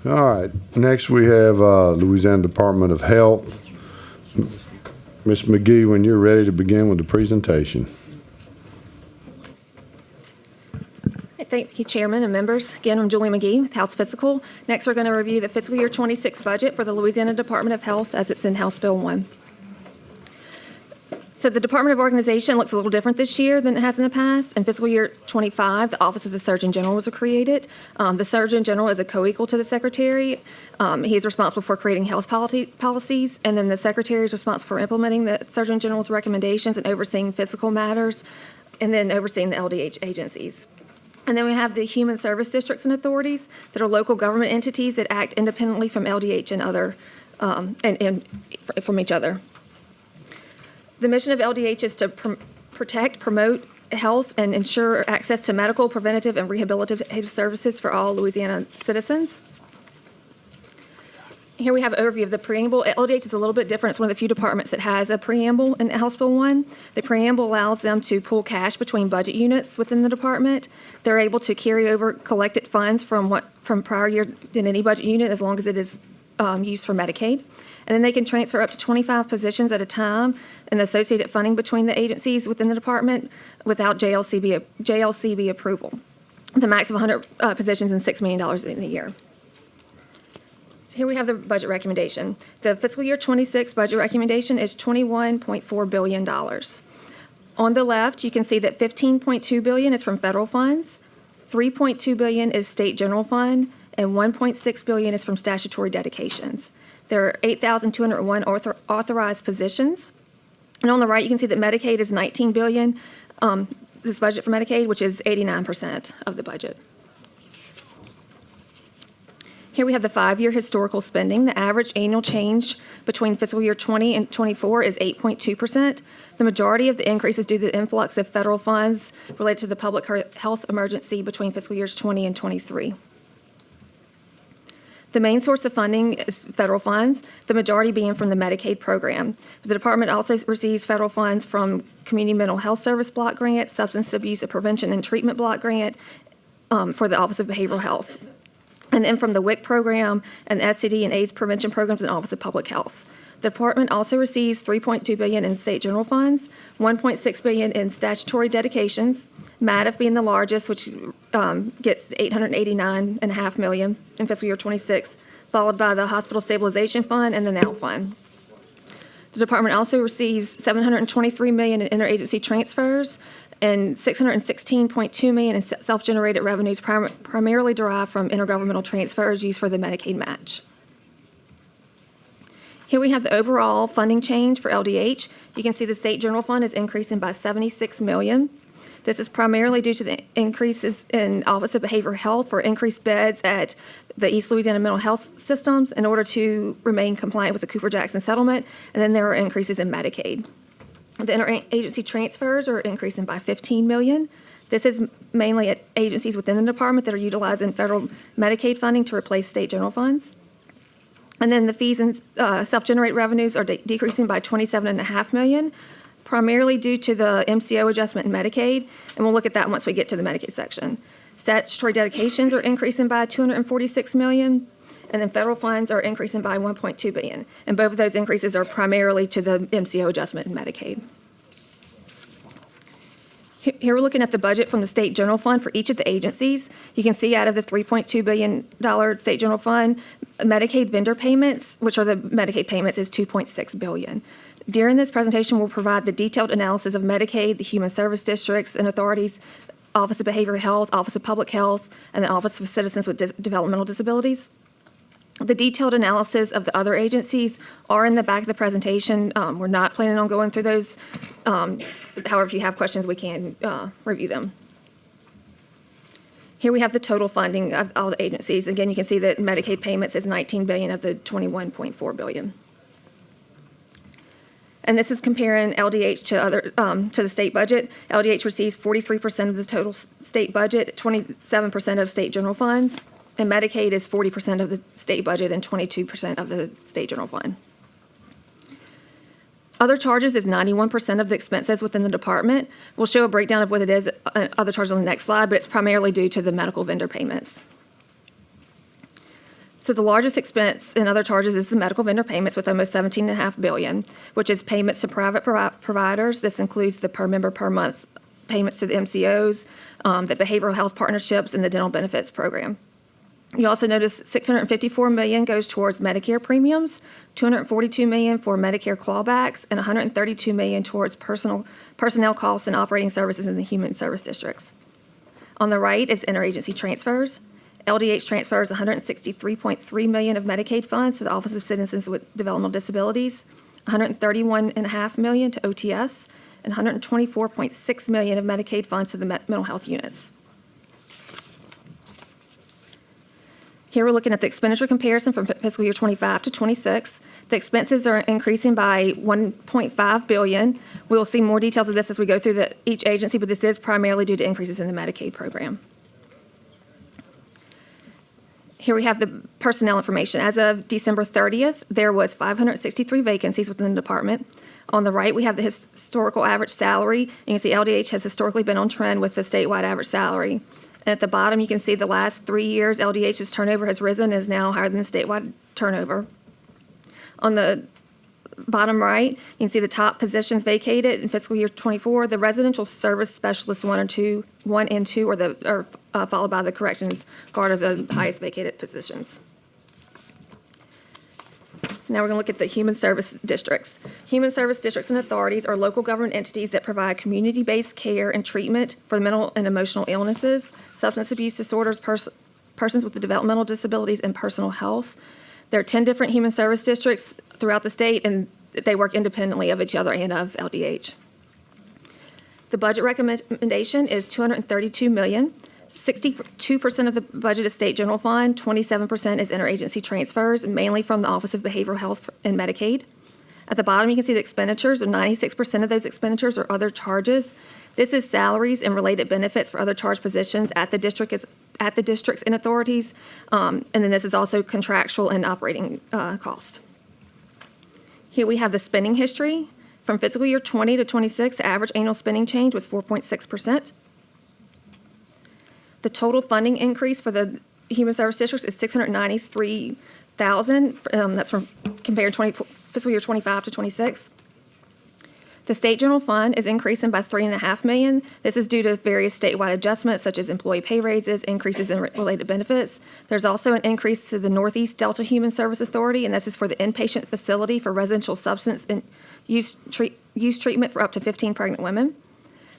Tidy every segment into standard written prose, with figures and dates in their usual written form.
All right, next we have Louisiana Department of Health. Ms. McGee, when you're ready to begin with the presentation. Thank you, Chairman and members. Again, I'm Julie McGee with House Fiscal. Next, we're going to review the fiscal year 26 budget for the Louisiana Department of Health as it's in House Bill 1. So the Department of Organization looks a little different this year than it has in the past. In fiscal year 25, the Office of the Surgeon General was created. The Surgeon General is a co-equal to the Secretary. He's responsible for creating health policies, and then the Secretary is responsible for implementing the Surgeon General's recommendations and overseeing fiscal matters, and then overseeing the LDH agencies. And then we have the Human Service Districts and Authorities that are local government entities that act independently from LDH and other, and from each other. The mission of LDH is to protect, promote health, and ensure access to medical, preventative, and rehabilitative services for all Louisiana citizens. Here we have an overview of the preamble. LDH is a little bit different. It's one of the few departments that has a preamble in House Bill 1. The preamble allows them to pull cash between budget units within the department. They're able to carry over collected funds from prior year in any budget unit as long as it is used for Medicaid. And then they can transfer up to 25 positions at a time and associated funding between the agencies within the department without JLCB approval. The max of 100 positions and $6 million in a year. So here we have the budget recommendation. The fiscal year 26 budget recommendation is $21.4 billion. On the left, you can see that $15.2 billion is from federal funds, $3.2 billion is state general fund, and $1.6 billion is from statutory dedications. There are 8,201 authorized positions. And on the right, you can see that Medicaid is $19 billion, this budget for Medicaid, which is 89% of the budget. Here we have the 5-year historical spending. The average annual change between fiscal year 20 and 24 is 8.2%. The majority of the increase is due to the influx of federal funds related to the public health emergency between fiscal years 20 and 23. The main source of funding is federal funds, the majority being from the Medicaid program. The department also receives federal funds from Community Mental Health Service Block Grant, Substance Abuse Prevention and Treatment Block Grant for the Office of Behavioral Health, and then from the WIC program and STD and AIDS prevention programs in the Office of Public Health. The department also receives $3.2 billion in state general funds, $1.6 billion in statutory dedications, MADF being the largest, which gets $889.5 million in fiscal year 26, followed by the Hospital Stabilization Fund and the NOW Fund. The department also receives $723 million in interagency transfers and $616.2 million in self-generated revenues primarily derived from intergovernmental transfers used for the Medicaid match. Here we have the overall funding change for LDH. You can see the state general fund is increasing by $76 million. This is primarily due to the increases in Office of Behavioral Health for increased beds at the East Louisiana Mental Health Systems in order to remain compliant with the Cooper-Jackson settlement, and then there are increases in Medicaid. The interagency transfers are increasing by $15 million. This is mainly at agencies within the department that are utilizing federal Medicaid funding to replace state general funds. And then the fees and self-generated revenues are decreasing by $27.5 million, primarily due to the MCO adjustment in Medicaid, and we'll look at that once we get to the Medicaid section. Statutory dedications are increasing by $246 million, and then federal funds are increasing by $1.2 billion. And both of those increases are primarily to the MCO adjustment in Medicaid. Here we're looking at the budget from the State General Fund for each of the agencies. You can see out of the $3.2 billion State General Fund, Medicaid vendor payments, which are the Medicaid payments, is $2.6 billion. During this presentation, we'll provide the detailed analysis of Medicaid, the Human Service Districts and Authorities, Office of Behavioral Health, Office of Public Health, and the Office of Citizens with Developmental Disabilities. The detailed analysis of the other agencies are in the back of the presentation. We're not planning on going through those. However, if you have questions, we can review them. Here we have the total funding of all the agencies. Again, you can see that Medicaid payments is $19 billion of the $21.4 billion. And this is comparing LDH to other to the state budget. LDH receives 43% of the total state budget, 27% of state general funds. And Medicaid is 40% of the state budget and 22% of the state general fund. Other charges is 91% of the expenses within the department. We'll show a breakdown of what it is, other charges on the next slide, but it's primarily due to the medical vendor payments. So the largest expense in other charges is the medical vendor payments with almost $17.5 billion, which is payments to private providers. This includes the per member per month payments to the MCOs, the behavioral health partnerships, and the dental benefits program. You also notice $654 million goes towards Medicare premiums, $242 million for Medicare clawbacks, and $132 million towards personnel costs and operating services in the human service districts. On the right is interagency transfers. LDH transfers $163.3 million of Medicaid funds to the Office of Citizens with Developmental Disabilities, $131.5 million to OTS, and $124.6 million of Medicaid funds to the mental health units. Here we're looking at the expenditure comparison from fiscal year 25 to 26. The expenses are increasing by $1.5 billion. We'll see more details of this as we go through each agency, but this is primarily due to increases in the Medicaid program. Here we have the personnel information. As of December 30th, there was 563 vacancies within the department. On the right, we have the historical average salary. And you can see LDH has historically been on trend with the statewide average salary. And at the bottom, you can see the last 3 years, LDH's turnover has risen and is now higher than the statewide turnover. On the bottom right, you can see the top positions vacated in fiscal year 24. The residential service specialist 1 and 2 are followed by the corrections guard are the highest vacated positions. So now we're going to look at the human service districts. Human service districts and authorities are local government entities that provide community-based care and treatment for mental and emotional illnesses, substance abuse disorders, persons with developmental disabilities, and personal health. There are 10 different human service districts throughout the state, and they work independently of each other and of LDH. The budget recommendation is $232 million. 62% of the budget is state general fund, 27% is interagency transfers, mainly from the Office of Behavioral Health and Medicaid. At the bottom, you can see the expenditures, and 96% of those expenditures are other charges. This is salaries and related benefits for other charge positions at the districts and authorities, and then this is also contractual and operating cost. Here we have the spending history. From fiscal year 20 to 26, the average annual spending change was 4.6%. The total funding increase for the human service districts is $693,000. That's from compared fiscal year 25 to 26. The state general fund is increasing by $3.5 million. This is due to various statewide adjustments such as employee pay raises, increases in related benefits. There's also an increase to the Northeast Delta Human Service Authority, and this is for the inpatient facility for residential substance and use treatment for up to 15 pregnant women.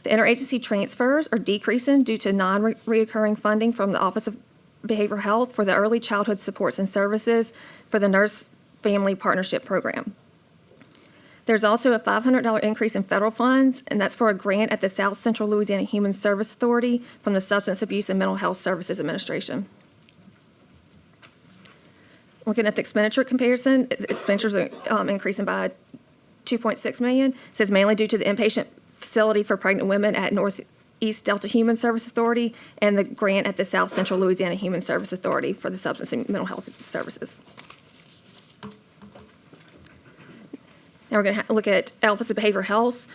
The interagency transfers are decreasing due to non-reoccurring funding from the Office of Behavioral Health for the early childhood supports and services for the Nurse Family Partnership Program. There's also a $500 increase in federal funds, and that's for a grant at the South Central Louisiana Human Service Authority from the Substance Abuse and Mental Health Services Administration. Looking at the expenditure comparison, expenditures are increasing by $2.6 million. It says mainly due to the inpatient facility for pregnant women at Northeast Delta Human Service Authority and the grant at the South Central Louisiana Human Service Authority for the substance and mental health services. Now we're going to look at Office of Behavioral Health.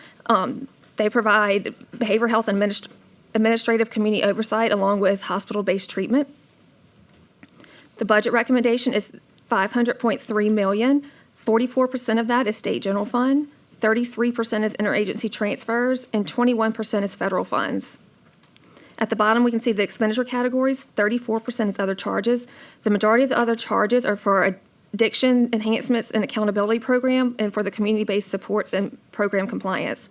They provide behavioral health and administrative community oversight along with hospital-based treatment. The budget recommendation is $500.3 million. 44% of that is state general fund, 33% is interagency transfers, and 21% is federal funds. At the bottom, we can see the expenditure categories. 34% is other charges. The majority of the other charges are for addiction enhancements and accountability program and for the community-based supports and program compliance.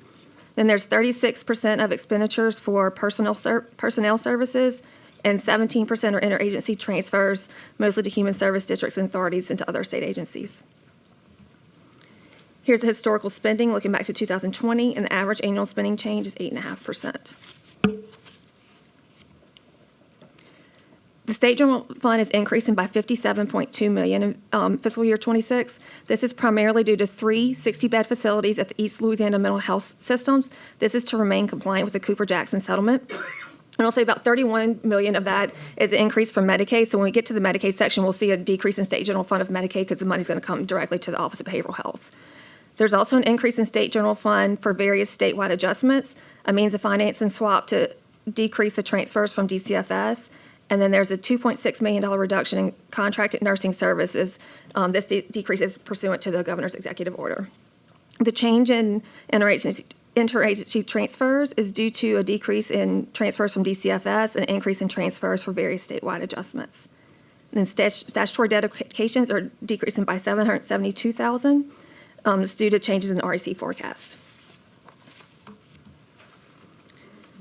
Then there's 36% of expenditures for personnel services, and 17% are interagency transfers, mostly to human service districts and authorities and to other state agencies. Here's the historical spending looking back to 2020, and the average annual spending change is 8.5%. The state general fund is increasing by $57.2 million in fiscal year 26. This is primarily due to 3 60-bed facilities at the East Louisiana Mental Health Systems. This is to remain compliant with the Cooper-Jackson settlement. And I'll say about $31 million of that is an increase from Medicaid. So when we get to the Medicaid section, we'll see a decrease in state general fund of Medicaid because the money's going to come directly to the Office of Behavioral Health. There's also an increase in state general fund for various statewide adjustments, a means of finance and swap to decrease the transfers from DCFS, And then there's a $2.6 million reduction in contracted nursing services. This decrease is pursuant to the governor's executive order. The change in interagency transfers is due to a decrease in transfers from DCFS and an increase in transfers for various statewide adjustments. And then statutory dedications are decreasing by $772,000. It's due to changes in the REC forecast.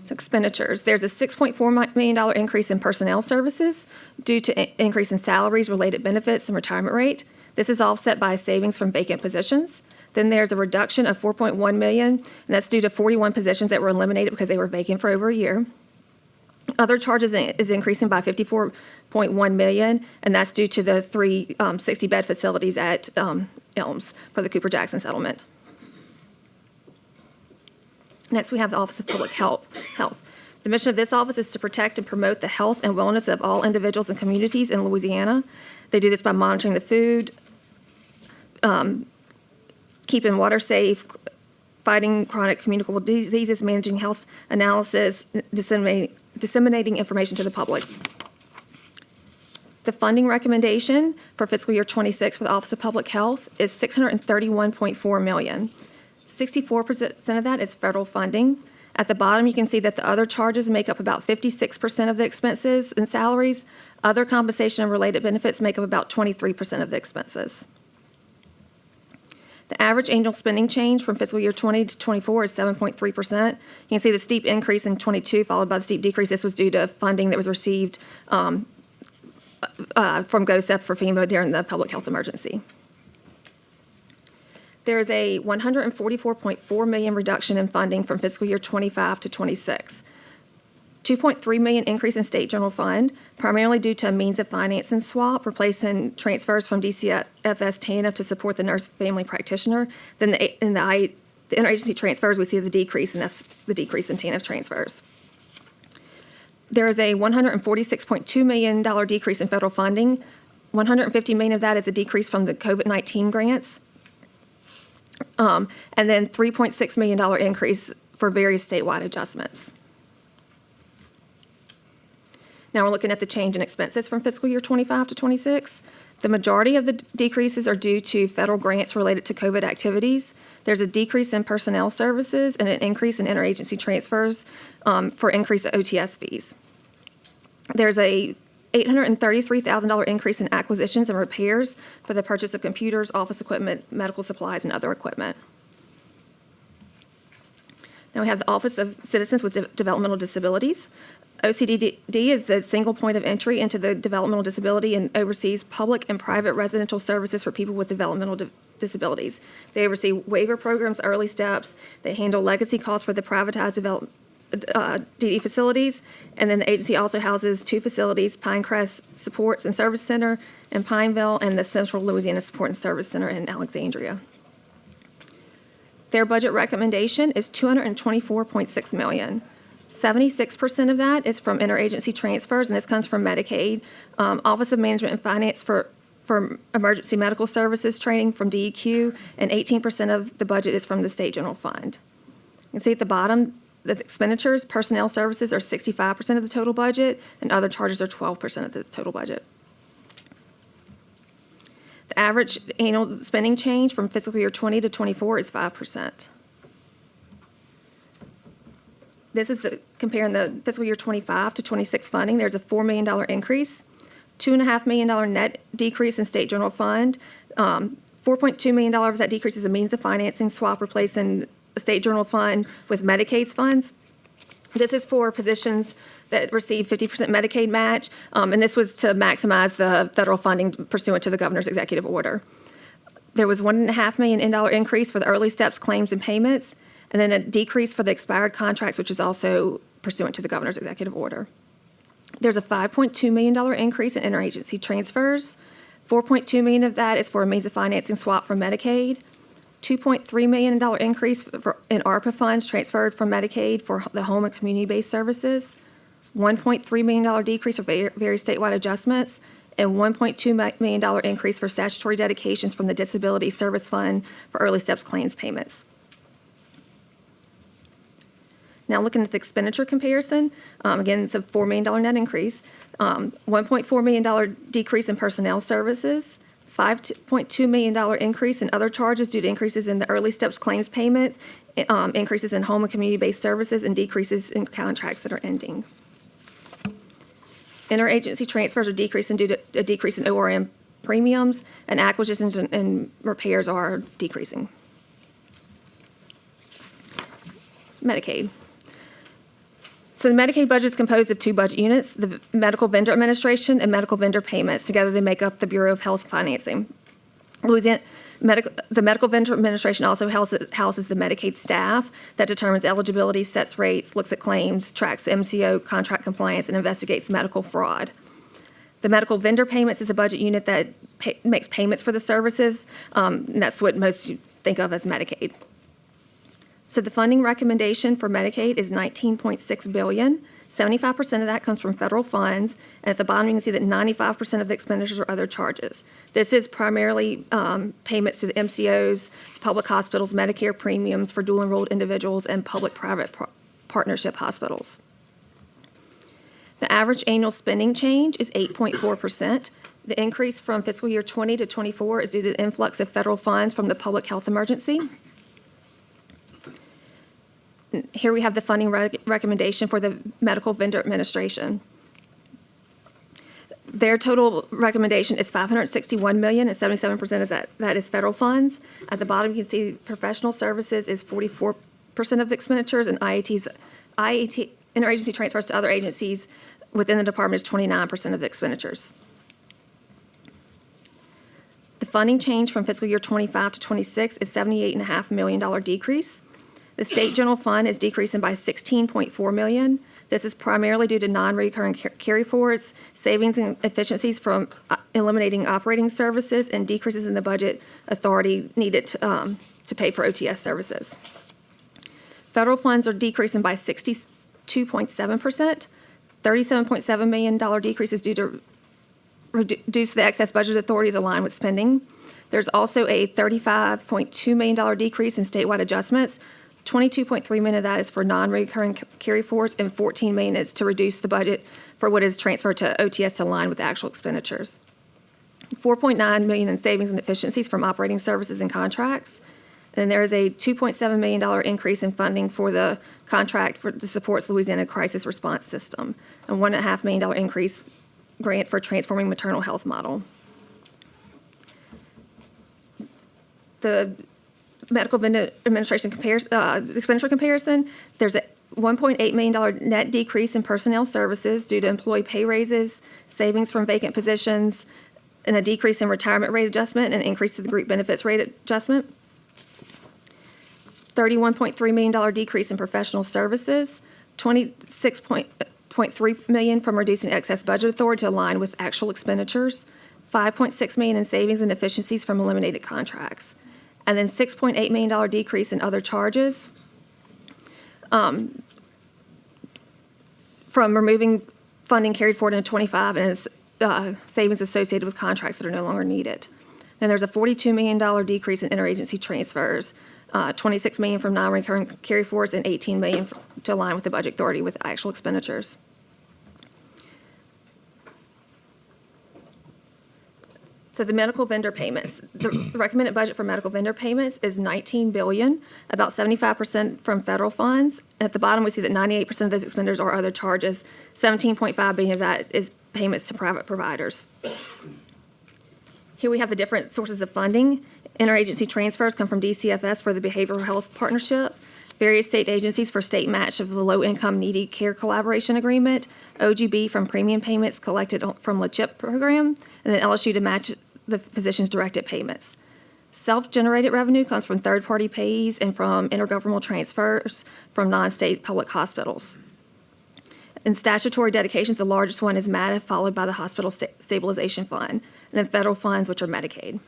So expenditures, there's a $6.4 million increase in personnel services due to increase in salaries, related benefits, and retirement rate. This is offset by savings from vacant positions. Then there's a reduction of $4.1 million, and that's due to 41 positions that were eliminated because they were vacant for over a year. Other charges is increasing by $54.1 million, and that's due to the three 60-bed facilities at Elms for the Cooper-Jackson settlement. Next, we have the Office of Public Health. The mission of this office is to protect and promote the health and wellness of all individuals and communities in Louisiana. They do this by monitoring the food, keeping water safe, fighting chronic communicable diseases, managing health analysis, disseminating information to the public. The funding recommendation for fiscal year 26 for the Office of Public Health is $631.4 million. 64% of that is federal funding. At the bottom, you can see that the other charges make up about 56% of the expenses and salaries. Other compensation and related benefits make up about 23% of the expenses. The average annual spending change from fiscal year 20 to 24 is 7.3%. You can see the steep increase in 22 followed by the steep decrease. This was due to funding that was received from GOSEP for FEMA during the public health emergency. There is a $144.4 million reduction in funding from fiscal year 25 to 26. $2.3 million increase in state general fund, primarily due to a means of financing swap, replacing transfers from DCFS TANF to support the nurse family practitioner. Then in the interagency transfers, we see the decrease, and that's the decrease in TANF transfers. There is a $146.2 million decrease in federal funding. $150 million of that is a decrease from the COVID-19 grants. And then $3.6 million increase for various statewide adjustments. Now we're looking at the change in expenses from fiscal year 25 to 26. The majority of the decreases are due to federal grants related to COVID activities. There's a decrease in personnel services and an increase in interagency transfers for increase of OTS fees. There's a $833,000 increase in acquisitions and repairs for the purchase of computers, office equipment, medical supplies, and other equipment. Now we have the Office of Citizens with Developmental Disabilities. OCDD is the single point of entry into the developmental disability and oversees public and private residential services for people with developmental disabilities. They oversee waiver programs, early steps. They handle legacy costs for the privatized DD facilities, and then the agency also houses two facilities, Pinecrest Supports and Service Center in Pineville and the Central Louisiana Support and Service Center in Alexandria. Their budget recommendation is $224.6 million. 76% of that is from interagency transfers, and this comes from Medicaid, Office of Management and Finance for emergency medical services training from DEQ, and 18% of the budget is from the state general fund. You can see at the bottom, the expenditures, personnel services are 65% of the total budget, and other charges are 12% of the total budget. The average annual spending change from fiscal year 20 to 24 is 5%. This is comparing the fiscal year 25 to 26 funding. There's a $4 million increase, $2.5 million net decrease in state general fund. $4.2 million of that decrease is a means of financing swap, replacing a state general fund with Medicaid's funds. This is for positions that receive 50% Medicaid match, and this was to maximize the federal funding pursuant to the governor's executive order. There was $1.5 million increase for the early steps claims and payments, and then a decrease for the expired contracts, which is also pursuant to the governor's executive order. There's a $5.2 million increase in interagency transfers. $4.2 million of that is for a means of financing swap from Medicaid. $2.3 million increase in ARPA funds transferred from Medicaid for the home and community-based services. $1.3 million decrease for various statewide adjustments, and $1.2 million increase for statutory dedications from the Disability Service Fund for early steps claims payments. Now, looking at the expenditure comparison, again, it's a $4 million net increase, $1.4 million decrease in personnel services, $5.2 million increase in other charges due to increases in the early steps claims payment, increases in home and community-based services, and decreases in contracts that are ending. Interagency transfers are decreasing due to a decrease in ORM premiums, and acquisitions and repairs are decreasing. Medicaid. So the Medicaid budget is composed of two budget units, the Medical Vendor Administration and Medical Vendor Payments. Together, they make up the Bureau of Health Financing. The Medical Vendor Administration also houses the Medicaid staff that determines eligibility, sets rates, looks at claims, tracks the MCO contract compliance, and investigates medical fraud. The Medical Vendor Payments is a budget unit that makes payments for the services, and that's what most think of as Medicaid. So the funding recommendation for Medicaid is $19.6 billion. 75% of that comes from federal funds, and at the bottom you can see that 95% of the expenditures are other charges. This is primarily payments to the MCOs, public hospitals, Medicare premiums for dual enrolled individuals, and public-private partnership hospitals. The average annual spending change is 8.4%. The increase from fiscal year 20 to 24 is due to the influx of federal funds from the public health emergency. Here we have the funding recommendation for the Medical Vendor Administration. Their total recommendation is $561 million, and 77% of that is federal funds. At the bottom, you can see professional services is 44% of the expenditures, and IAT interagency transfers to other agencies within the department is 29% of the expenditures. The funding change from fiscal year 25 to 26 is $78.5 million decrease. The state general fund is decreasing by $16.4 million. This is primarily due to non-recurring carry-forwards, savings and efficiencies from eliminating operating services, and decreases in the budget authority needed to pay for OTS services. Federal funds are decreasing by 62.7%. $37.7 million decrease is due to reduce the excess budget authority to align with spending. There's also a $35.2 million decrease in statewide adjustments. $22.3 million of that is for non-recurring carry-forwards, and $14 million is to reduce the budget for what is transferred to OTS to align with actual expenditures. $4.9 million in savings and efficiencies from operating services and contracts. And there is a $2.7 million increase in funding for the contract for the Supports Louisiana Crisis Response System, and $1.5 million increase grant for transforming maternal health model. The Medical Vendor Administration expenditure comparison, there's a $1.8 million net decrease in personnel services due to employee pay raises, savings from vacant positions, and a decrease in retirement rate adjustment, and an increase to the group benefits rate adjustment. $31.3 million decrease in professional services, $26.3 million from reducing excess budget authority to align with actual expenditures, $5.6 million in savings and efficiencies from eliminated contracts, and then $6.8 million decrease in other charges from removing funding carried forward into 25 and savings associated with contracts that are no longer needed. Then there's a $42 million decrease in interagency transfers, $26 million from non-recurring carry forwards, and $18 million to align with the budget authority with actual expenditures. So the medical vendor payments, the recommended budget for medical vendor payments is $19 billion, about 75% from federal funds. At the bottom, we see that 98% of those expenditures are other charges. $17.5 billion of that is payments to private providers. Here we have the different sources of funding. Interagency transfers come from DCFS for the Behavioral Health Partnership, various state agencies for state match of the Low Income Needy Care Collaboration Agreement, OGB from premium payments collected from the CHIP program, and then LSU to match the physician's directed payments. Self-generated revenue comes from third-party payees and from intergovernmental transfers from non-state public hospitals. In statutory dedications, the largest one is MATA, followed by the Hospital Stabilization Fund, and then federal funds, which are Medicaid.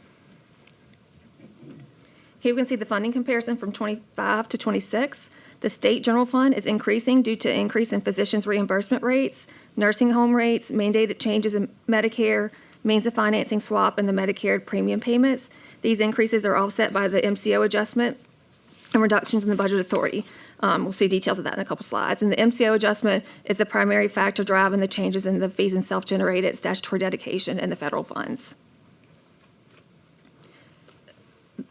Here we can see the funding comparison from 25 to 26. The state general fund is increasing due to increase in physicians' reimbursement rates, nursing home rates, mandated changes in Medicare, means of financing swap, and the Medicare premium payments. These increases are offset by the MCO adjustment and reductions in the budget authority. We'll see details of that in a couple slides. And the MCO adjustment is the primary factor driving the changes in the fees and self-generated statutory dedication and the federal funds.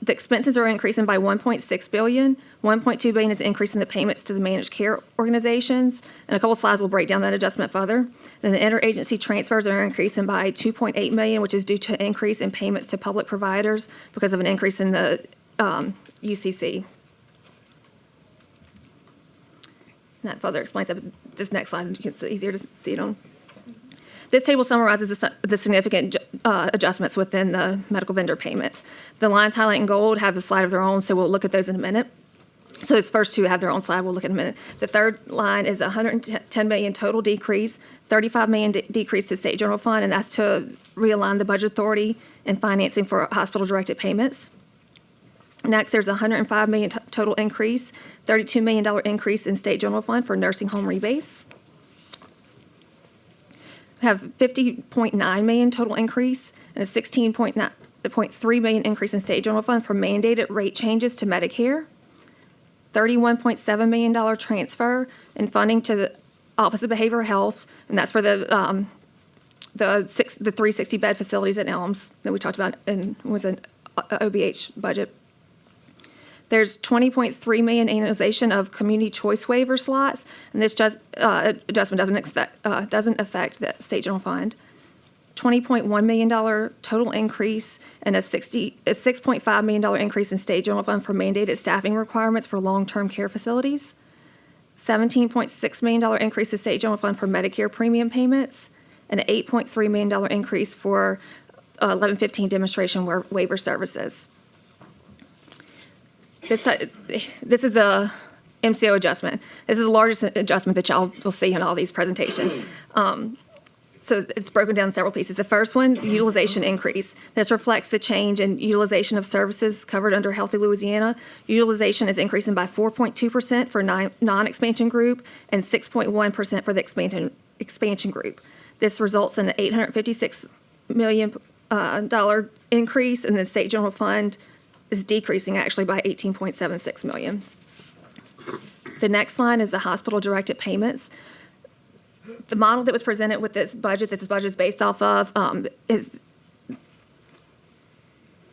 The expenses are increasing by $1.6 billion. $1.2 billion is increasing the payments to the managed care organizations. In a couple slides, we'll break down that adjustment further. Then the interagency transfers are increasing by $2.8 million, which is due to an increase in payments to public providers because of an increase in the UCC. And that further explains this next slide. It's easier to see it on. This table summarizes the significant adjustments within the medical vendor payments. The lines highlighted in gold have a slide of their own, so we'll look at those in a minute. So these first two have their own slide. We'll look at in a minute. The third line is $110 million total decrease, $35 million decrease to state general fund, and that's to realign the budget authority and financing for hospital-directed payments. Next, there's a $105 million total increase, $32 million increase in state general fund for nursing home rebates. Have $50.9 million total increase and a $16.3 million increase in state general fund for mandated rate changes to Medicare. $31.7 million transfer in funding to the Office of Behavioral Health, and that's for the 360 bed facilities at Elms that we talked about and was an OBH budget. There's $20.3 million annualization of community choice waiver slots, and this adjustment doesn't affect the state general fund. $20.1 million total increase and a $6.5 million increase in state general fund for mandated staffing requirements for long-term care facilities. $17.6 million increase in state general fund for Medicare premium payments, and an $8.3 million increase for 1115 demonstration waiver services. This is the MCO adjustment. This is the largest adjustment that y'all will see in all these presentations. So it's broken down in several pieces. The first one, the utilization increase. This reflects the change in utilization of services covered under Healthy Louisiana. Utilization is increasing by 4.2% for non-expansion group and 6.1% for the expansion group. This results in an $856 million increase, and the state general fund is decreasing actually by $18.76 million. The next line is the hospital-directed payments. The model that was presented with this budget, that this budget is based off of, is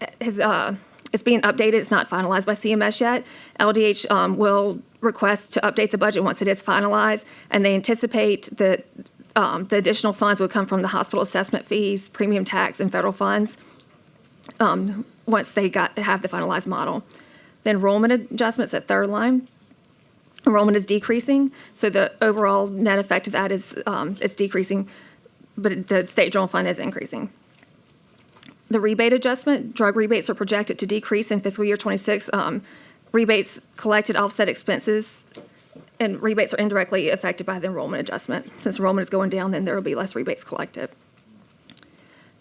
being updated. It's not finalized by CMS yet. LDH will request to update the budget once it is finalized, and they anticipate that the additional funds would come from the hospital assessment fees, premium tax, and federal funds once they have the finalized model. The enrollment adjustments at third line. Enrollment is decreasing, so the overall net effect of that is it's decreasing, but the state general fund is increasing. The rebate adjustment, drug rebates are projected to decrease in fiscal year 26. Rebates collected offset expenses, and rebates are indirectly affected by the enrollment adjustment. Since enrollment is going down, then there will be less rebates collected.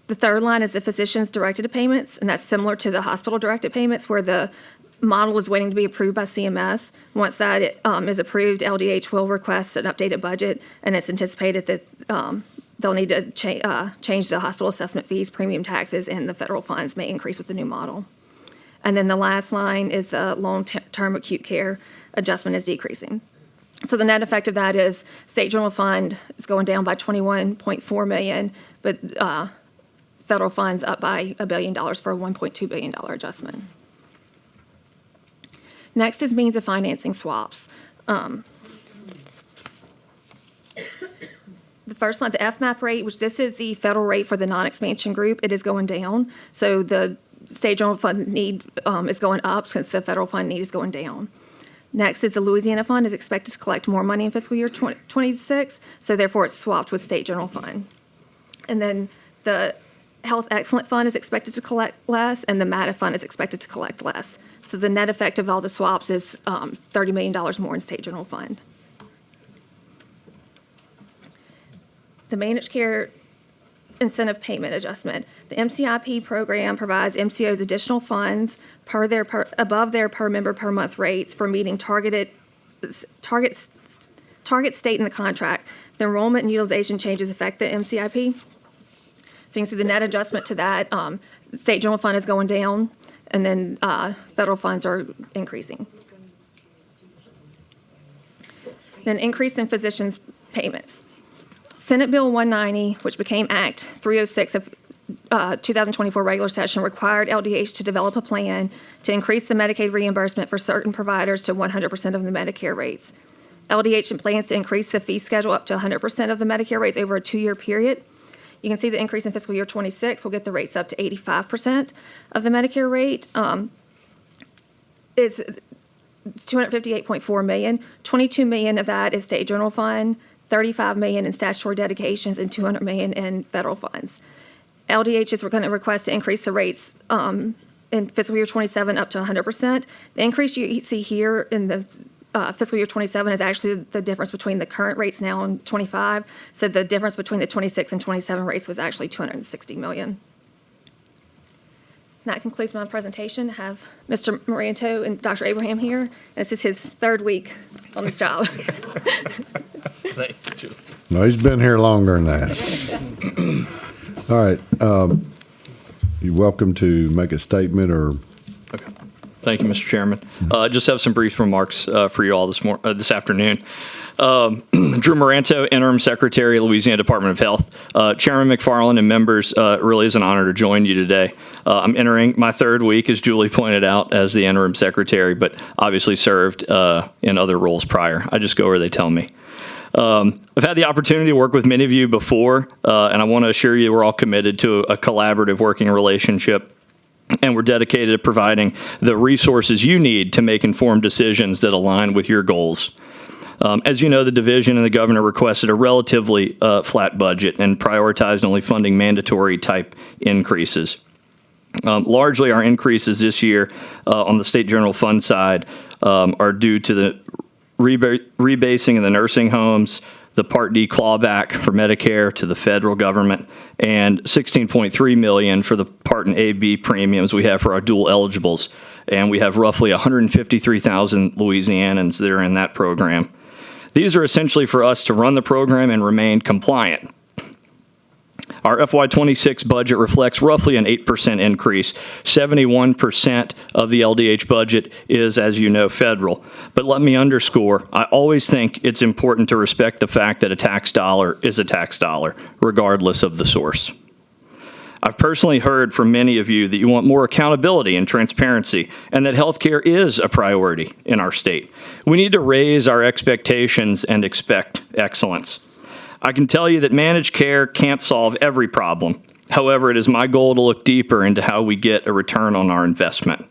The third line is the physician's directed payments, and that's similar to the hospital directed payments where the model is waiting to be approved by CMS. Once that is approved, LDH will request an updated budget, and it's anticipated that they'll need to change the hospital assessment fees, premium taxes, and the federal funds may increase with the new model. And then the last line is the long-term acute care adjustment is decreasing. So the net effect of that is state general fund is going down by $21.4 million, but federal funds up by $1 billion for a $1.2 billion adjustment. Next is means of financing swaps. The first line, the FMAP rate, which this is the federal rate for the non-expansion group, it is going down. So the state general fund need is going up since the federal fund need is going down. Next is the Louisiana fund is expected to collect more money in fiscal year 26, so therefore it's swapped with state general fund. And then the Health Excellent Fund is expected to collect less, and the MATA Fund is expected to collect less. So the net effect of all the swaps is $30 million more in state general fund. The managed care incentive payment adjustment. The MCIP program provides MCOs additional funds above their per member per month rates for meeting target state in the contract. The enrollment and utilization changes affect the MCIP. So you can see the net adjustment to that. State general fund is going down, and then federal funds are increasing. Then increase in physicians' payments. Senate Bill 190, which became Act 306 of 2024 regular session, required LDH to develop a plan to increase the Medicaid reimbursement for certain providers to 100% of the Medicare rates. LDH plans to increase the fee schedule up to 100% of the Medicare rates over a 2-year period. You can see the increase in fiscal year 26 will get the rates up to 85% of the Medicare rate. Is $258.4 million. $22 million of that is state general fund, $35 million in statutory dedications, and $200 million in federal funds. LDH is going to request to increase the rates in fiscal year 27 up to 100%. The increase you see here in the fiscal year 27 is actually the difference between the current rates now and 25. So the difference between the 26 and 27 rates was actually $260 million. That concludes my presentation. I have Mr. Moranto and Dr. Abraham here. This is his 3rd week on this job. Thank you. No, he's been here longer than that. All right. You're welcome to make a statement or. Okay. Thank you, Mr. Chairman. Just have some brief remarks for you all this afternoon. Drew Moranto, Interim Secretary, Louisiana Department of Health. Chairman McFarland and members, it really is an honor to join you today. I'm entering my 3rd week, as Julie pointed out, as the Interim Secretary, but obviously served in other roles prior. I just go where they tell me. I've had the opportunity to work with many of you before, and I want to assure you we're all committed to a collaborative working relationship, and we're dedicated to providing the resources you need to make informed decisions that align with your goals. As you know, the division and the governor requested a relatively flat budget and prioritized only funding mandatory type increases. Largely, our increases this year on the state general fund side are due to the rebasing of the nursing homes, the Part D clawback for Medicare to the federal government, and $16.3 million for the Part A B premiums we have for our dual eligibles. And we have roughly 153,000 Louisianans that are in that program. These are essentially for us to run the program and remain compliant. Our FY26 budget reflects roughly an 8% increase. 71% of the LDH budget is, as you know, federal. But let me underscore, I always think it's important to respect the fact that a tax dollar is a tax dollar, regardless of the source. I've personally heard from many of you that you want more accountability and transparency, and that healthcare is a priority in our state. We need to raise our expectations and expect excellence. I can tell you that managed care can't solve every problem. However, it is my goal to look deeper into how we get a return on our investment.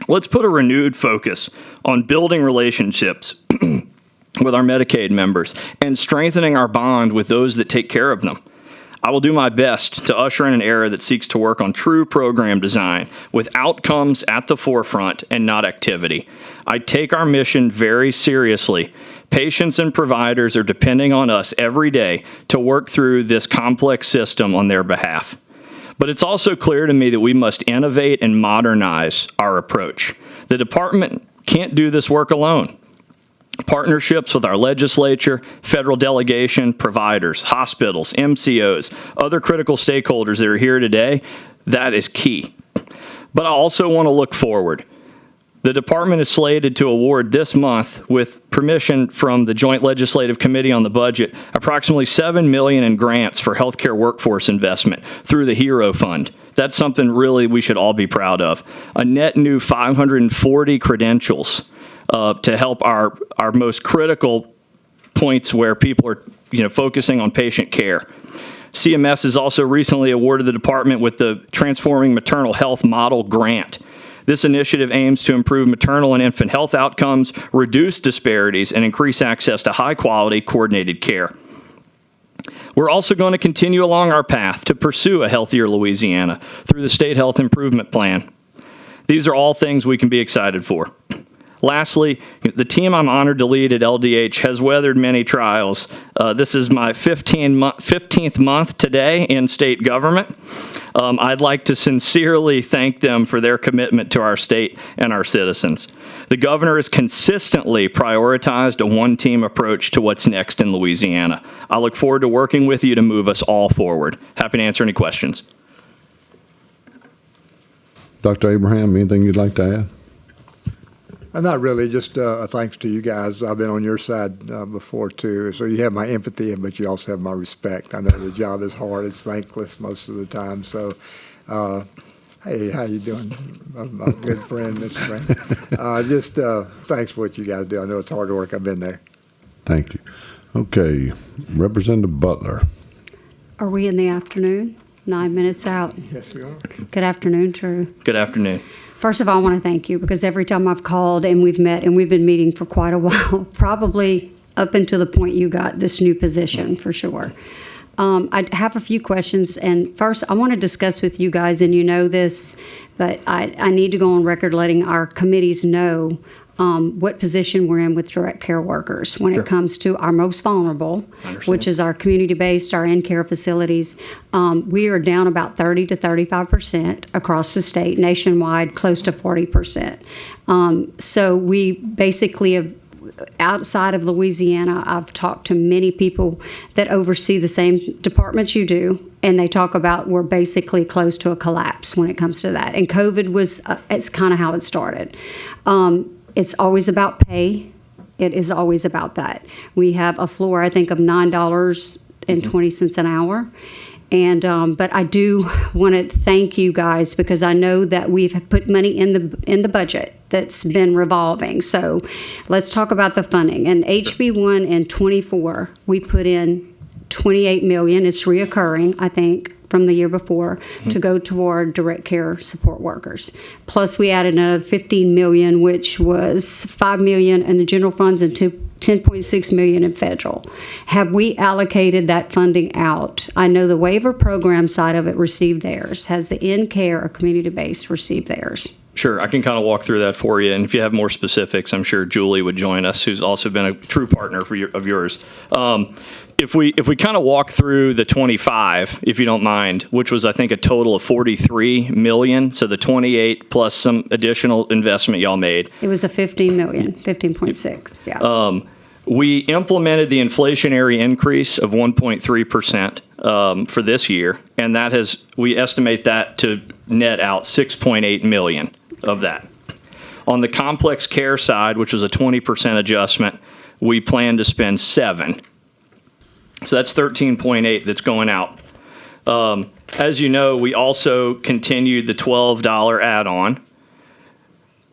Let's put a renewed focus on building relationships with our Medicaid members and strengthening our bond with those that take care of them. I will do my best to usher in an era that seeks to work on true program design with outcomes at the forefront and not activity. I take our mission very seriously. Patients and providers are depending on us every day to work through this complex system on their behalf. But it's also clear to me that we must innovate and modernize our approach. The department can't do this work alone. Partnerships with our legislature, federal delegation, providers, hospitals, MCOs, other critical stakeholders that are here today, that is key. But I also want to look forward. The department is slated to award this month, with permission from the Joint Legislative Committee on the Budget, approximately $7 million in grants for healthcare workforce investment through the HERO Fund. That's something really we should all be proud of. A net new 540 credentials to help our most critical points where people are focusing on patient care. CMS has also recently awarded the department with the Transforming Maternal Health Model Grant. This initiative aims to improve maternal and infant health outcomes, reduce disparities, and increase access to high-quality, coordinated care. We're also going to continue along our path to pursue a healthier Louisiana through the State Health Improvement Plan. These are all things we can be excited for. Lastly, the team I'm honored to lead at LDH has weathered many trials. This is my 15th month today in state government. I'd like to sincerely thank them for their commitment to our state and our citizens. The governor has consistently prioritized a one-team approach to what's next in Louisiana. I look forward to working with you to move us all forward. Happy to answer any questions. Dr. Abraham, anything you'd like to add? Not really, just a thanks to you guys. I've been on your side before too, so you have my empathy, but you also have my respect. I know the job is hard; it's thankless most of the time. So, hey, how you doing, my good friend, Mr. Brand? Just thanks for what you guys do. I know it's hard work. I've been there. Thank you. Okay, Representative Butler. Are we in the afternoon? 9 minutes out. Yes, we are. Good afternoon, Drew. Good afternoon. First of all, I want to thank you because every time I've called and we've met and we've been meeting for quite a while, probably up until the point you got this new position for sure. I have a few questions, and first I want to discuss with you guys, and you know this, but I need to go on record letting our committees know what position we're in with direct care workers when it comes to our most vulnerable, which is our community-based, our in-care facilities. We are down about 30 to 35% across the state, nationwide, close to 40%. So we basically have, outside of Louisiana, I've talked to many people that oversee the same departments you do, and they talk about we're basically close to a collapse when it comes to that. And COVID was, it's kind of how it started. It's always about pay. It is always about that. We have a floor, I think, of $9.20 an hour. And but I do want to thank you guys because I know that we've put money in the budget that's been revolving. So let's talk about the funding. And HB1 and 24, we put in $28 million. It's reoccurring, I think, from the year before to go toward direct care support workers. Plus, we added another $15 million, which was $5 million in the general funds and $10.6 million in federal. Have we allocated that funding out? I know the waiver program side of it received theirs. Has the in-care or community-based received theirs? Sure, I can kind of walk through that for you. And if you have more specifics, I'm sure Julie would join us, who's also been a true partner of yours. If we kind of walk through the 25, if you don't mind, which was, I think, a total of $43 million. So the 28 plus some additional investment y'all made. It was a $15 million, 15.6, yeah. We implemented the inflationary increase of 1.3% for this year, and we estimate that to net out $6.8 million of that. On the complex care side, which was a 20% adjustment, we plan to spend $7 million. So that's 13.8 that's going out. As you know, we also continued the $12 add-on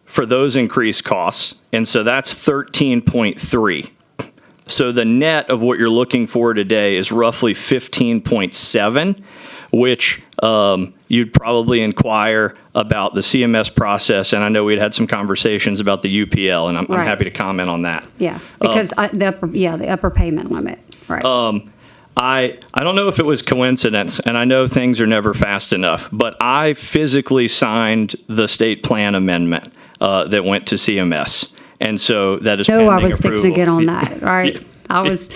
for those increased costs, and so that's 13.3. So the net of what you're looking for today is roughly 15.7, which you'd probably inquire about the CMS process, and I know we'd had some conversations about the UPL, and I'm happy to comment on that. Yeah, because the upper payment limit. Right. I don't know if it was coincidence, and I know things are never fast enough, but I physically signed the state plan amendment that went to CMS, and so that is pending approval. I was fixing to get on that, right? I was,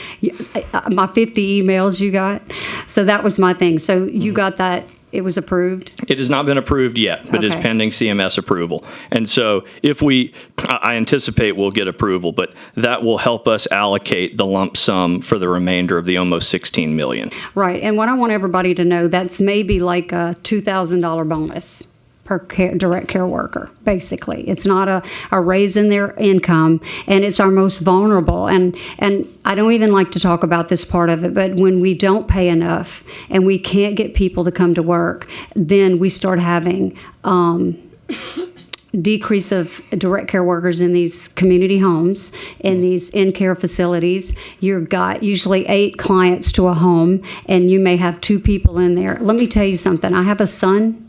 my 50 emails you got, so that was my thing. So you got that. It was approved? It has not been approved yet, but it's pending CMS approval. And so I anticipate we'll get approval, but that will help us allocate the lump sum for the remainder of the almost $16 million. Right. And what I want everybody to know, that's maybe like a $2,000 bonus per direct care worker, basically. It's not a raise in their income, and it's our most vulnerable. And I don't even like to talk about this part of it, but when we don't pay enough and we can't get people to come to work, then we start having decrease of direct care workers in these community homes, in these in-care facilities. You've got usually 8 clients to a home, and you may have 2 people in there. Let me tell you something. I have a son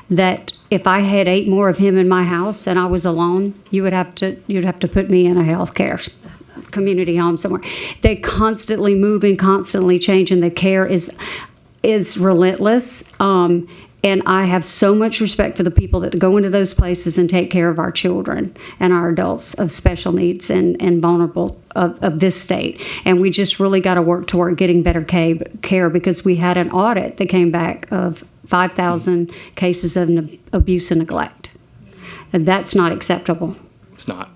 that if I had 8 more of him in my house and I was alone, you'd have to put me in a healthcare community home somewhere. They constantly moving, constantly changing. The care is relentless. And I have so much respect for the people that go into those places and take care of our children and our adults of special needs and vulnerable of this state. And we just really got to work toward getting better care because we had an audit that came back of 5,000 cases of abuse and neglect. And that's not acceptable. It's not.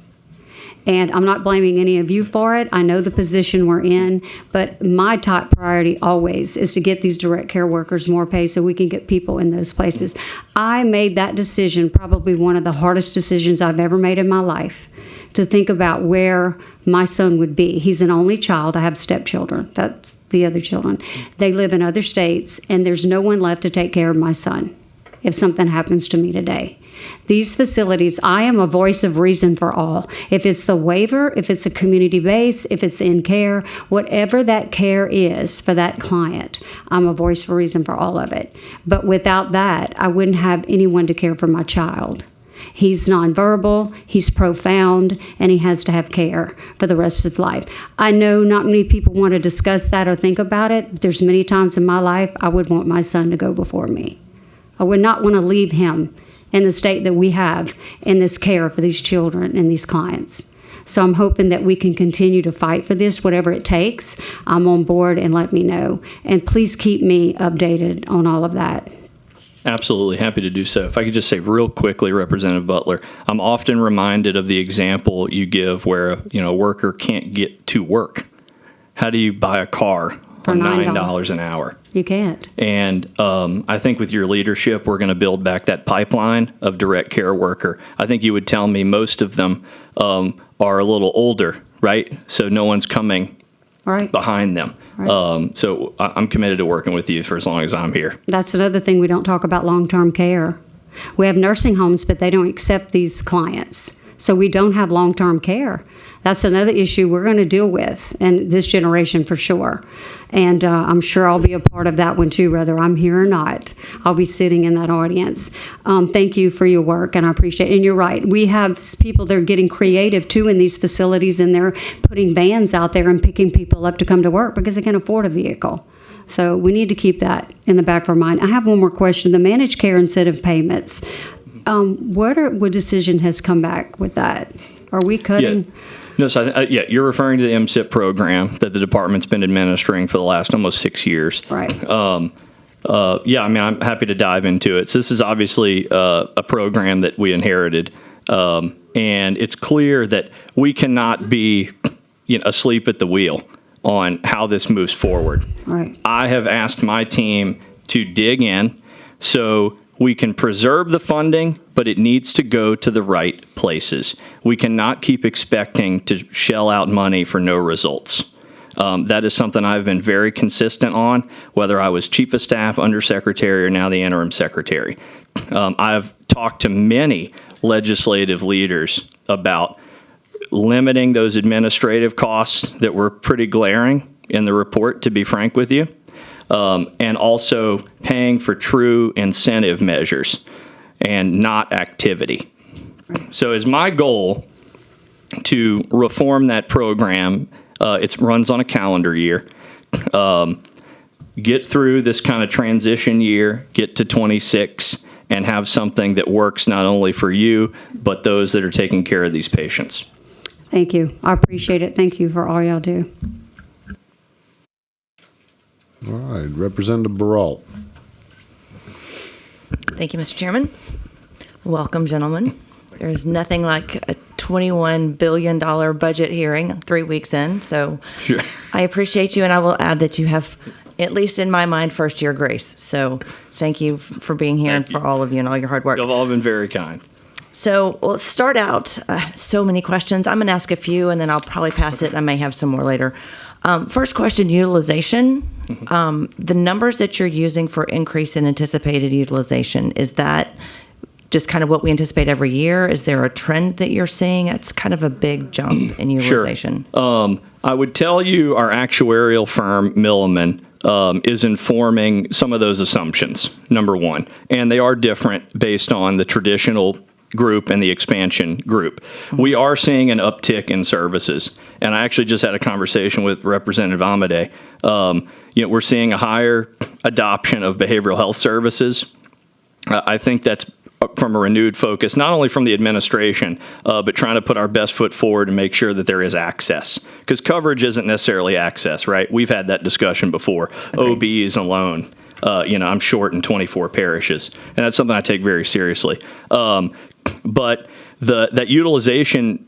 And I'm not blaming any of you for it. I know the position we're in, but my top priority always is to get these direct care workers more pay so we can get people in those places. I made that decision, probably one of the hardest decisions I've ever made in my life, to think about where my son would be. He's an only child. I have stepchildren. That's the other children. They live in other states, and there's no one left to take care of my son if something happens to me today. These facilities, I am a voice of reason for all. If it's the waiver, if it's a community base, if it's in care, whatever that care is for that client, I'm a voice for reason for all of it. But without that, I wouldn't have anyone to care for my child. He's nonverbal, he's profound, and he has to have care for the rest of his life. I know not many people want to discuss that or think about it, but there's many times in my life I would want my son to go before me. I would not want to leave him in the state that we have in this care for these children and these clients. So I'm hoping that we can continue to fight for this, whatever it takes. I'm on board, and let me know. And please keep me updated on all of that. Absolutely, happy to do so. If I could just say real quickly, Representative Butler, I'm often reminded of the example you give where a worker can't get to work. How do you buy a car for $9 an hour? You can't. And I think with your leadership, we're going to build back that pipeline of direct care worker. I think you would tell me most of them are a little older, right? So no one's coming Right. behind them. Right. So I'm committed to working with you for as long as I'm here. That's another thing we don't talk about, long-term care. We have nursing homes, but they don't accept these clients. So we don't have long-term care. That's another issue we're going to deal with in this generation for sure. And I'm sure I'll be a part of that one too, whether I'm here or not. I'll be sitting in that audience. Thank you for your work, and I appreciate it. And you're right. We have people that are getting creative too in these facilities, and they're putting vans out there and picking people up to come to work because they can afford a vehicle. So we need to keep that in the back of our mind. I have one more question. The managed care incentive payments, what decision has come back with that? Are we cutting? Yeah. No, so you're referring to the MSIP program that the department's been administering for the last almost 6 years. Right. I'm happy to dive into it. So this is obviously a program that we inherited, and it's clear that we cannot be asleep at the wheel on how this moves forward. Right. I have asked my team to dig in so we can preserve the funding, but it needs to go to the right places. We cannot keep expecting to shell out money for no results. That is something I've been very consistent on, whether I was chief of staff, undersecretary, or now the interim secretary. I've talked to many legislative leaders about limiting those administrative costs that were pretty glaring in the report, to be frank with you. And also paying for true incentive measures and not activity. So is my goal to reform that program. It runs on a calendar year. Get through this kind of transition year, get to 26, and have something that works not only for you, but those that are taking care of these patients. Thank you. I appreciate it. Thank you for all y'all do. All right, Representative Baralt. Thank you, Mr. Chairman. Welcome, gentlemen. There's nothing like a $21 billion budget hearing 3 weeks in, so Sure. I appreciate you, and I will add that you have, at least in my mind, first-year grace. So thank you for being here and for all of you and all your hard work. You've all been very kind. So let's start out. So many questions. I'm going to ask a few, and then I'll probably pass it, and I may have some more later. First question, utilization. The numbers that you're using for increase in anticipated utilization, is that just kind of what we anticipate every year? Is there a trend that you're seeing? It's kind of a big jump in utilization. Sure. I would tell you our actuarial firm, Milliman, is informing some of those assumptions, number one. And they are different based on the traditional group and the expansion group. We are seeing an uptick in services. And I actually just had a conversation with Representative Amade. We're seeing a higher adoption of behavioral health services. I think that's from a renewed focus, not only from the administration, but trying to put our best foot forward and make sure that there is access. Because coverage isn't necessarily access, right? We've had that discussion before. Agreed. OBs alone. I'm short in 24 parishes, and that's something I take very seriously. But that utilization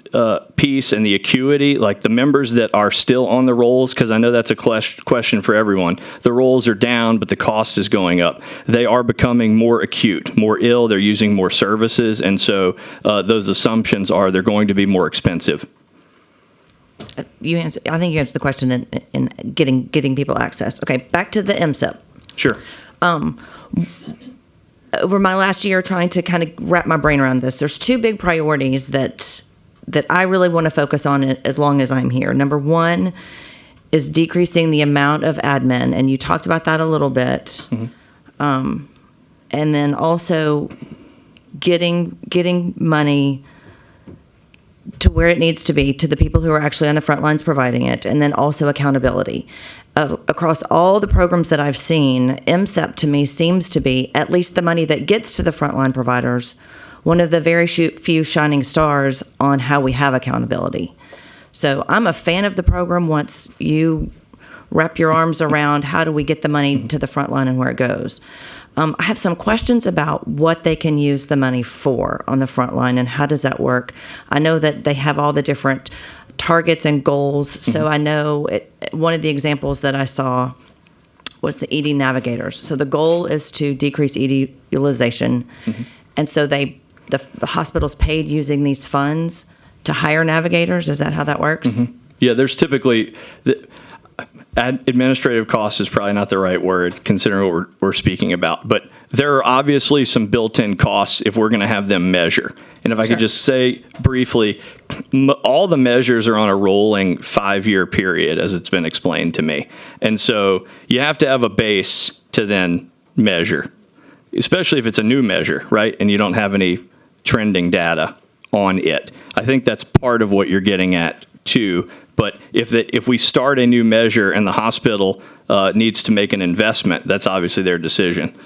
piece and the acuity, like the members that are still on the rolls, because I know that's a question for everyone. The rolls are down, but the cost is going up. They are becoming more acute, more ill. They're using more services, and so those assumptions are they're going to be more expensive. I think you answered the question in getting people access. Okay, back to the MSIP. Sure. Over my last year trying to kind of wrap my brain around this, there's two big priorities that I really want to focus on as long as I'm here. Number one is decreasing the amount of admin, and you talked about that a little bit. And then also getting money to where it needs to be, to the people who are actually on the front lines providing it, and then also accountability. Across all the programs that I've seen, MSEP to me seems to be, at least the money that gets to the frontline providers, one of the very few shining stars on how we have accountability. So I'm a fan of the program once you wrap your arms around how do we get the money to the front line and where it goes. I have some questions about what they can use the money for on the front line and how does that work. I know that they have all the different targets and goals. So I know one of the examples that I saw was the ED navigators. So the goal is to decrease ED utilization. And so the hospital's paid using these funds to hire navigators. Is that how that works? Yeah, there's typically administrative cost is probably not the right word considering what we're speaking about, but there are obviously some built-in costs if we're going to have them measure. And if I could just say briefly, all the measures are on a rolling 5-year period, as it's been explained to me. And so you have to have a base to then measure, especially if it's a new measure, right? And you don't have any trending data on it. I think that's part of what you're getting at too. But if we start a new measure and the hospital needs to make an investment, that's obviously their decision.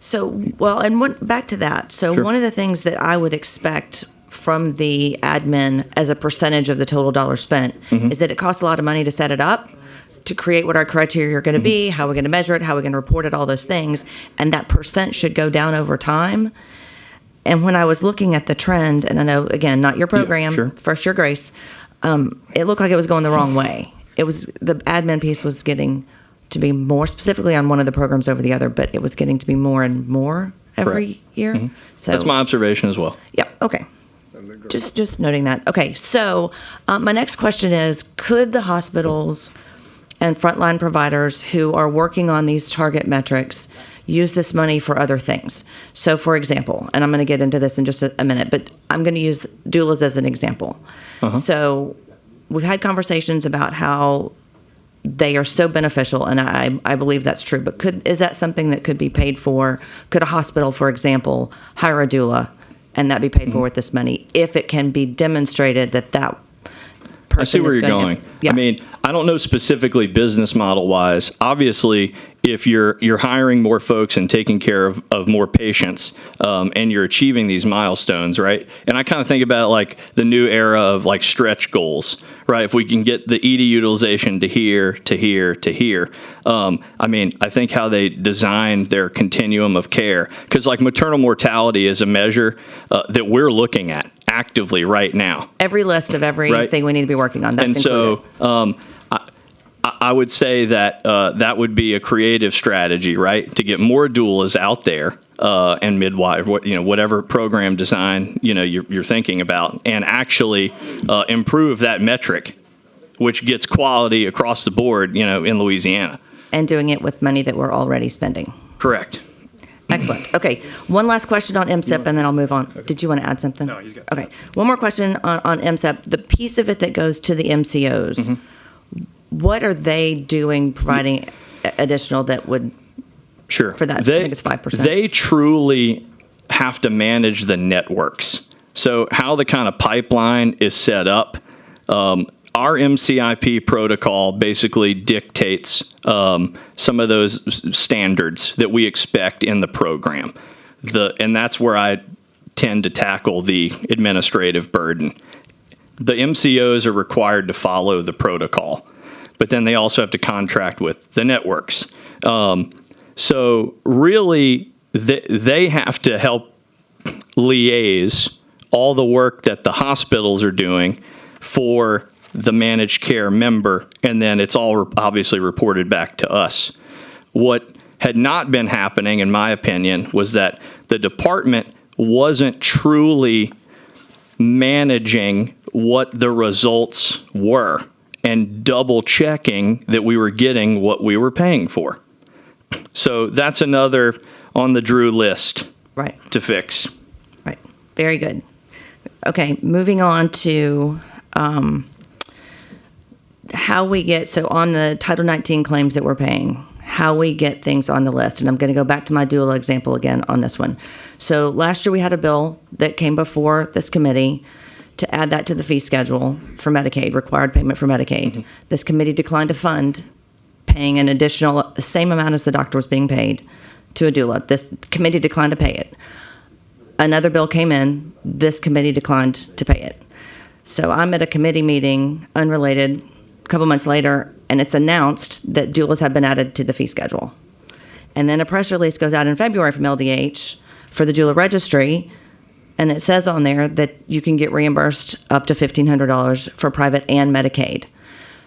So, back to that. So Sure. One of the things that I would expect from the admin as a percentage of the total dollar spent is that it costs a lot of money to set it up, to create what our criteria are going to be, how we're going to measure it, how we're going to report it, all those things. And that percent should go down over time. And when I was looking at the trend, and I know, again, not your program, sure. first year grace, it looked like it was going the wrong way. The admin piece was getting to be more specifically on one of the programs over the other, but it was getting to be more and more every year. So That's my observation as well. yeah, okay. Just noting that. Okay, so my next question is, could the hospitals and frontline providers who are working on these target metrics use this money for other things? So for example, and I'm going to get into this in just a minute, but I'm going to use doulas as an example. So we've had conversations about how they are so beneficial, and I believe that's true, but is that something that could be paid for? Could a hospital, for example, hire a doula and that be paid for with this money if it can be demonstrated that person I see where is you're going. Yeah. I mean, I don't know specifically business model wise. Obviously, if you're hiring more folks and taking care of more patients, and you're achieving these milestones, right? And I kind of think about like the new era of like stretch goals, right? If we can get the ED utilization to here, to here, to here. I mean, I think how they designed their continuum of care, because like maternal mortality is a measure that we're looking at actively right now. Every list of everything we need to be working on. That's And included. so I would say that that would be a creative strategy, right? To get more doulas out there and midwife, whatever program design you're thinking about, and actually improve that metric, which gets quality across the board, in Louisiana. And doing it with money that we're already spending. Correct. Excellent. Okay, one last question on MSIP, and then I'll move on. Did you want to add something? No, he's good. Okay, one more question on MSIP. The piece of it that goes to the MCOs, what are they doing, providing additional that would, Sure. for that, I think it's 5%. They truly have to manage the networks. So how the kind of pipeline is set up, our MCIP protocol basically dictates some of those standards that we expect in the program. And that's where I tend to tackle the administrative burden. The MCOs are required to follow the protocol, but then they also have to contract with the networks. So really, they have to help liaise all the work that the hospitals are doing for the managed care member, and then it's all obviously reported back to us. What had not been happening, in my opinion, was that the department wasn't truly managing what the results were and double checking that we were getting what we were paying for. So that's another on the Drew list Right. to fix. Right. Very good. Okay, moving on to how we get, so on the Title 19 claims that we're paying, how we get things on the list. And I'm going to go back to my doula example again on this one. So last year we had a bill that came before this committee to add that to the fee schedule for Medicaid, required payment for Medicaid. Mm-hmm. This committee declined to fund paying an additional, the same amount as the doctor was being paid to a doula. This committee declined to pay it. Another bill came in, this committee declined to pay it. So I'm at a committee meeting, unrelated, a couple months later, and it's announced that doulas have been added to the fee schedule. And then a press release goes out in February from LDH for the doula registry, and it says on there that you can get reimbursed up to $1,500 for private and Medicaid.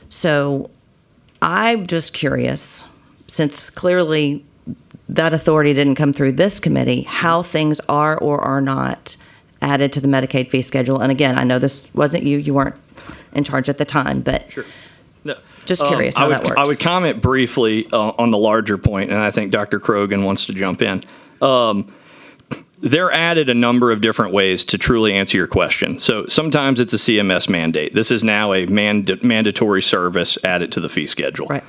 So I'm just curious, since clearly that authority didn't come through this committee, how things are or are not added to the Medicaid fee schedule. And again, I know this wasn't you, you weren't in charge at the time, but Sure. No. just curious how that works. I would comment briefly on the larger point, and I think Dr. Krogan wants to jump in. They're added a number of different ways to truly answer your question. So sometimes it's a CMS mandate. This is now a mandatory service added to the fee schedule. Right.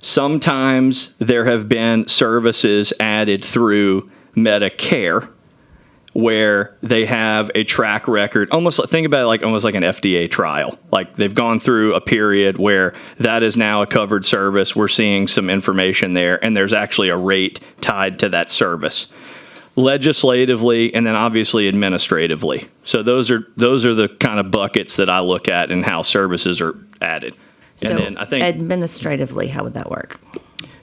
Sometimes there have been services added through Medicare where they have a track record, think about it like almost like an FDA trial. Like they've gone through a period where that is now a covered service. We're seeing some information there, and there's actually a rate tied to that service. Legislatively, and then obviously administratively. So those are the kind of buckets that I look at and how services are added. So And then I think administratively, how would that work?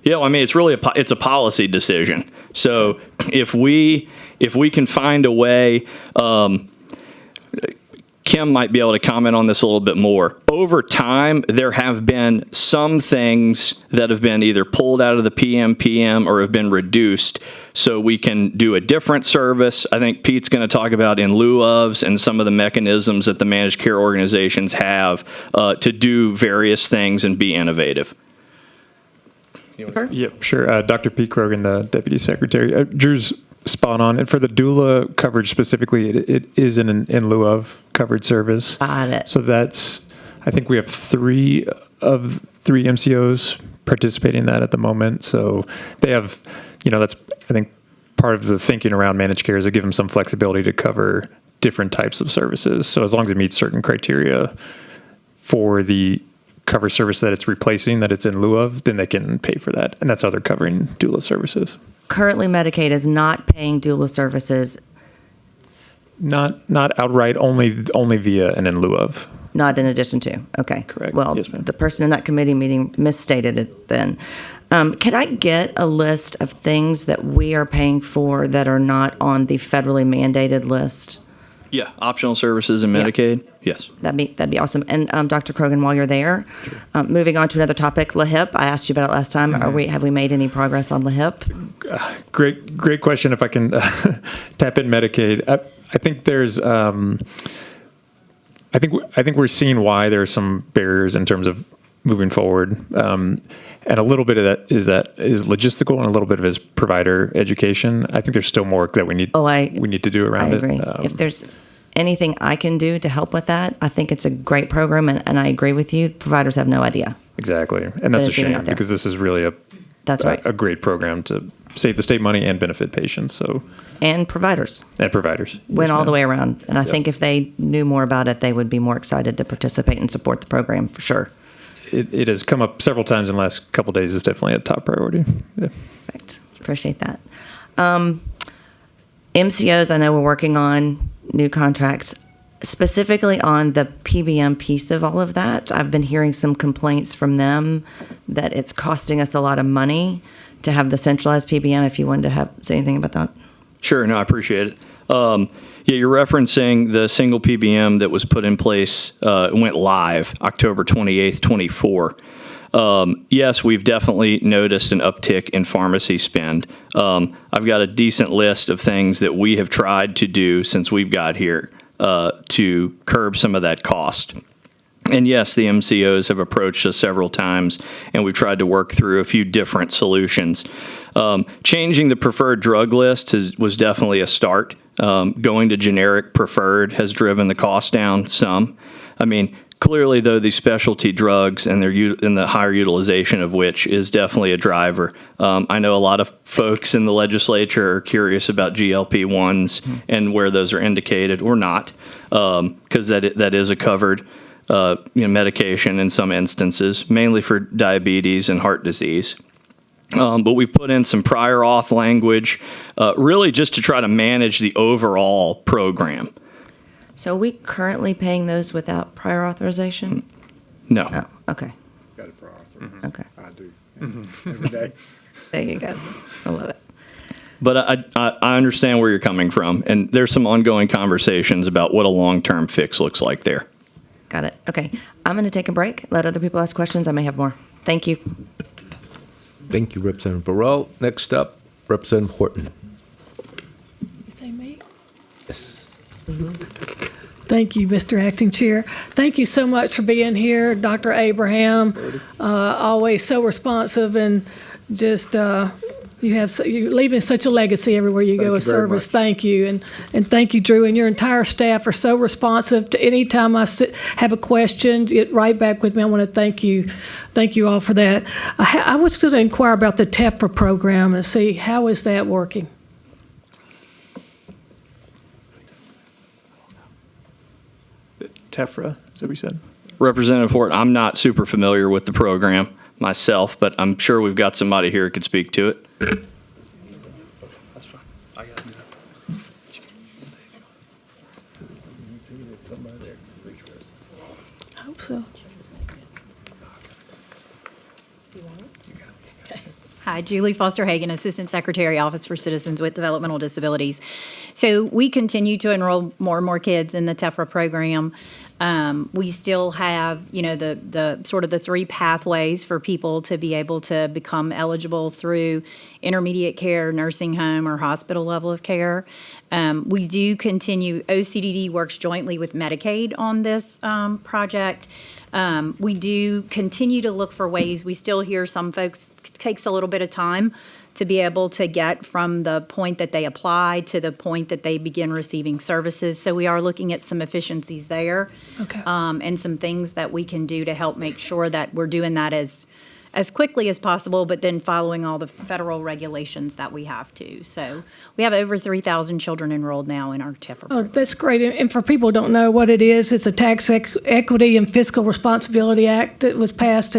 I mean, it's really it's a policy decision. So if we can find a way, Kim might be able to comment on this a little bit more. Over time, there have been some things that have been either pulled out of the PMPM or have been reduced so we can do a different service. I think Pete's going to talk about in lieu ofs and some of the mechanisms that the managed care organizations have to do various things and be innovative. Yep, sure. Dr. Pete Krogan, the Deputy Secretary. Drew's spot on. And for the doula coverage specifically, it is in lieu of covered service. Got it. So that's, I think we have three MCOs participating in that at the moment. So they have, that's, I think, part of the thinking around managed care is to give them some flexibility to cover different types of services. So as long as it meets certain criteria for the cover service that it's replacing, that it's in lieu of, then they can pay for that. And that's how they're covering doula services. Currently, Medicaid is not paying doula services, Not outright, only via and in lieu of. not in addition to. Okay. Correct. Well, Yes, ma'am. the person in that committee meeting misstated it then. Can I get a list of things that we are paying for that are not on the federally mandated list? Yeah, optional services and Medicaid. Yes. That'd be awesome. And Dr. Krogan, while you're there, moving on to another topic, LAHIP. I asked you about it last time. Have we made any progress on LAHIP? Great question. If I can tap in Medicaid, I think there's, I think we're seeing why there are some barriers in terms of moving forward, and a little bit of that is logistical, and a little bit of it is provider education. I think there's still more that we need to do around I it. agree. If there's anything I can do to help with that, I think it's a great program, and I agree with you. Providers have no idea. Exactly, and that's a it's getting shame out there. because this is really That's right. a great program to save the state money and benefit patients. So And providers and providers went Yes, all the ma'am. way around. And I Yep. think if they knew more about it, they would be more excited to participate and support the program for sure. It has come up several times in the last couple of days. It's definitely a top priority. Yeah. Perfect. Appreciate that. MCOs, I know we're working on new contracts. Specifically on the PBM piece of all of that, I've been hearing some complaints from them that it's costing us a lot of money to have the centralized PBM. If you wanted to say anything about that. Sure. No, I appreciate it. Yeah, you're referencing the single PBM that was put in place, went live October 28th, 24. Yes, we've definitely noticed an uptick in pharmacy spend. I've got a decent list of things that we have tried to do since we've got here to curb some of that cost. And yes, the MCOs have approached us several times, and we've tried to work through a few different solutions. Changing the preferred drug list was definitely a start. Going to generic preferred has driven the cost down some. I mean, clearly, though, these specialty drugs and the higher utilization of which is definitely a driver. I know a lot of folks in the legislature are curious about GLP-1s and where those are indicated or not, because that is a covered medication in some instances, mainly for diabetes and heart disease. But we've put in some prior auth language, really just to try to manage the overall program. So are we currently paying those without prior authorization? No. Oh, okay. Got it for Arthur. Okay. I do. Every day. There you go. I love it. But I understand where you're coming from, and there's some ongoing conversations about what a long-term fix looks like there. Got it. Okay. I'm going to take a break. Let other people ask questions. I may have more. Thank you. Thank you, Representative Burrell. Next up, Representative Horton. You say me? Yes. Thank you, Mr. Acting Chair. Thank you so much for being here, Dr. Abraham. Always so responsive and just you're leaving such a legacy everywhere you go with you very service. much. Thank you, and thank you, Drew, and your entire staff are so responsive to any time I have a question. Get right back with me. I want to thank you. Thank you all for that. I was going to inquire about the TEPRA program and see how is that working. Tefra, is that what you said? Representative Hort, I'm not super familiar with the program myself, but I'm sure we've got somebody here who could speak to it. I hope so. Hi, Julie Foster Hagan, Assistant Secretary, Office for Citizens with Developmental Disabilities. So we continue to enroll more and more kids in the TEFRA program. We still have, the sort of the three pathways for people to be able to become eligible through intermediate care, nursing home, or hospital level of care. We do continue, OCDD works jointly with Medicaid on this project. We do continue to look for ways. We still hear some folks takes a little bit of time to be able to get from the point that they apply to the point that they begin receiving services. So we are looking at some efficiencies there. Okay. And some things that we can do to help make sure that we're doing that as quickly as possible, but then following all the federal regulations that we have to. So we have over 3,000 children enrolled now in our TEFRA Oh, program. that's great. And for people who don't know what it is, it's a Tax Equity and Fiscal Responsibility Act that was passed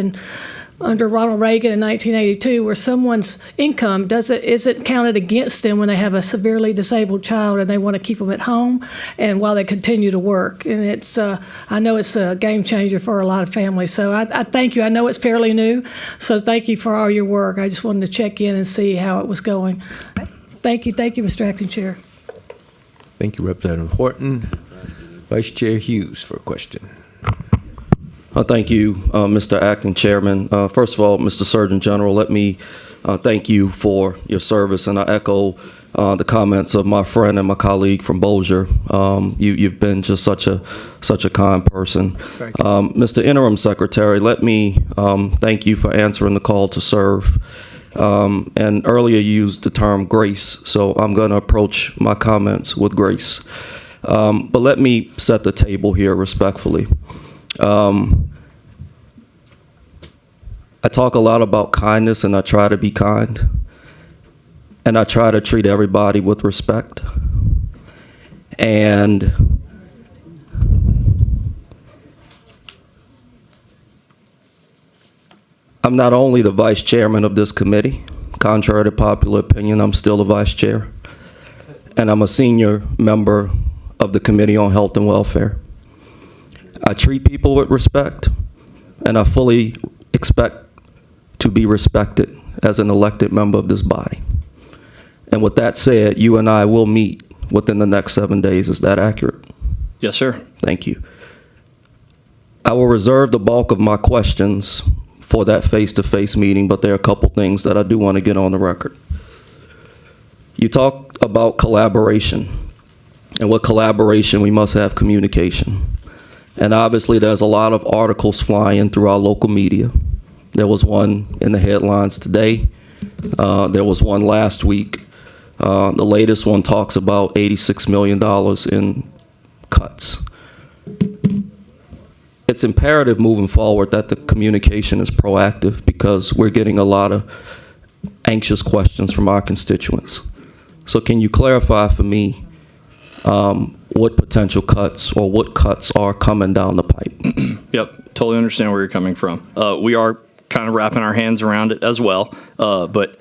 under Ronald Reagan in 1982, where someone's income isn't counted against them when they have a severely disabled child and they want to keep them at home and while they continue to work. And it's I know it's a game changer for a lot of families. So I thank you. I know it's fairly new, so thank you for all your work. I just wanted to check in and see how it was going. Thank you, Mr. Acting Chair. Thank you, Representative Horton. Vice Chair Hughes for a question. Thank you, Mr. Acting Chairman. First of all, Mr. Surgeon General, let me thank you for your service, and I echo the comments of my friend and my colleague from Bossier. You've been just such a kind person. Thank you. Mr. Interim Secretary, let me thank you for answering the call to serve. And earlier you used the term grace, so I'm going to approach my comments with grace. But let me set the table here respectfully. I talk a lot about kindness, and I try to be kind, and I try to treat everybody with respect. And I'm not only the vice chairman of this committee. Contrary to popular opinion, I'm still the vice chair, and I'm a senior member of the Committee on Health and Welfare. I treat people with respect, and I fully expect to be respected as an elected member of this body. And with that said, you and I will meet within the next 7 days. Is that accurate? Yes, sir. Thank you. I will reserve the bulk of my questions for that face-to-face meeting, but there are a couple things that I do want to get on the record. You talked about collaboration, and with collaboration, we must have communication. And obviously, there's a lot of articles flying through our local media. There was one in the headlines today. There was one last week. The latest one talks about $86 million in cuts. It's imperative moving forward that the communication is proactive because we're getting a lot of anxious questions from our constituents. So can you clarify for me what potential cuts or what cuts are coming down the pipe? Yep, totally understand where you're coming from. We are kind of wrapping our hands around it as well, but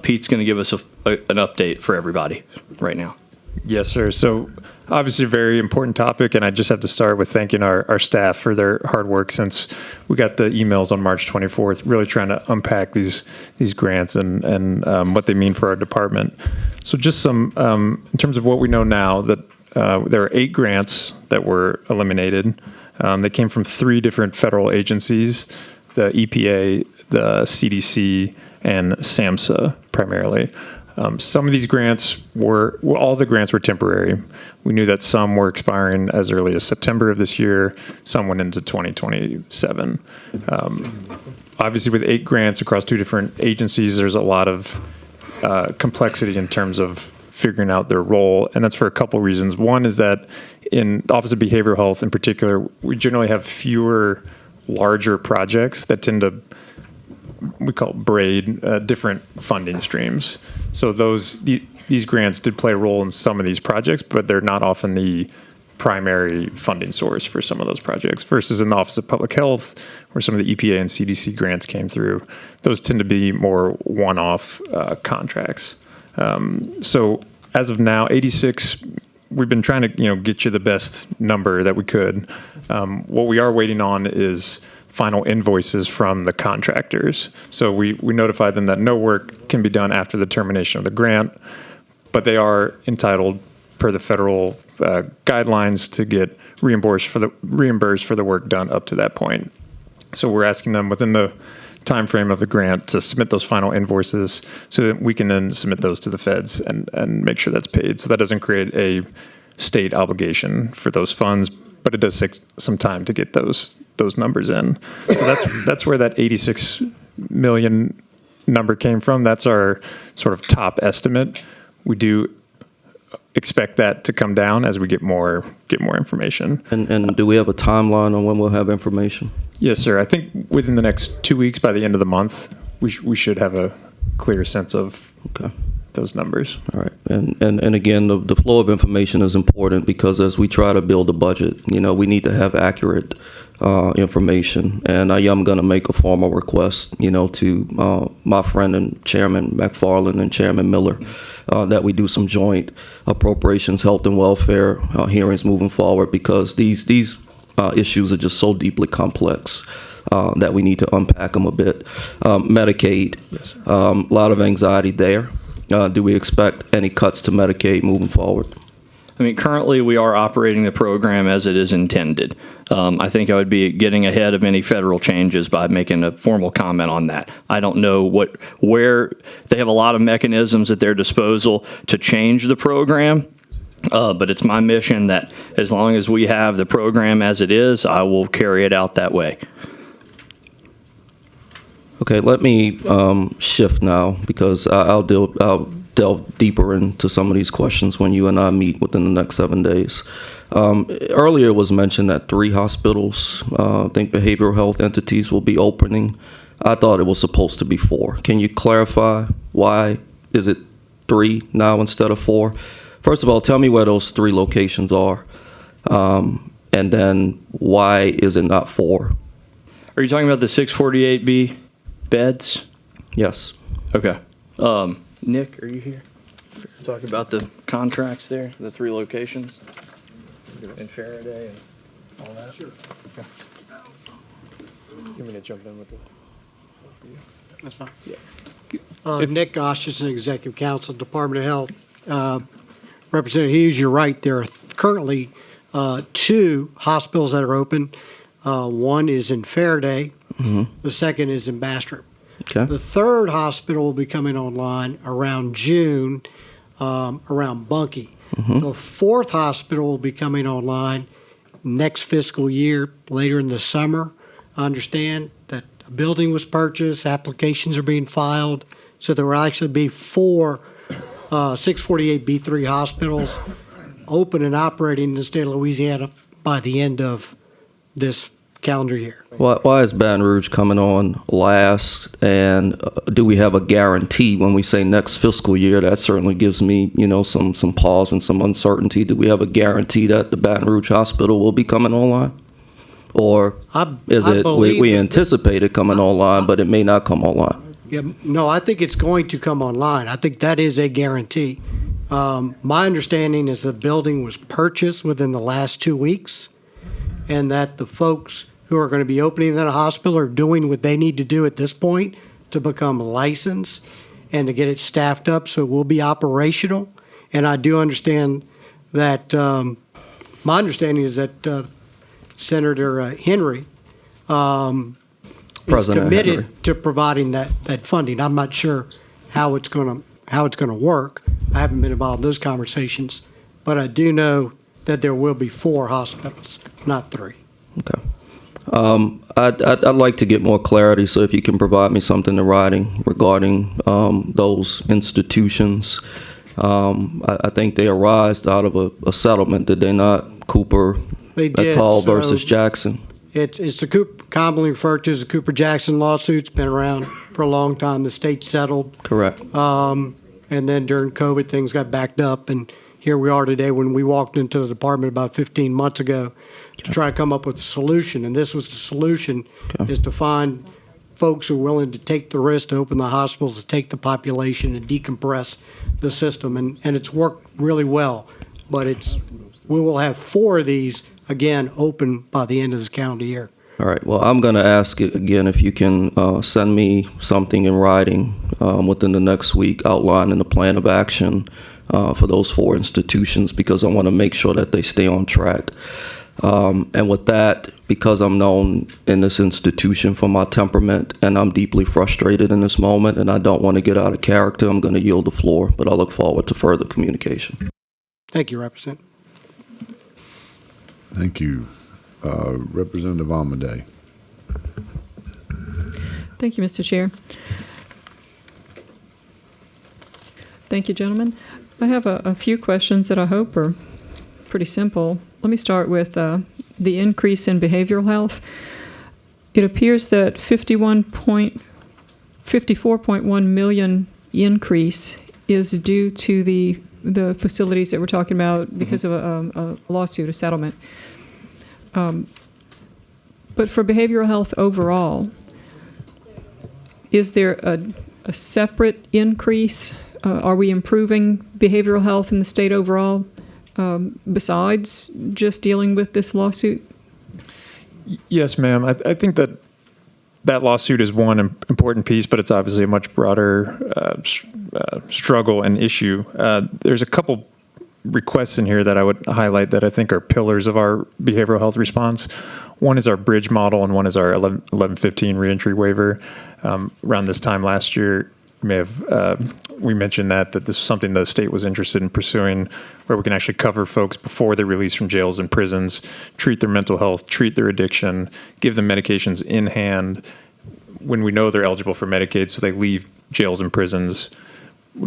Pete's going to give us an update for everybody right now. Yes, sir. So obviously a very important topic, and I just have to start with thanking our staff for their hard work since we got the emails on March 24th, really trying to unpack these grants and what they mean for our department. So just some, in terms of what we know now, that there are 8 grants that were eliminated. They came from 3 different federal agencies, the EPA, the CDC, and SAMHSA primarily. Some of these grants all the grants were temporary. We knew that some were expiring as early as September of this year. Some went into 2027. Obviously, with 8 grants across 2 different agencies, there's a lot of complexity in terms of figuring out their role, and that's for a couple reasons. One is that in the Office of Behavioral Health in particular, we generally have fewer larger projects that tend to, we call it braid, different funding streams. So these grants did play a role in some of these projects, but they're not often the primary funding source for some of those projects, versus in the Office of Public Health, where some of the EPA and CDC grants came through. Those tend to be more one-off contracts. So as of now, 86, we've been trying to get you the best number that we could. What we are waiting on is final invoices from the contractors. So we notified them that no work can be done after the termination of the grant, but they are entitled per the federal guidelines to get reimbursed for the work done up to that point. So we're asking them within the time frame of the grant to submit those final invoices so that we can then submit those to the feds and make sure that's paid. So that doesn't create a state obligation for those funds, but it does take some time to get those numbers in. So that's where that 86 million number came from. That's our sort of top estimate. We do expect that to come down as we get more information. And do we have a timeline on when we'll have information? Yes, sir. I think within the next 2 weeks, by the end of the month, we should have a clear sense of those numbers. All right. And again, the flow of information is important because as we try to build a budget, we need to have accurate information. And I am going to make a formal request, to my friend and Chairman McFarland and Chairman Miller, that we do some joint appropriations, health and welfare hearings moving forward, because these issues are just so deeply complex that we need to unpack them a bit. Medicaid, yes, a lot of anxiety there. Do we expect any cuts to Medicaid moving forward? I mean, currently we are operating the program as it is intended. I think I would be getting ahead of any federal changes by making a formal comment on that. I don't know where they have a lot of mechanisms at their disposal to change the program. But it's my mission that as long as we have the program as it is, I will carry it out that way. Okay, let me shift now because I'll delve deeper into some of these questions when you and I meet within the next 7 days. Earlier it was mentioned that 3 hospitals, I think behavioral health entities, will be opening. I thought it was supposed to be 4. Can you clarify why is it 3 now instead of 4? First of all, tell me where those 3 locations are, and then why is it not 4? Are you talking about the 648B beds? Yes. Okay. Nick, are you here? Talk about the contracts there, the 3 locations in Faraday and all that? Sure. Okay. You want me to jump in with the... That's fine. Yeah. Nick Gosh is an executive counsel, Department of Health. Representative Hughes, you're right. There are currently 2 hospitals that are open. One is in Faraday. The second is in Bastrop. Okay. The third hospital will be coming online around June, around Bunkie. The fourth hospital will be coming online next fiscal year, later in the summer. I understand that a building was purchased, applications are being filed, so there will actually be 4 648B3 hospitals open and operating in the state of Louisiana by the end of this calendar year. Why is Baton Rouge coming on last? And do we have a guarantee when we say next fiscal year? That certainly gives me, some pause and some uncertainty. Do we have a guarantee that the Baton Rouge Hospital will be coming online? Or is it we anticipate it coming online, but it may not come online? Yeah, no, I think it's going to come online. I think that is a guarantee. My understanding is the building was purchased within the last 2 weeks, and that the folks who are going to be opening that hospital are doing what they need to do at this point to become licensed and to get it staffed up so it will be operational. And I do understand that, my understanding is that Senator Henry is President committed Henry. to providing that funding. I'm not sure how it's going to work. I haven't been involved in those conversations, but I do know that there will be 4 hospitals, not 3. Okay. I'd like to get more clarity, so if you can provide me something in writing regarding those institutions. I think they arised out of a settlement, did they not? Cooper, They did. et al. So versus Jackson. It's the commonly referred to as the Cooper-Jackson lawsuit. It's been around for a long time. The state settled. Correct. And then during COVID, things got backed up. And here we are today when we walked into the department about 15 months ago to try to come up with a solution. And this was the solution, is to find folks who are willing to take the risk to open the hospitals, to take the population and decompress the system. And it's worked really well. But we will have 4 of these, again, open by the end of this calendar year. All right. Well, I'm going to ask it again if you can send me something in writing within the next week outlining the plan of action for those 4 institutions, because I want to make sure that they stay on track. And with that, because I'm known in this institution for my temperament and I'm deeply frustrated in this moment and I don't want to get out of character, I'm going to yield the floor, but I look forward to further communication. Thank you, Representative. Thank you. Representative Amadei. Thank you, Mr. Chair. Thank you, gentlemen. I have a few questions that I hope are pretty simple. Let me start with the increase in behavioral health. It appears that 54.1 million increase is due to the facilities that we're talking about because of a lawsuit, a settlement. But for behavioral health overall, is there a separate increase? Are we improving behavioral health in the state overall besides just dealing with this lawsuit? Yes, ma'am. I think that lawsuit is one important piece, but it's obviously a much broader struggle and issue. There's a couple requests in here that I would highlight that I think are pillars of our behavioral health response. One is our bridge model, and one is our 1115 reentry waiver. Around this time last year, we mentioned that this is something the state was interested in pursuing, where we can actually cover folks before they're released from jails and prisons, treat their mental health, treat their addiction, give them medications in hand when we know they're eligible for Medicaid, so they leave jails and prisons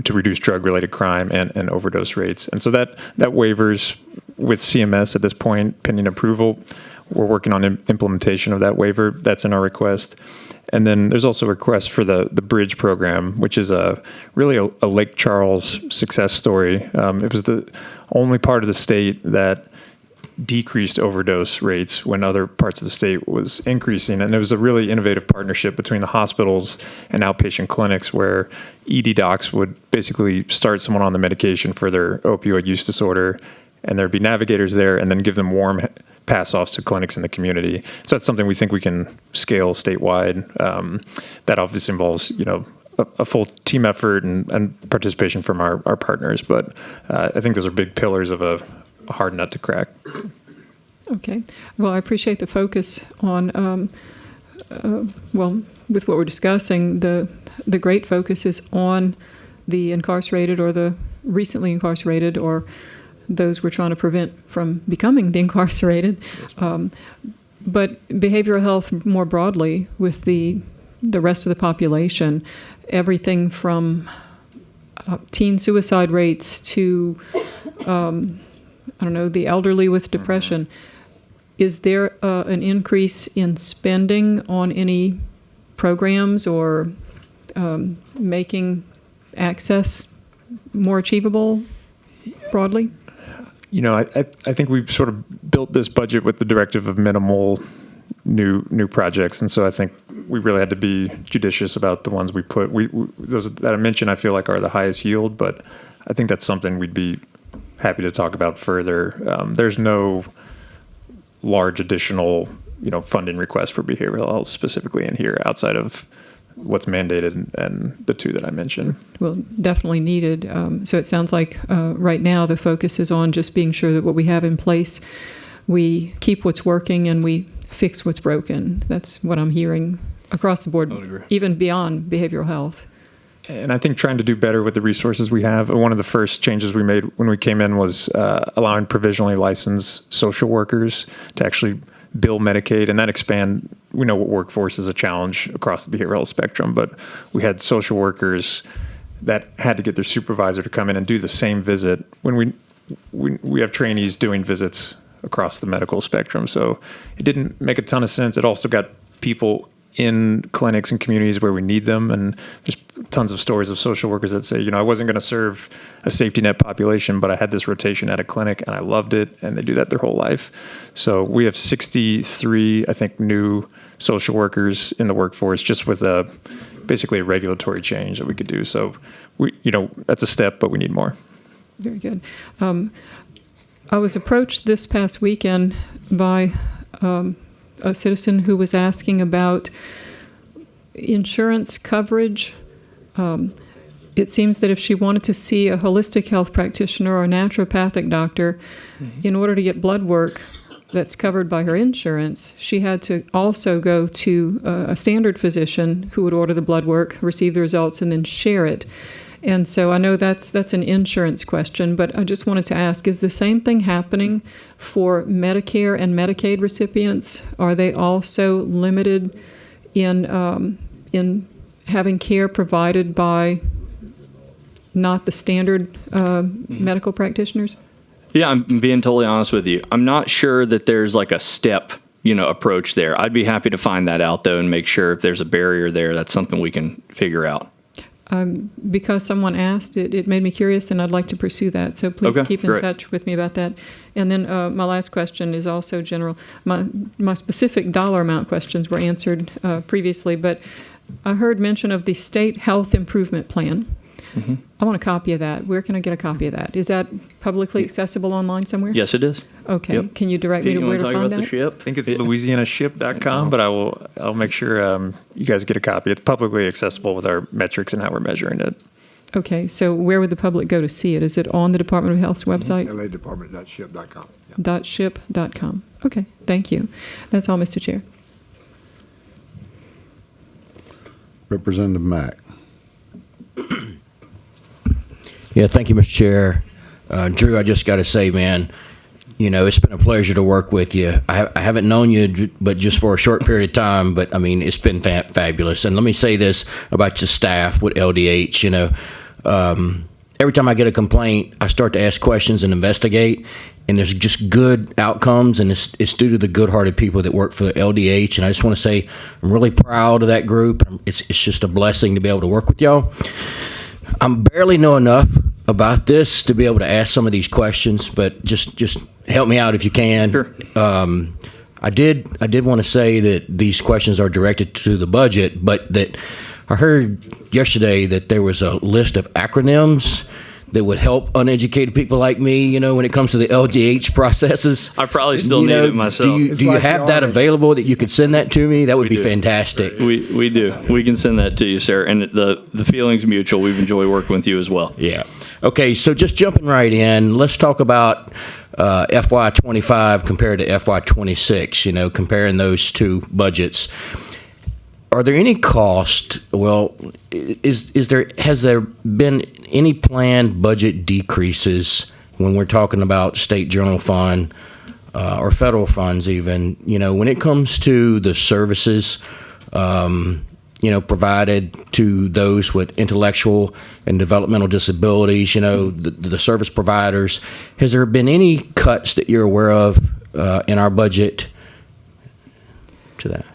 to reduce drug-related crime and overdose rates. And so that waiver's with CMS at this point, pending approval. We're working on implementation of that waiver. That's in our request. And then there's also a request for the Bridge program, which is really a Lake Charles success story. It was the only part of the state that decreased overdose rates when other parts of the state was increasing. And it was a really innovative partnership between the hospitals and outpatient clinics where ED docs would basically start someone on the medication for their opioid use disorder, and there'd be navigators there and then give them warm pass-offs to clinics in the community. So that's something we think we can scale statewide. That obviously involves, a full team effort and participation from our partners. But I think those are big pillars of a hard nut to crack. Okay. Well, I appreciate the focus on, well, with what we're discussing, the great focus is on the incarcerated or the recently incarcerated or those we're trying to prevent from becoming the incarcerated. But behavioral health more broadly with the rest of the population, everything from teen suicide rates to, I don't know, the elderly with depression. Is there an increase in spending on any programs or making access more achievable broadly? You know, I think we've sort of built this budget with the directive of minimal new projects, and so I think we really had to be judicious about the ones we put. Those that I mentioned, I feel like are the highest yield, but I think that's something we'd be happy to talk about further. There's no large additional, funding requests for behavioral health specifically in here outside of what's mandated and the two that I mentioned. Well, definitely needed. So it sounds like right now the focus is on just being sure that what we have in place, we keep what's working and we fix what's broken. That's what I'm hearing across the board, even beyond behavioral health. And I think trying to do better with the resources we have. One of the first changes we made when we came in was allowing provisionally licensed social workers to actually bill Medicaid, and that expand. We know what workforce is a challenge across the behavioral health spectrum, but we had social workers that had to get their supervisor to come in and do the same visit when we have trainees doing visits across the medical spectrum. So it didn't make a ton of sense. It also got people in clinics and communities where we need them, and just tons of stories of social workers that say, I wasn't going to serve a safety net population, but I had this rotation at a clinic and I loved it, and they do that their whole life. So we have 63, I think, new social workers in the workforce just with basically a regulatory change that we could do. So that's a step, but we need more. Very good. I was approached this past weekend by a citizen who was asking about insurance coverage. It seems that if she wanted to see a holistic health practitioner or a naturopathic doctor, in order to get blood work that's covered by her insurance, she had to also go to a standard physician who would order the blood work, receive the results, and then share it. And so I know that's an insurance question, but I just wanted to ask, is the same thing happening for Medicare and Medicaid recipients? Are they also limited in having care provided by not the standard medical practitioners? Yeah, I'm being totally honest with you. I'm not sure that there's like a step, approach there. I'd be happy to find that out though and make sure if there's a barrier there, that's something we can figure out. Because someone asked, it made me curious, and I'd like to pursue that. So please keep in touch with me about that. And then my last question is also general. My specific dollar amount questions were answered previously, but I heard mention of the State Health Improvement Plan. Mm-hmm. I want a copy of that. Where can I get a copy of that? Is that publicly accessible online somewhere? Yes, it is. Okay. Yep. Can you direct me to where to find that? The ship? I think it's louisianaship.com, but I'll make sure you guys get a copy. It's publicly accessible with our metrics and how we're measuring it. Okay, so where would the public go to see it? Is it on the Department of Health's website? LAdepartment.ship.com. Yeah. .ship.com. Okay, thank you. That's all, Mr. Chair. Representative Mack. Yeah, thank you, Mr. Chair. Drew, I just got to say, man, it's been a pleasure to work with you. I haven't known you, but just for a short period of time, but I mean, it's been fabulous. And let me say this about your staff with LDH, every time I get a complaint, I start to ask questions and investigate, and there's just good outcomes, and it's due to the good-hearted people that work for LDH. And I just want to say I'm really proud of that group. It's just a blessing to be able to work with y'all. I barely know enough about this to be able to ask some of these questions, but just help me out if you can. Sure. I did want to say that these questions are directed to the budget, but that I heard yesterday that there was a list of acronyms that would help uneducated people like me, you know, when it comes to the LDH processes? I probably still You need know, it myself. Do you like have the that Army. available that you could send that to me? That would be do. fantastic. We do. We can send that to you, sir. And the feeling's mutual. We've enjoyed working with you as well. Yeah. Okay, so just jumping right in, let's talk about FY25 compared to FY26, you know, comparing those two budgets. Are there any cost, well, has there been any planned budget decreases when we're talking about state general fund or federal funds even, you know, when it comes to the services, you know, provided to those with intellectual and developmental disabilities, you know, the service providers, has there been any cuts that you're aware of in our budget to that?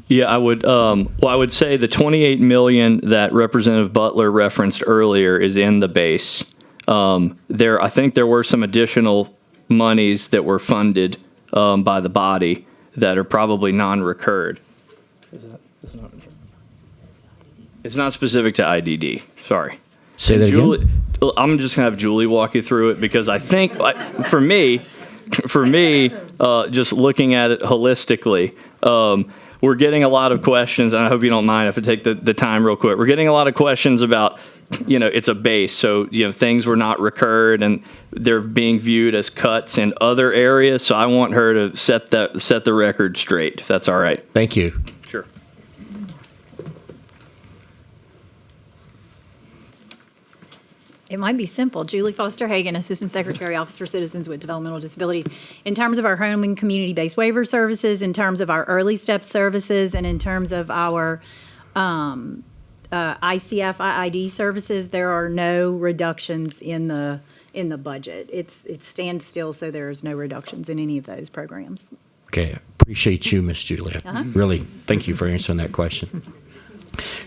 Yeah, I would. Well, I would say the $28 million that Representative Butler referenced earlier is in the base. I think there were some additional monies that were funded by the body that are probably non-recurred. It's not specific to IDD. Sorry. Say that again. I'm just gonna have Julie walk you through it because I think, for me, just looking at it holistically. We're getting a lot of questions, and I hope you don't mind if I take the time real quick. We're getting a lot of questions about, you know, it's a base, so, you know, things were not recurred, and they're being viewed as cuts in other areas, so I want her to set the record straight, if that's all right. Thank you. Sure. It might be simple. Julie Foster Hagan, Assistant Secretary, Office for Citizens with Developmental Disabilities. In terms of our home and community-based waiver services, in terms of our early step services, and in terms of our ICF, IID services, there are no reductions in the budget. It stands still, so there is no reductions in any of those programs. Okay, appreciate you, Miss Julia. Really, thank you for answering that question.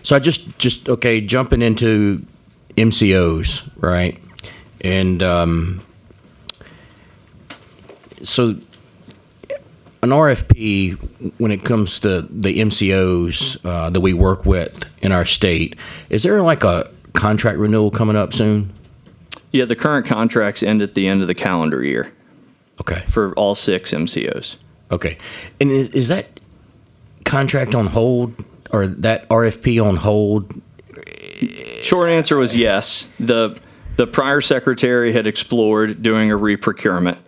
So I just okay, jumping into MCOs, right? And so an RFP, when it comes to the MCOs that we work with in our state, is there like a contract renewal coming up soon? Yeah, the current contracts end at the end of the calendar year. Okay. For all 6 MCOs. Okay. And is that contract on hold or that RFP on hold? Short answer was yes. The prior secretary had explored doing a re-procurement.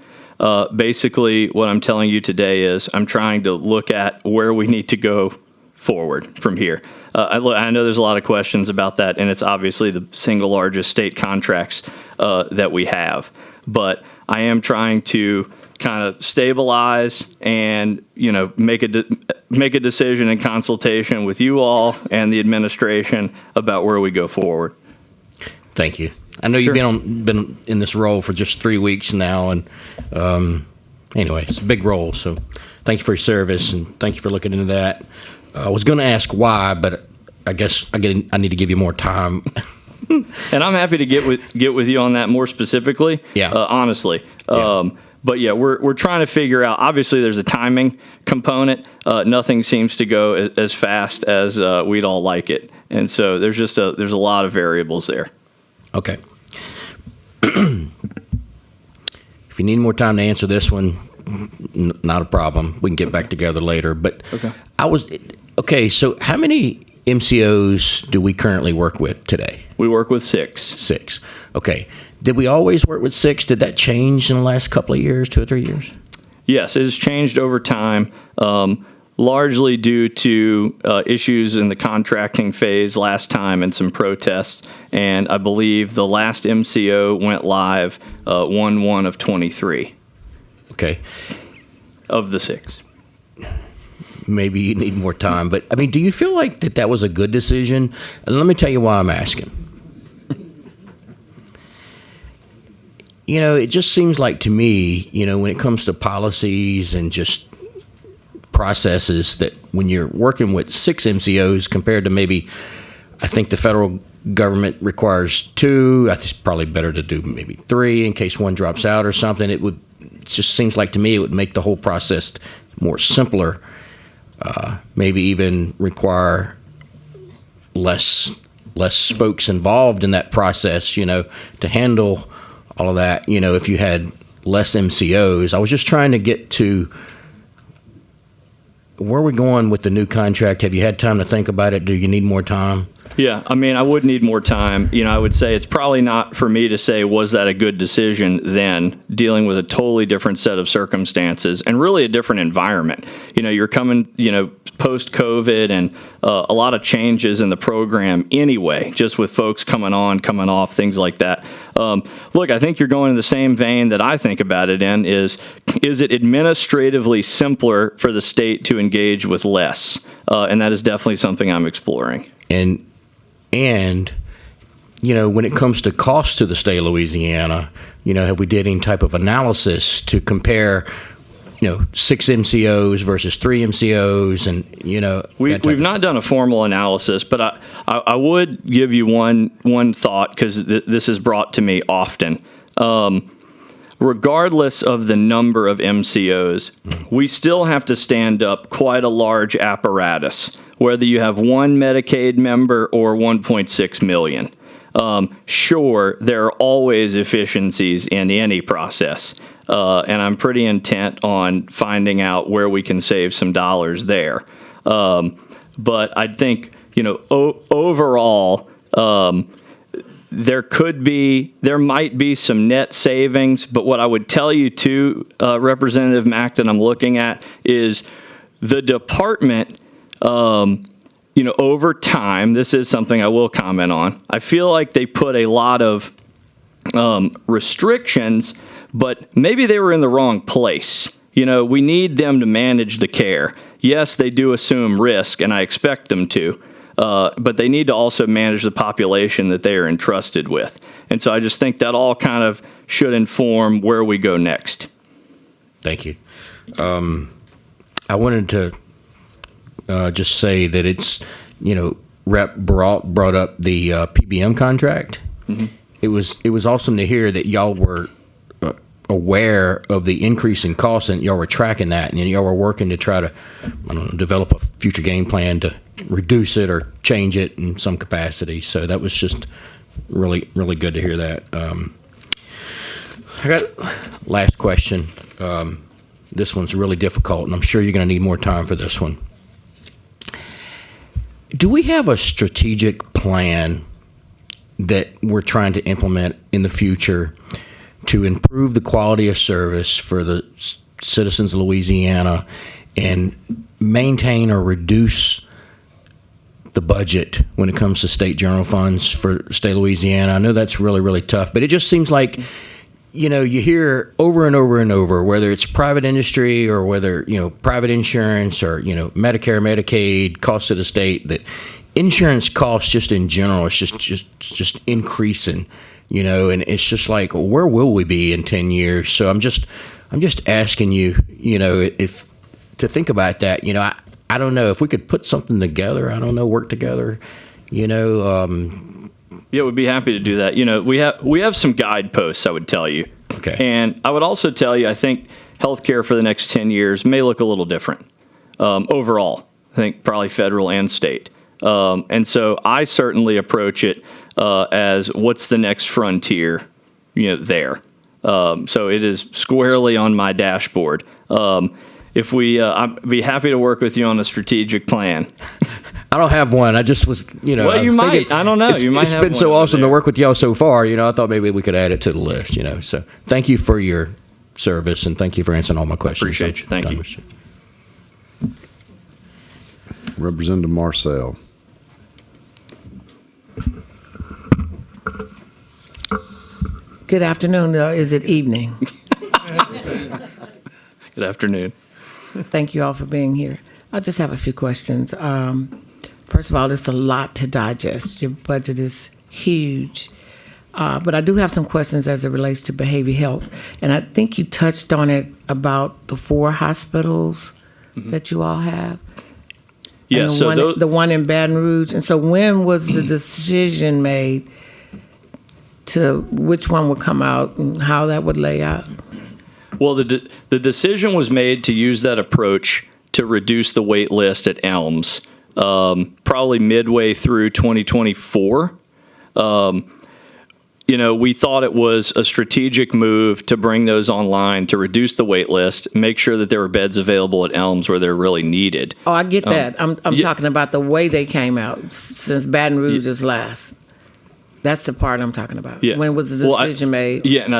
Basically, what I'm telling you today is I'm trying to look at where we need to go forward from here. I know there's a lot of questions about that, and it's obviously the single largest state contracts that we have. But I am trying to kind of stabilize and, you know, make a decision in consultation with you all and the administration about where we go forward. Thank you. I know Sure. you've been in this role for just 3 weeks now, and anyway, it's a big role. So, thank you for your service, and thank you for looking into that. I was going to ask why, but I guess I need to give you more time. And I'm happy to get with you on that more specifically. Yeah. Honestly. Yeah. But yeah, we're trying to figure out. Obviously, there's a timing component. Nothing seems to go as fast as we'd all like it, and so there's a lot of variables there. Okay. If you need more time to answer this one, not a problem. We can get back together later. But Okay. So how many MCOs do we currently work with today? We work with 6. 6. Okay. Did we always work with 6? Did that change in the last couple of years, 2 or 3 years? Yes, it has changed over time, largely due to issues in the contracting phase last time and some protests. And I believe the last MCO went live 1/1 of 23. Okay. Of the 6. Maybe you need more time, but I mean, do you feel like that was a good decision? And let me tell you why I'm asking. You know, it just seems like to me, you know, when it comes to policies and just processes, that when you're working with 6 MCOs compared to maybe, I think the federal government requires 2. I think it's probably better to do maybe 3 in case one drops out or something. It just seems like to me it would make the whole process more simpler. Maybe even require less less folks involved in that process, to handle all of that, if you had less MCOs. I was just trying to get to where are we going with the new contract? Have you had time to think about it? Do you need more time? Yeah, I mean, I would need more time. I would say it's probably not for me to say, was that a good decision then, dealing with a totally different set of circumstances and really a different environment. You're coming, post-COVID and a lot of changes in the program anyway, just with folks coming on, coming off, things like that. Look, I think you're going in the same vein that I think about it in is it administratively simpler for the state to engage with less? And that is definitely something I'm exploring. And when it comes to cost to the state of Louisiana, have we did any type of analysis to compare, 6 MCOs versus 3 MCOs, and we've not done a formal analysis, but I would give you one thought, because this is brought to me often. Regardless of the number of MCOs, we still have to stand up quite a large apparatus, whether you have one Medicaid member or 1.6 million. Sure, there are always efficiencies in any process, and I'm pretty intent on finding out where we can save some dollars there. But I think, overall, there might be some net savings, but what I would tell you too, Representative Mack, that I'm looking at is the department, over time, this is something I will comment on. I feel like they put a lot of restrictions, but maybe they were in the wrong place. We need them to manage the care. Yes, they do assume risk, and I expect them to. But they need to also manage the population that they are entrusted with. And so I just think that all kind of should inform where we go next. Thank you. I wanted to just say that it's, Rep brought up the PBM contract. Mm-hmm. It was awesome to hear that y'all were aware of the increase in costs and y'all were tracking that, and y'all were working to try to, develop a future game plan to reduce it or change it in some capacity. So that was just really, really good to hear that. I got last question. This one's really difficult, and I'm sure you're going to need more time for this one. Do we have a strategic plan that we're trying to implement in the future to improve the quality of service for the citizens of Louisiana and maintain or reduce the budget when it comes to state general funds for state of Louisiana? I know that's really, really tough, but it just seems like, you hear over and over and over, whether it's private industry or whether, private insurance or, Medicare, Medicaid, costs to the state, that insurance costs just in general is just increasing, and it's just like, where will we be in 10 years? So I'm just asking you, if to think about that, I don't know if we could put something together. I don't know, work together, Yeah, we'd be happy to do that. We have some guideposts, I would tell you. Okay. And I would also tell you, I think healthcare for the next 10 years may look a little different overall. I think probably federal and state. And so I certainly approach it as what's the next frontier, there. So it is squarely on my dashboard. If I'd be happy to work with you on a strategic plan. I don't have one. I just was, Well, you might. Thinking, I don't know. You might it's have been one so over awesome there. to work with y'all so far. I thought maybe we could add it to the list. So thank you for your service and thank you for answering all my questions. Appreciate you. Thank you. Representative Marcel. Good afternoon. Is it evening? Good afternoon. Thank you all for being here. I just have a few questions. First of all, it's a lot to digest. Your budget is huge. But I do have some questions as it relates to behavioral health. And I think you touched on it about the 4 hospitals that you all have. Yeah, and the one in Baton Rouge. And so when was the decision made to which one would come out and how that would lay out? Well, the decision was made to use that approach to reduce the wait list at Elms probably midway through 2024. We thought it was a strategic move to bring those online to reduce the wait list, make sure that there were beds available at Elms where they're really needed. Oh, I get that. I'm talking about the way they came out since Baton Rouge is last. That's the part I'm talking about. Yeah. When was the decision made? Yeah, and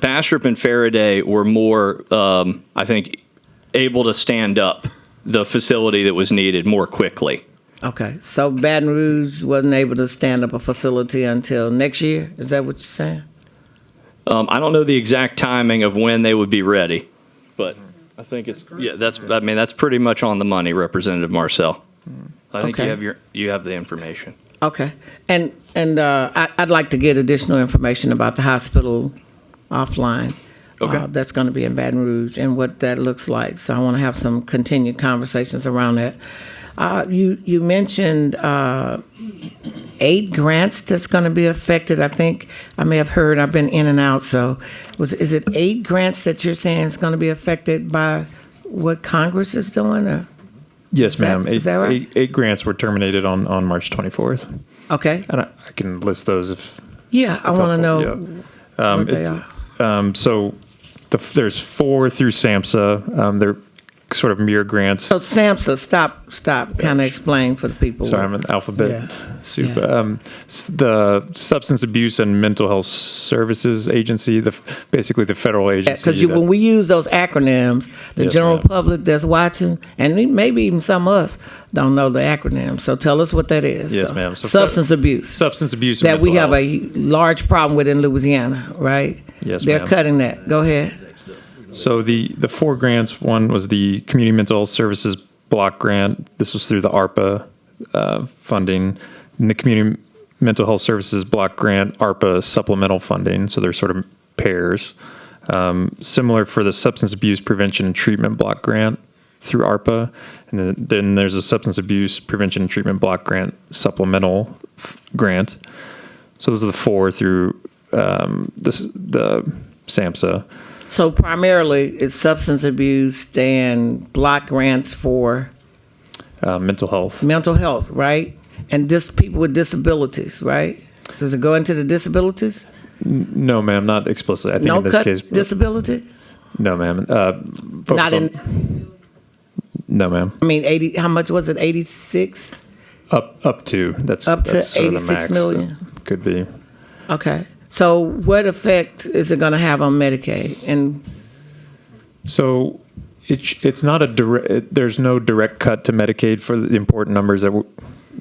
Bastrop and Faraday were more, I think, able to stand up the facility that was needed more quickly. Okay, so Baton Rouge wasn't able to stand up a facility until next year? Is that what you're saying? I don't know the exact timing of when they would be ready, but I think that's pretty much on the money, Representative Marcel. I think Okay. you have the information. Okay, and I'd like to get additional information about the hospital offline. Okay. That's going to be in Baton Rouge and what that looks like. So I want to have some continued conversations around that. You mentioned 8 grants that's going to be affected. I think I may have heard. I've been in and out. So is it 8 grants that you're saying is going to be affected by what Congress is doing? Or? Yes, ma'am. Is that right? Eight grants were terminated on March 24th. Okay. And I can list those if. Yeah, I want to know what they are. So there's 4 through SAMHSA. They're sort of mere grants. So SAMHSA, stop. Kind of explain for the people. Sorry, I'm an alphabet soup. Yeah. The Substance Abuse and Mental Health Services Agency, basically the federal agency. Because when we use those acronyms, the Yes, general ma'am. public that's watching, and maybe even some of us, don't know the acronym. So tell us what that is. Yes, So, ma'am. So substance abuse. Substance abuse and That we mental have health. a large problem with in Louisiana, right? Yes, They're ma'am. cutting that. Go ahead. So the 4 grants, one was the Community Mental Health Services Block Grant. This was through the ARPA funding. And the Community Mental Health Services Block Grant, ARPA supplemental funding. So they're sort of pairs. Similar for the Substance Abuse Prevention and Treatment Block Grant through ARPA. And then there's a Substance Abuse Prevention and Treatment Block Grant supplemental grant. So those are the 4 through the SAMHSA. So primarily, it's substance abuse and block grants for Mental health. mental health, right? And people with disabilities, right? Does it go into the disabilities? No, ma'am, not explicitly. I think No in this cut case. disability? No, ma'am. Not in. No, ma'am. I mean, 80. How much was it? 86. Up to that's Up to that's sort of the 86 max. million. That could be. Okay. So what effect is it going to have on Medicaid? And So it's not a direct. There's no direct cut to Medicaid for the important numbers that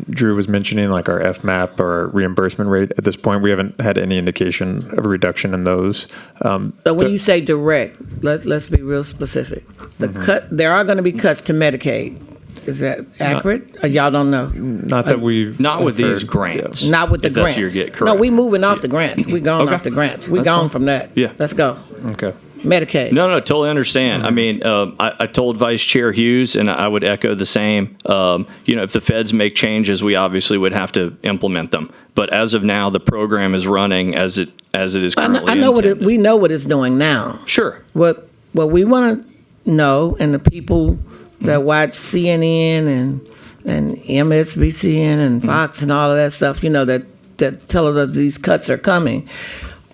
Drew was mentioning, like our FMAP or our reimbursement rate. At this point, we haven't had any indication of a reduction in those. so when you say direct, let's be real specific. The cut. There are going to be cuts to Medicaid. Is that accurate? Or y'all don't know? Not that we've Not with these heard, grants. yes. Not with the If that's grants. your get No, correct. we moving off the grants. We gone Okay. off the grants. We That's gone fine. from that. Yeah. Let's go. Okay. Medicaid. No, totally understand. I mean, I told Vice Chair Hughes, and I would echo the same. If the feds make changes, we obviously would have to implement them. But as of now, the program is running as it is currently I know intended. we know what it's doing now. Sure. What we want to know, and the people that watch CNN and MSBCN and Fox and all of that stuff, that tell us these cuts are coming.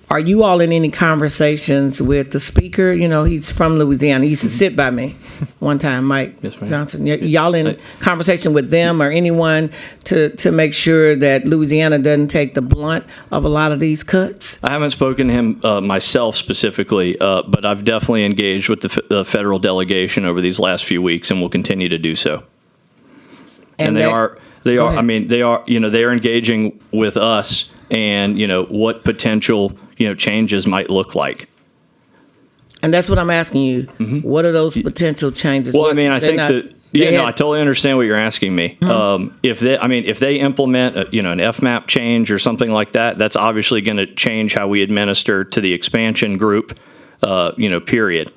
Are you all in any conversations with the speaker? He's from Louisiana. He used to sit by me one time, Mike Yes, ma'am. Johnson. Y'all in conversation with them or anyone to make sure that Louisiana doesn't take the blunt of a lot of these cuts? I haven't spoken to him myself specifically, but I've definitely engaged with the federal delegation over these last few weeks, and will continue to do so. And they are. Go ahead. I mean, they are engaging with us, and what potential changes might look like. And that's what I'm asking you. What are those potential changes? Well, I What- mean, I they're think not- that I totally understand what you're asking me. If they implement an FMAP change or something like that, that's obviously going to change how we administer to the expansion group. Period.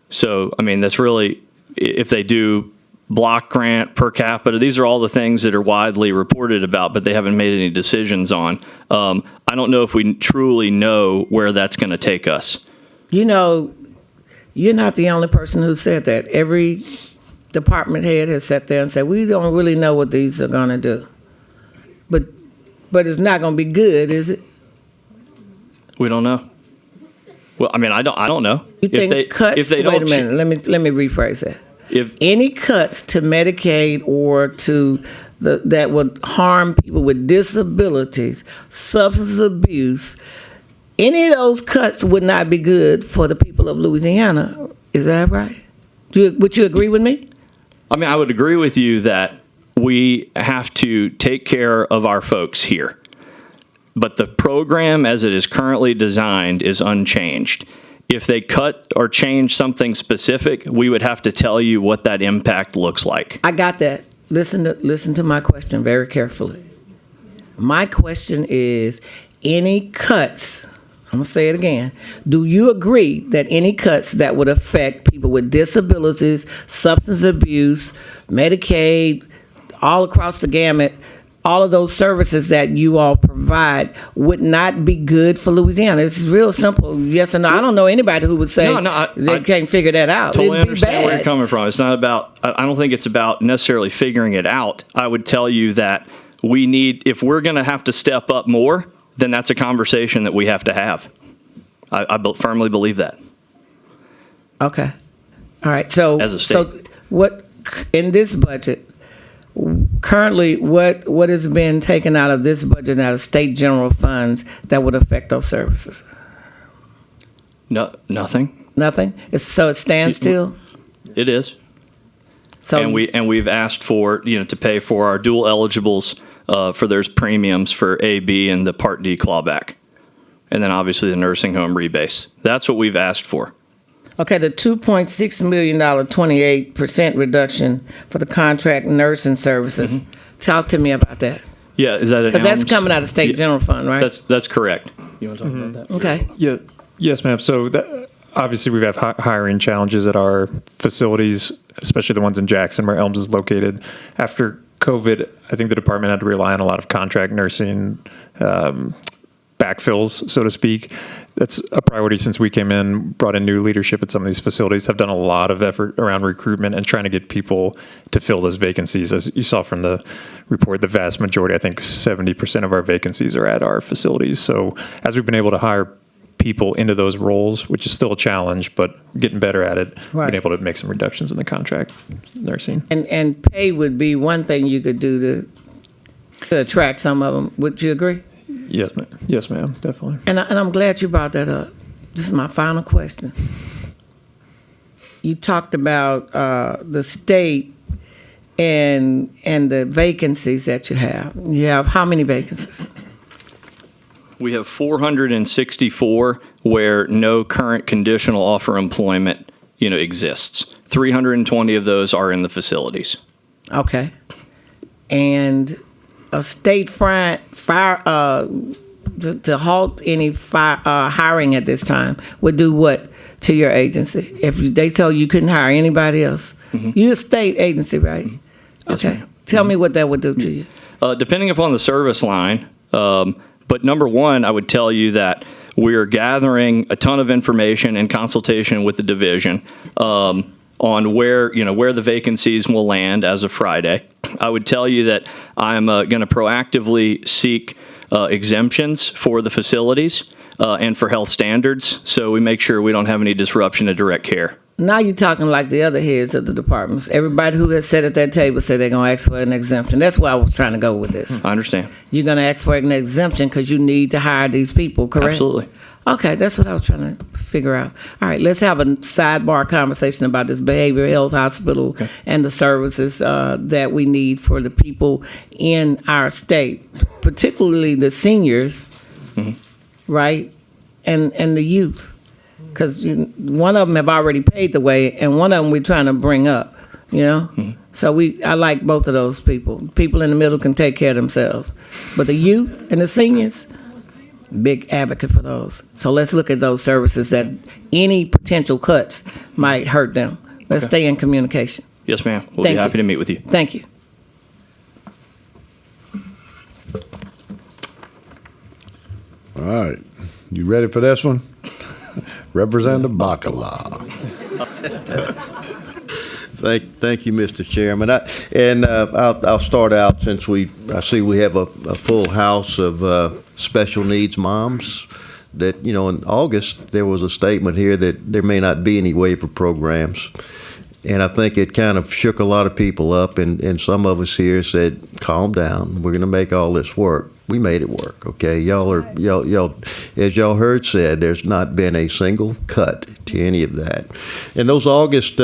So, I mean, that's really if they do block grant per capita. These are all the things that are widely reported about, but they haven't made any decisions on. I don't know if we truly know where that's going to take us. You're not the only person who said that. Every department head has sat there and said, we don't really know what these are going to do. But it's not going to be good, is it? We don't know. Well, I mean, I don't know. You think cuts? If they wait don't a minute. Let me rephrase that. If Any cuts to Medicaid or to that would harm people with disabilities, substance abuse, any of those cuts would not be good for the people of Louisiana. Is that right? Would you agree with me? I mean, I would agree with you that we have to take care of our folks here. But the program as it is currently designed is unchanged. If they cut or change something specific, we would have to tell you what that impact looks like. I got that. Listen to my question very carefully. My question is, any cuts, I'm going to say it again, do you agree that any cuts that would affect people with disabilities, substance abuse, Medicaid, all across the gamut, all of those services that you all provide would not be good for Louisiana? It's real simple, yes or no. I don't know anybody who would say they can't figure that out. Totally It'd be understand where bad. you're coming from. It's not about, I don't think it's about necessarily figuring it out. I would tell you that we need, if we're going to have to step up more, then that's a conversation that we have to have. I firmly believe that. Okay. All right. So, As a state. so what in this budget currently? What has been taken out of this budget, out of state general funds, that would affect those services? No, nothing. Nothing. So it stands still. It is. So And we've asked for, to pay for our dual eligibles for their premiums for A, B, and the Part D clawback. And then obviously the nursing home rebase. That's what we've asked for. Okay, the $2.6 million, 28% reduction for the contract nursing services. Talk to me about that. Yeah, is that Because that's coming out of state general fund, right? That's correct. You want to talk about that? Okay. Yeah, yes, ma'am. So obviously we have hiring challenges at our facilities, especially the ones in Jackson where Elms is located. After COVID, I think the department had to rely on a lot of contract nursing backfills, so to speak. That's a priority since we came in, brought in new leadership at some of these facilities, have done a lot of effort around recruitment and trying to get people to fill those vacancies. As you saw from the report, the vast majority, I think 70% of our vacancies are at our facilities. So as we've been able to hire people into those roles, which is still a challenge, but getting better at it, Right. been able to make some reductions in the contract nursing. And pay would be one thing you could do to attract some of them. Would you agree? Yes, ma'am, definitely. And I'm glad you brought that up. This is my final question. You talked about the state and the vacancies that you have. You have how many vacancies? We have 464 where no current conditional offer employment, exists. 320 of those are in the facilities. Okay. And a state fire to halt any hiring at this time would do what to your agency? If they told you couldn't hire anybody else, you're a state agency, right? Okay. Tell me what that would do to you. Depending upon the service line, but number one, I would tell you that we're gathering a ton of information in consultation with the division on where the vacancies will land as of Friday. I would tell you that I'm going to proactively seek exemptions for the facilities and for health standards, so we make sure we don't have any disruption to direct care. Now you're talking like the other heads of the departments. Everybody who has sat at that table said they're going to ask for an exemption. That's where I was trying to go with this. I understand. You're going to ask for an exemption because you need to hire these people, correct? Absolutely. Okay, that's what I was trying to figure out. All right, let's have a sidebar conversation about this behavioral health hospital and the services that we need for the people in our state, particularly the seniors, right, and the youth. Because one of them have already paid the way, and one of them we're trying to bring up, So I like both of those people. People in the middle can take care of themselves. But the youth and the seniors, big advocate for those. So let's look at those services that any potential cuts might hurt them. Let's stay in communication. Yes, ma'am. We'll Thank be happy you. to meet with you. Thank you. All right. You ready for this one? Representative Bacala. Thank you, Mr. Chairman. I'll start out since I see we have a full house of special needs moms. That, in August, there was a statement here that there may not be any waiver programs. And I think it kind of shook a lot of people up, and some of us here said, calm down, we're going to make all this work. We made it work, okay? Y'all, as y'all heard said, there's not been a single cut to any of that. And those August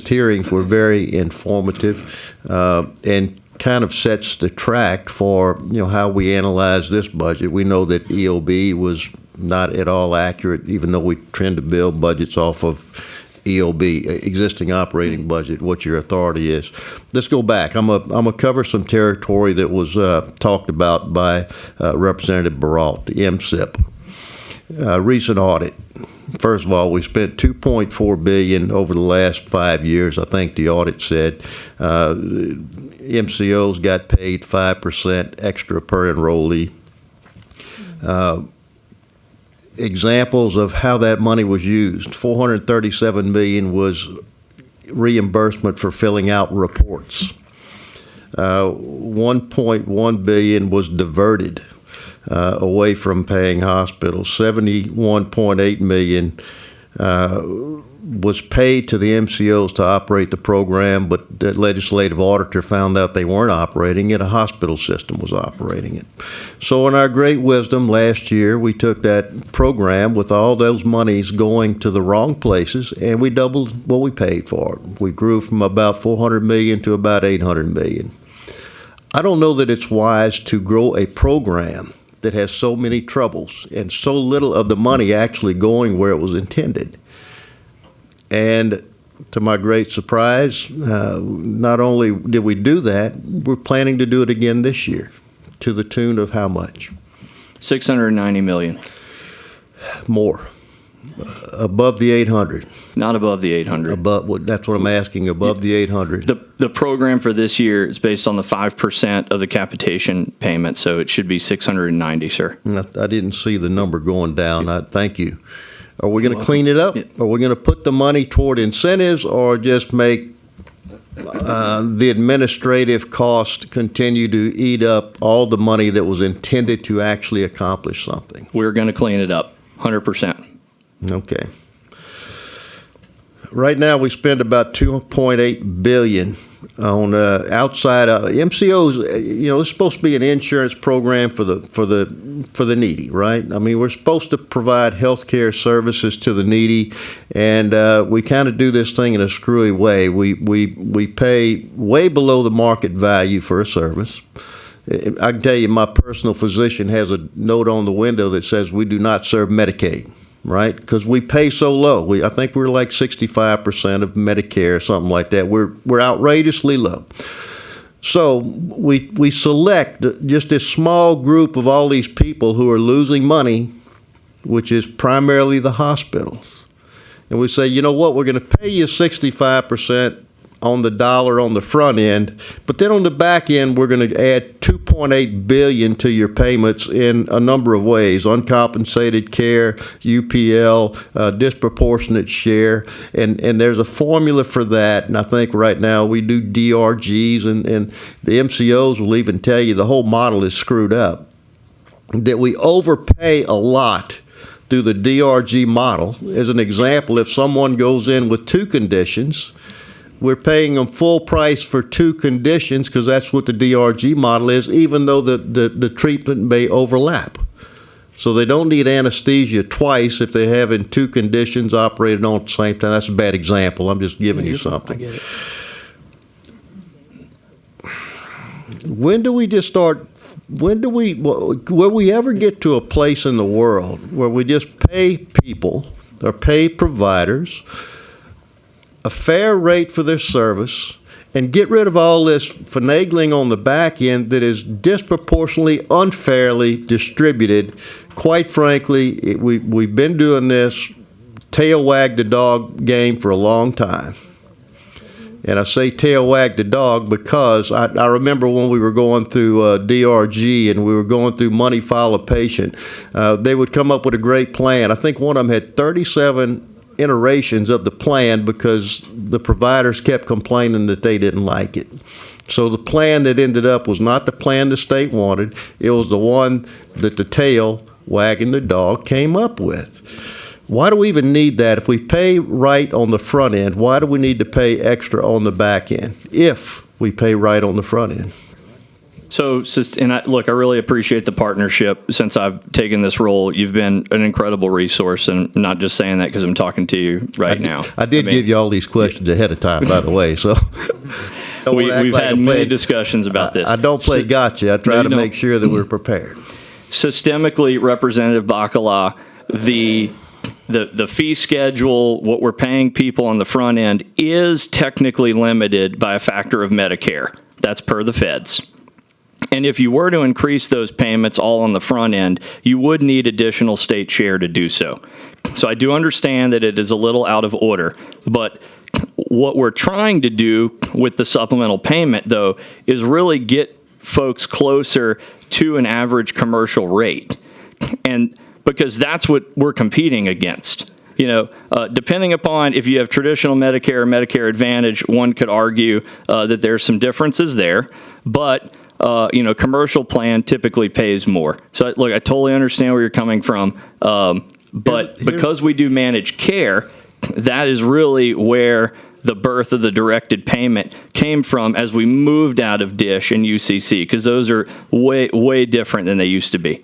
hearings were very informative, and kind of sets the track for how we analyze this budget. We know that EOB was not at all accurate, even though we tend to build budgets off of EOB, existing operating budget, what your authority is. Let's go back. I'm gonna cover some territory that was talked about by Representative Baralt, the MSIP. Recent audit. First of all, we spent $2.4 billion over the last 5 years. I think the audit said MCOs got paid 5% extra per enrollee. Examples of how that money was used: $437 million was reimbursement for filling out reports. $1.1 billion was diverted away from paying hospitals. $71.8 million was paid to the MCOs to operate the program, but the legislative auditor found out they weren't operating it. A hospital system was operating it. So in our great wisdom last year, we took that program with all those monies going to the wrong places, and we doubled what we paid for it. We grew from about $400 million to about $800 million. I don't know that it's wise to grow a program that has so many troubles and so little of the money actually going where it was intended. And to my great surprise, not only did we do that, we're planning to do it again this year. To the tune of how much? $690 million. More. Above the 800. Not above the 800. Above, that's what I'm asking, above the 800. The program for this year is based on the 5% of the capitation payment, so it should be 690, sir. I didn't see the number going down. Thank you. Are we going to clean it up? Are we going to put the money toward incentives, or just make the administrative cost continue to eat up all the money that was intended to actually accomplish something? We're going to clean it up, 100%. Okay. Right now, we spend about $2.8 billion on outside MCOs. It's supposed to be an insurance program for the needy, right? I mean, we're supposed to provide health care services to the needy, and we kind of do this thing in a screwy way. We pay way below the market value for a service. I can tell you, my personal physician has a note on the window that says we do not serve Medicaid. Right? Because we pay so low. I think we're like 65% of Medicare or something like that. We're outrageously low. So we select just this small group of all these people who are losing money, which is primarily the hospitals. And we say, you know what, we're going to pay you 65% on the dollar on the front end, but then on the back end, we're going to add $2.8 billion to your payments in a number of ways: uncompensated care, UPL, disproportionate share, and there's a formula for that. And I think right now we do DRGs, and the MCOs will even tell you the whole model is screwed up, that we overpay a lot through the DRG model. As an example, if someone goes in with 2 conditions, we're paying them full price for 2 conditions because that's what the DRG model is, even though the treatment may overlap. So they don't need anesthesia twice if they're having 2 conditions operated on at the same time. That's a bad example. I'm just giving you something. I get it. When do we just start? Will we ever get to a place in the world where we just pay people or pay providers a fair rate for their service and get rid of all this finagling on the back end that is disproportionately unfairly distributed? Quite frankly, we've been doing this tail wag the dog game for a long time. And I say tail wag the dog because I remember when we were going through DRG and we were going through money file a patient, they would come up with a great plan. I think one of them had 37 iterations of the plan because the providers kept complaining that they didn't like it. So the plan that ended up was not the plan the state wanted. It was the one that the tail wagging the dog came up with. Why do we even need that? If we pay right on the front end, why do we need to pay extra on the back end if we pay right on the front end? So, look, I really appreciate the partnership. Since I've taken this role, you've been an incredible resource, and I'm not just saying that because I'm talking to you right now. I did give you all these questions ahead of time, by the way, so. We've had many discussions about this. I don't play gotcha. I try to make sure that we're prepared. Systemically, Representative Bacala, the fee schedule, what we're paying people on the front end, is technically limited by a factor of Medicare. That's per the feds. And if you were to increase those payments all on the front end, you would need additional state share to do so. So I do understand that it is a little out of order, but what we're trying to do with the supplemental payment, though, is really get folks closer to an average commercial rate. And because that's what we're competing against. You know, depending upon if you have traditional Medicare or Medicare Advantage, one could argue that there's some differences there, but commercial plan typically pays more. So look, I totally understand where you're coming from, but because we do managed care, that is really where the birth of the directed payment came from as we moved out of DISH and UCC, because those are way, way different than they used to be.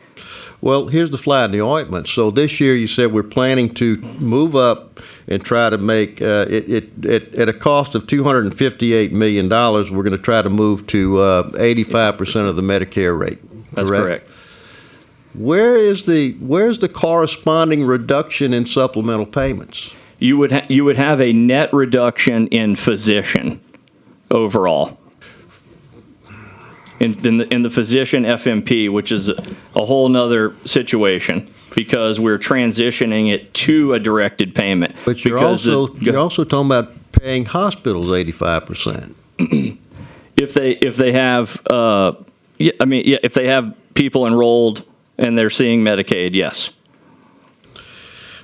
Well, here's the fly in the ointment. So this year you said we're planning to move up and try to make it at a cost of $258 million. We're going to try to move to 85% of the Medicare rate. That's correct. Where's the corresponding reduction in supplemental payments? You would have a net reduction in physician overall. In the physician FMP, which is a whole nother situation because we're transitioning it to a directed payment. But you're also talking about paying hospitals 85%. If they have if they have people enrolled and they're seeing Medicaid, yes.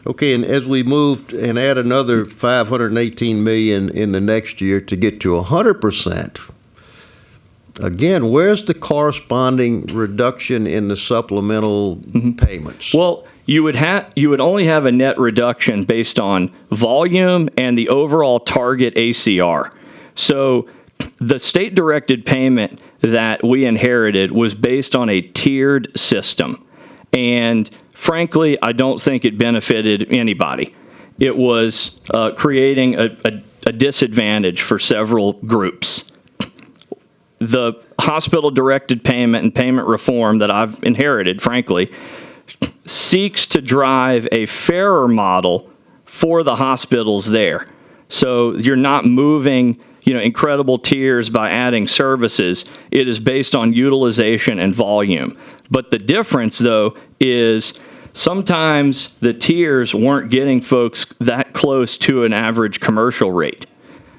Okay, and as we moved and add another $518 million in the next year to get to 100%. Again, where's the corresponding reduction in the supplemental payments? Well, you would only have a net reduction based on volume and the overall target ACR. So the state-directed payment that we inherited was based on a tiered system. And frankly, I don't think it benefited anybody. It was creating a disadvantage for several groups. The hospital-directed payment and payment reform that I've inherited, frankly, seeks to drive a fairer model for the hospitals there. So you're not moving, incredible tiers by adding services. It is based on utilization and volume. But the difference, though, is sometimes the tiers weren't getting folks that close to an average commercial rate.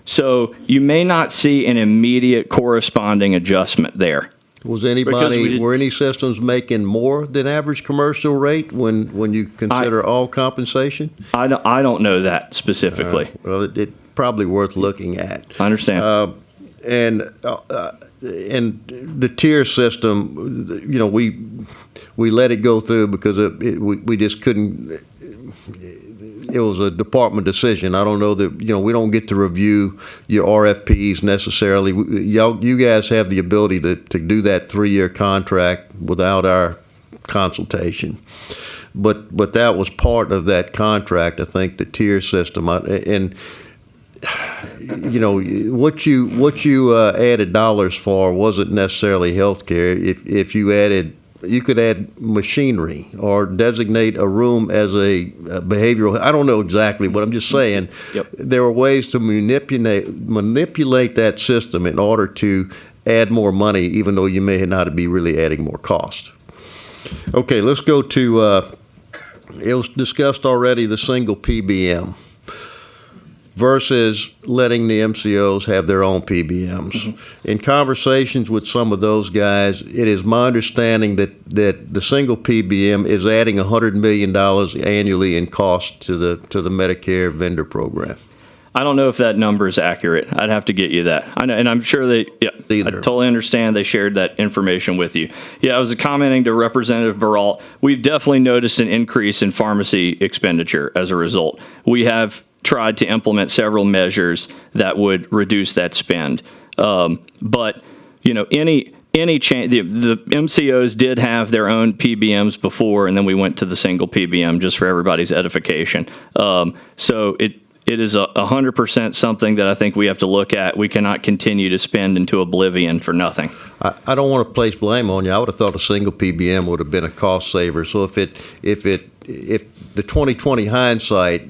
So you may not see an immediate corresponding adjustment there. Were any systems making more than average commercial rate when you consider all compensation? I don't know that specifically. Well, it probably worth looking at. I understand. And the tier system, we let it go through because we just couldn't. It was a department decision. I don't know that, we don't get to review your RFPs necessarily. You guys have the ability to do that 3-year contract without our consultation. But that was part of that contract, I think, the tier system. And what you added dollars for wasn't necessarily healthcare. If you could add machinery or designate a room as a behavioral. I don't know exactly, but I'm just saying there are ways to manipulate that system in order to add more money, even though you may not be really adding more cost. Okay, let's go to, it was discussed already, the single PBM. versus letting the MCOs have their own PBMs. Mm-hmm. In conversations with some of those guys, it is my understanding that the single PBM is adding $100 million annually in cost to the Medicare vendor program. I don't know if that number is accurate. I'd have to get you that. I know, and I'm sure I totally understand they shared that information with you. Yeah, I was commenting to Representative Baralt. We've definitely noticed an increase in pharmacy expenditure as a result. We have tried to implement several measures that would reduce that spend. But, any change, the MCOs did have their own PBMs before, and then we went to the single PBM just for everybody's edification. So it is 100% something that I think we have to look at. We cannot continue to spend into oblivion for nothing. I don't want to place blame on you. I would have thought a single PBM would have been a cost saver. So if the 2020 hindsight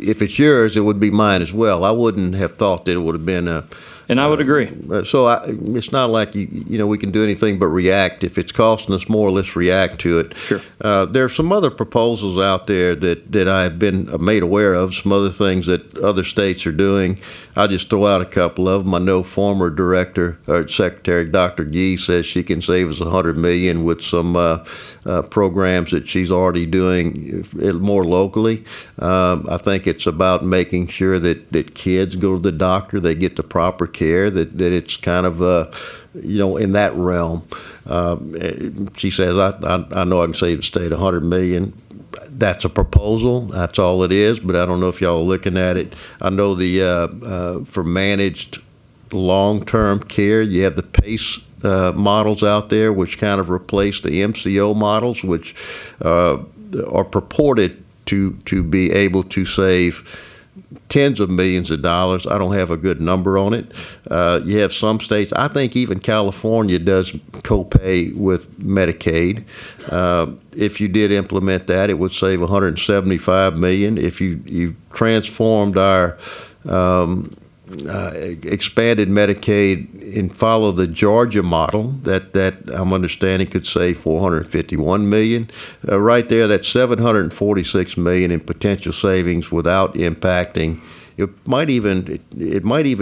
if it's yours, it would be mine as well. I wouldn't have thought that it would have been a. And I would agree. So it's not like we can do anything but react. If it's costing us more, let's react to it. Sure. There are some other proposals out there that I've been made aware of. Some other things that other states are doing. I'll just throw out a couple of them. I know former director or Secretary Dr. Gee says she can save us $100 million with some programs that she's already doing more locally. I think it's about making sure that kids go to the doctor, they get the proper care, that it's kind of in that realm. She says, I know I can save the state $100 million. That's a proposal. That's all it is. But I don't know if y'all are looking at it. I know for managed long-term care, you have the PACE models out there, which kind of replace the MCO models, which are purported to be able to save tens of millions of dollars. I don't have a good number on it. You have some states, I think even California does copay with Medicaid. If you did implement that, it would save $175 million. If you transformed our expanded Medicaid and follow the Georgia model, that I'm understanding could save $451 million. Right there, that's $746 million in potential savings without impacting. It might even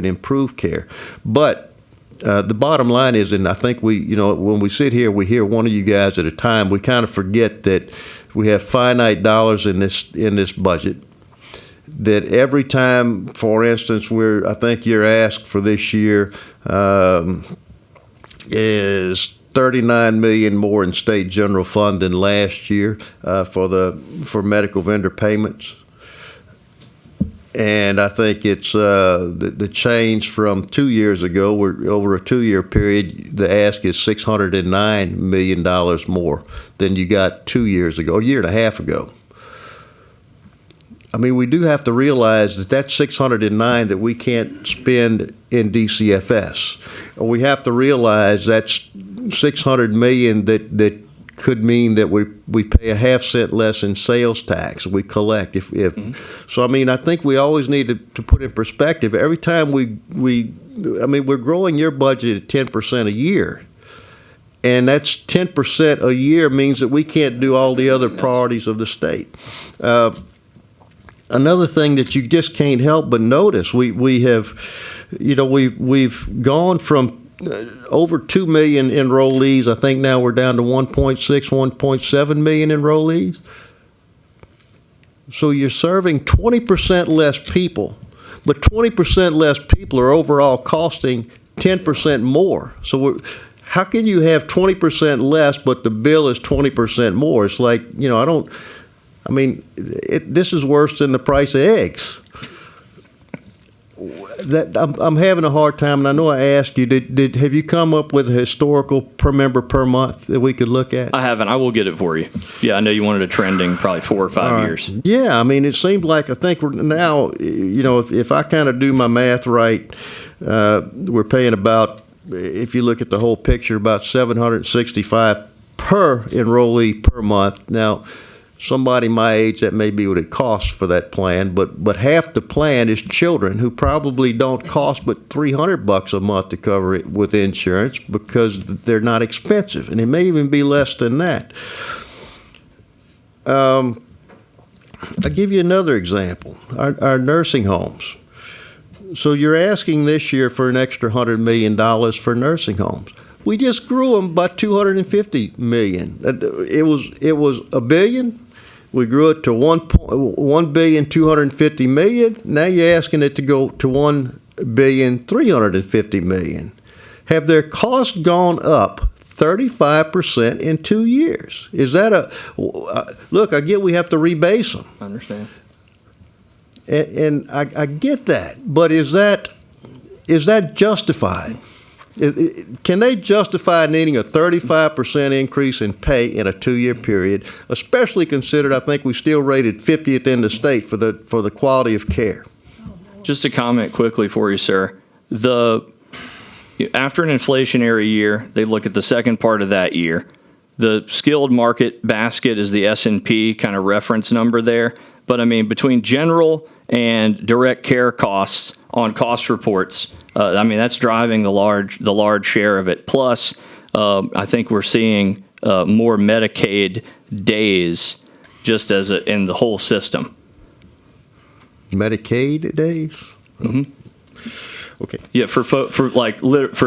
improve care. But the bottom line is, and I think when we sit here, we hear one of you guys at a time. We kind of forget that we have finite dollars in this budget. That every time, for instance, I think you're asked for this year is $39 million more in state general fund than last year for medical vendor payments. And I think it's the change from 2 years ago. We're over a 2-year period. The ask is $609 million more than you got 2 years ago, a year and a half ago. I mean, we do have to realize that that's 609 that we can't spend in DCFS. We have to realize that's $600 million that could mean that we pay a half cent less in sales tax we collect. So I mean, I think we always need to put in perspective. Every time we're growing your budget at 10% a year. And that's 10% a year means that we can't do all the other priorities of the state. Another thing that you just can't help but notice, we've gone from over 2 million enrollees. I think now we're down to 1.6, 1.7 million enrollees. So you're serving 20% less people, but 20% less people are overall costing 10% more. So how can you have 20% less, but the bill is 20% more? It's like, this is worse than the price of eggs. I'm having a hard time, and I know I asked you, have you come up with a historical per member per month that we could look at? I haven't. I will get it for you. Yeah, I know you wanted a trending probably 4 or 5 years. Yeah, I mean, it seems like I think we're now, if I kind of do my math right, we're paying about, if you look at the whole picture, about $765 per enrollee per month. Now, somebody my age, that may be what it costs for that plan, but half the plan is children who probably don't cost but $300 a month to cover it with insurance because they're not expensive, and it may even be less than that. I'll give you another example. Our nursing homes. So you're asking this year for an extra $100 million for nursing homes. We just grew them by $250 million. It was $1 billion. We grew it to $1,250 million. Now you're asking it to go to $1,350 million. Have their costs gone up 35% in 2 years? Is that look? I get we have to rebase them. I understand. And I get that, but is that justified? Can they justify needing a 35% increase in pay in a 2-year period, especially considered I think we still rated 50th in the state for the quality of care? Just a comment quickly for you, sir. After an inflationary year, they look at the second part of that year. The skilled market basket is the S&P kind of reference number there. But I mean, between general and direct care costs on cost reports, that's driving the large share of it. Plus, I think we're seeing more Medicaid days just in the whole system. Medicaid days? Mm-hmm. Okay. Yeah, for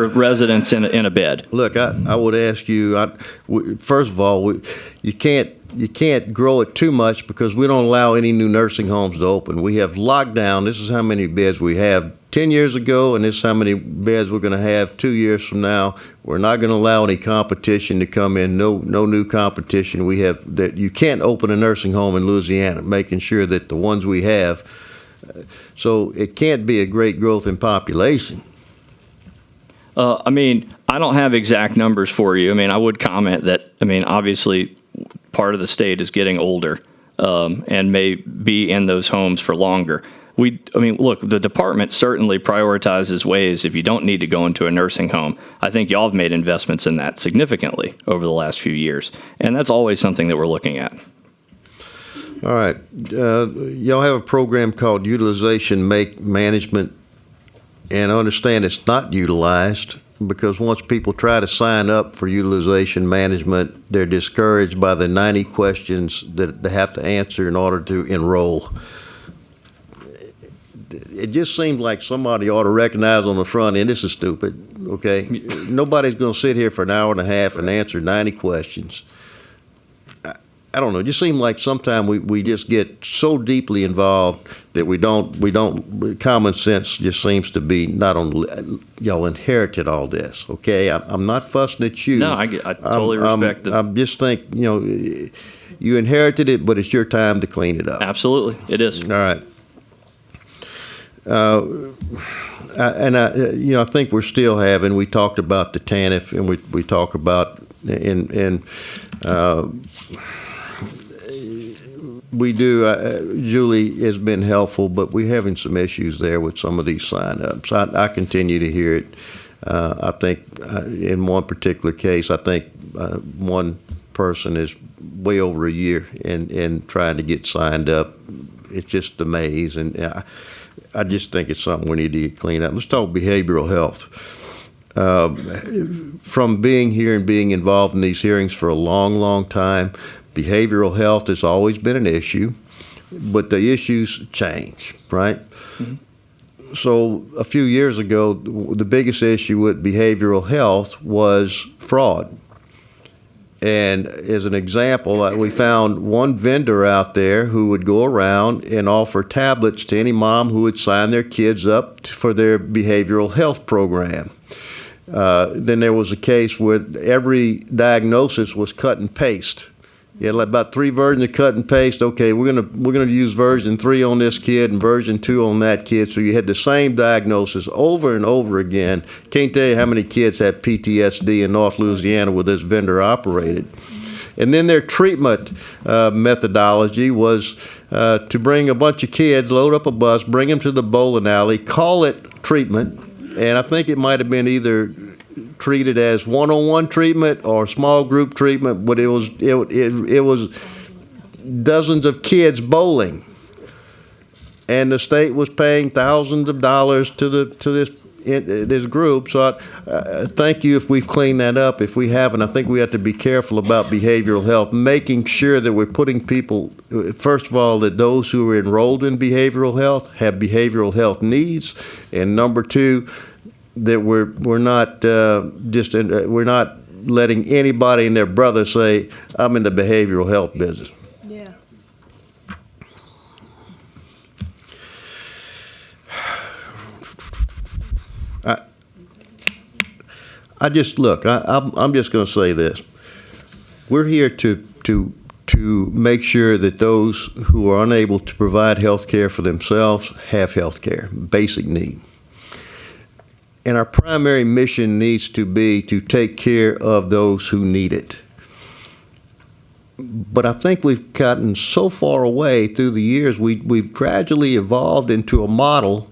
residents in a bed. Look, I would ask you. First of all, you can't grow it too much because we don't allow any new nursing homes to open. We have lockdown. This is how many beds we have 10 years ago, and this is how many beds we're going to have 2 years from now. We're not going to allow any competition to come in. No new competition. We have that. You can't open a nursing home in Louisiana, making sure that the ones we have. So it can't be a great growth in population. I don't have exact numbers for you. I would comment that, obviously part of the state is getting older and may be in those homes for longer. Look, the department certainly prioritizes ways if you don't need to go into a nursing home. I think y'all have made investments in that significantly over the last few years, and that's always something that we're looking at. All right. Y'all have a program called Utilization Management, and I understand it's not utilized because once people try to sign up for utilization management, they're discouraged by the 90 questions that they have to answer in order to enroll. It just seems like somebody ought to recognize on the front end, this is stupid, okay? Nobody's going to sit here for an hour and a half and answer 90 questions. I don't know. It just seems like sometimes we just get so deeply involved that we don't. Common sense just seems to be not on. Y'all inherited all this, okay? I'm not fussing at you. No, I totally respect it. I just think you inherited it, but it's your time to clean it up. Absolutely, it is. All right. I think we're still having. We talked about the TANF, and we talk about we do. Julie has been helpful, but we're having some issues there with some of these sign-ups. I continue to hear it. I think in one particular case, I think one person is way over a year in trying to get signed up. It's just a maze, and I just think it's something we need to get cleaned up. Let's talk behavioral health. From being here and being involved in these hearings for a long, long time, behavioral health has always been an issue, but the issues change, right? Mm-hmm. So a few years ago, the biggest issue with behavioral health was fraud. And as an example, we found one vendor out there who would go around and offer tablets to any mom who would sign their kids up for their behavioral health program. Then there was a case where every diagnosis was cut and paste. You had about 3 versions of cut and paste. Okay, we're gonna use version 3 on this kid and version 2 on that kid. So you had the same diagnosis over and over again. Can't tell you how many kids had PTSD in North Louisiana where this vendor operated. And then their treatment methodology was to bring a bunch of kids, load up a bus, bring them to the bowling alley, call it treatment, and I think it might have been either treated as one-on-one treatment or small group treatment, but it was dozens of kids bowling, and the state was paying thousands of dollars to this this group. So thank you if we've cleaned that up. If we haven't, I think we have to be careful about behavioral health, making sure that we're putting people, first of all, that those who are enrolled in behavioral health have behavioral health needs, and number two, that we're not we're not letting anybody and their brother say, I'm in the behavioral health business. Yeah. I'm just going to say this. We're here to make sure that those who are unable to provide health care for themselves have health care, basic need. And our primary mission needs to be to take care of those who need it. But I think we've gotten so far away through the years, we've gradually evolved into a model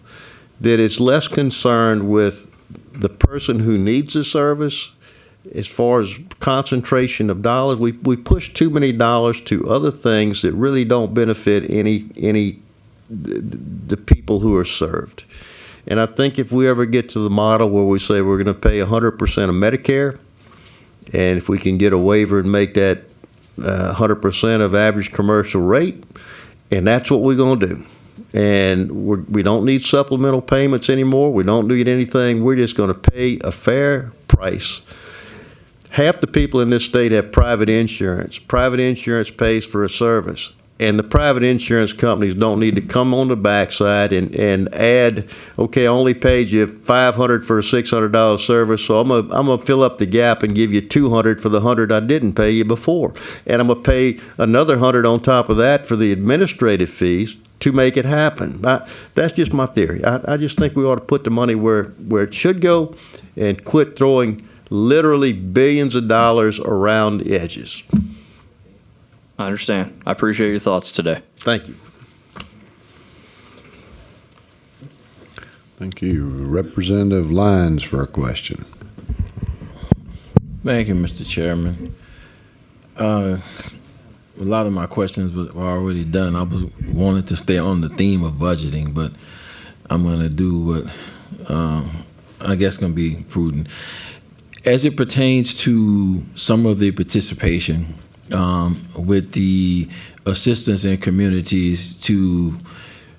that is less concerned with the person who needs the service. As far as concentration of dollars, we push too many dollars to other things that really don't benefit the people who are served. And I think if we ever get to the model where we say we're going to pay 100% of Medicare, and if we can get a waiver and make that 100% of average commercial rate, and that's what we're going to do. And we don't need supplemental payments anymore. We don't need anything. We're just going to pay a fair price. Half the people in this state have private insurance. Private insurance pays for a service. And the private insurance companies don't need to come on the backside and add, okay, I only paid you $500 for a $600 service, so I'm gonna fill up the gap and give you $200 for the $100 I didn't pay you before. And I'm gonna pay another $100 on top of that for the administrative fees to make it happen. That's just my theory. I just think we ought to put the money where it should go and quit throwing literally billions of dollars around the edges. I understand. I appreciate your thoughts today. Thank you. Thank you. Representative Lyons for a question. Thank you, Mr. Chairman. A lot of my questions were already done. I wanted to stay on the theme of budgeting, but I'm going to do what I guess going to be prudent. As it pertains to some of the participation with the assistance in communities to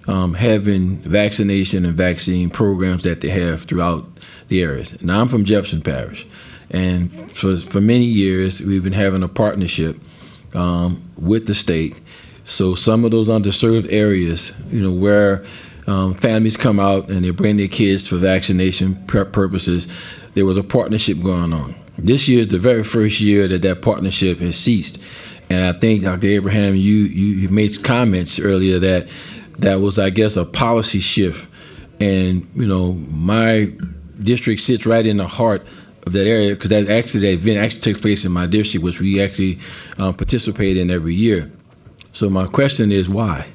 having vaccination and vaccine programs that they have throughout the areas. Now, I'm from Jefferson Parish, and for many years, we've been having a partnership with the state. So some of those underserved areas, where families come out and they bring their kids for vaccination purposes, there was a partnership going on. This year is the very first year that partnership has ceased. And I think, Dr. Abraham, you made comments earlier that was, I guess, a policy shift. And, my district sits right in the heart of that area, because that event actually takes place in my district, which we actually participate in every year. So my question is, why?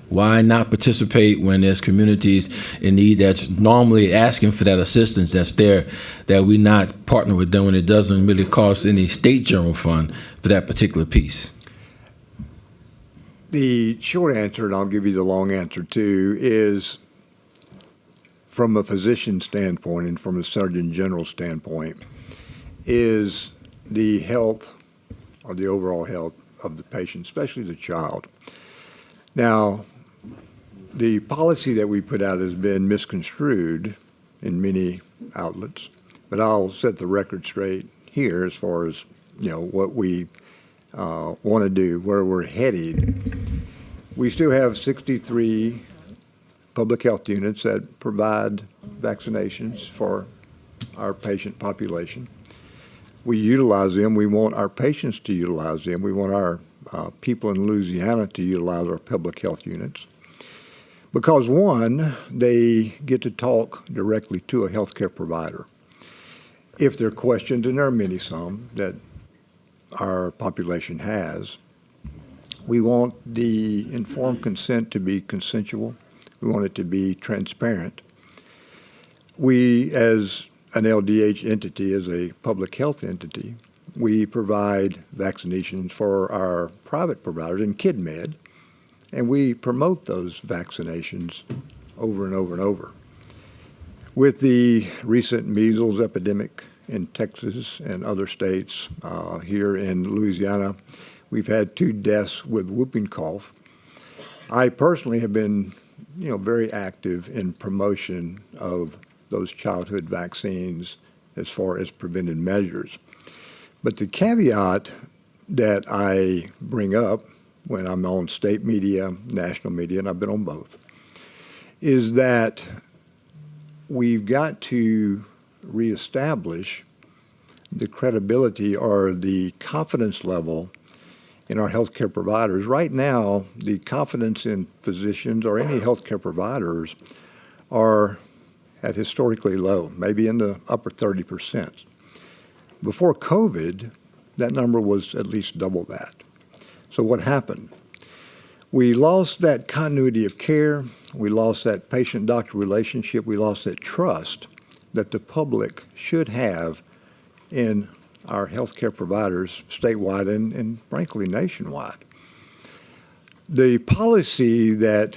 Why not participate when there's communities in need that's normally asking for that assistance that's there, that we not partner with them when it doesn't really cost any state general fund for that particular piece? The short answer, and I'll give you the long answer too, is from a physician standpoint and from a Surgeon General standpoint, is the health or the overall health of the patient, especially the child. Now, the policy that we put out has been misconstrued in many outlets, but I'll set the record straight here as far as what we want to do, where we're headed. We still have 63 public health units that provide vaccinations for our patient population. We utilize them. We want our patients to utilize them. We want our people in Louisiana to utilize our public health units. Because one, they get to talk directly to a healthcare provider. If they're questioned, and there are many some that our population has, we want the informed consent to be consensual. We want it to be transparent. We, as an LDH entity, as a public health entity, we provide vaccinations for our private providers in KidMed, and we promote those vaccinations over and over and over. With the recent measles epidemic in Texas and other states, here in Louisiana, we've had 2 deaths with whooping cough. I personally have been, very active in promotion of those childhood vaccines as far as preventive measures. But the caveat that I bring up when I'm on state media, national media, and I've been on both, is that we've got to reestablish the credibility or the confidence level in our healthcare providers. Right now, the confidence in physicians or any healthcare providers are at historically low, maybe in the upper 30%. Before COVID, that number was at least double that. So what happened? We lost that continuity of care. We lost that patient-doctor relationship. We lost that trust that the public should have in our healthcare providers statewide and frankly nationwide. The policy that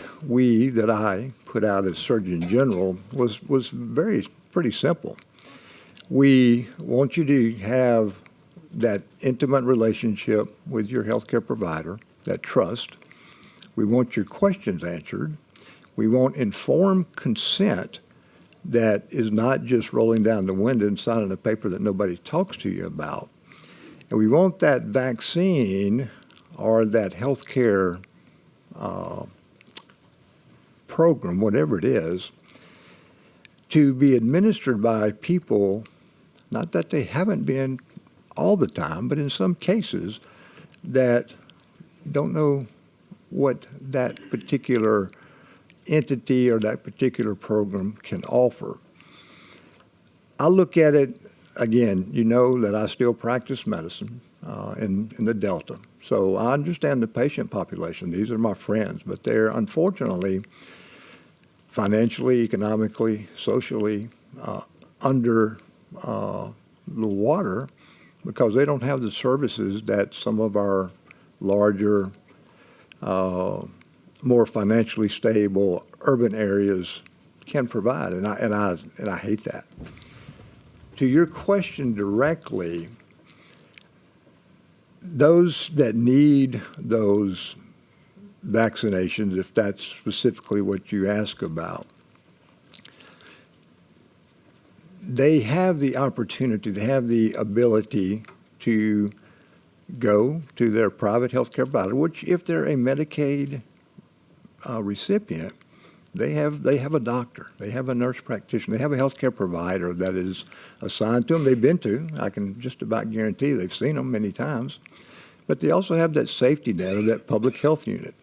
I put out as Surgeon General was pretty simple. We want you to have that intimate relationship with your healthcare provider, that trust. We want your questions answered. We want informed consent that is not just rolling down the window and signing a paper that nobody talks to you about. And we want that vaccine or that healthcare program, whatever it is, to be administered by people, not that they haven't been all the time, but in some cases that don't know what that particular entity or that particular program can offer. I look at it, again, you know that I still practice medicine in the Delta. So I understand the patient population. These are my friends, but they're unfortunately financially, economically, socially under the water because they don't have the services that some of our larger, more financially stable urban areas can provide, and I hate that. To your question directly, those that need those vaccinations, if that's specifically what you ask about, they have the opportunity, they have the ability to go to their private health care provider, which if they're a Medicaid recipient, they have a doctor, they have a nurse practitioner, they have a healthcare provider that is assigned to them. They've been to, I can just about guarantee they've seen them many times, but they also have that safety net of that public health unit.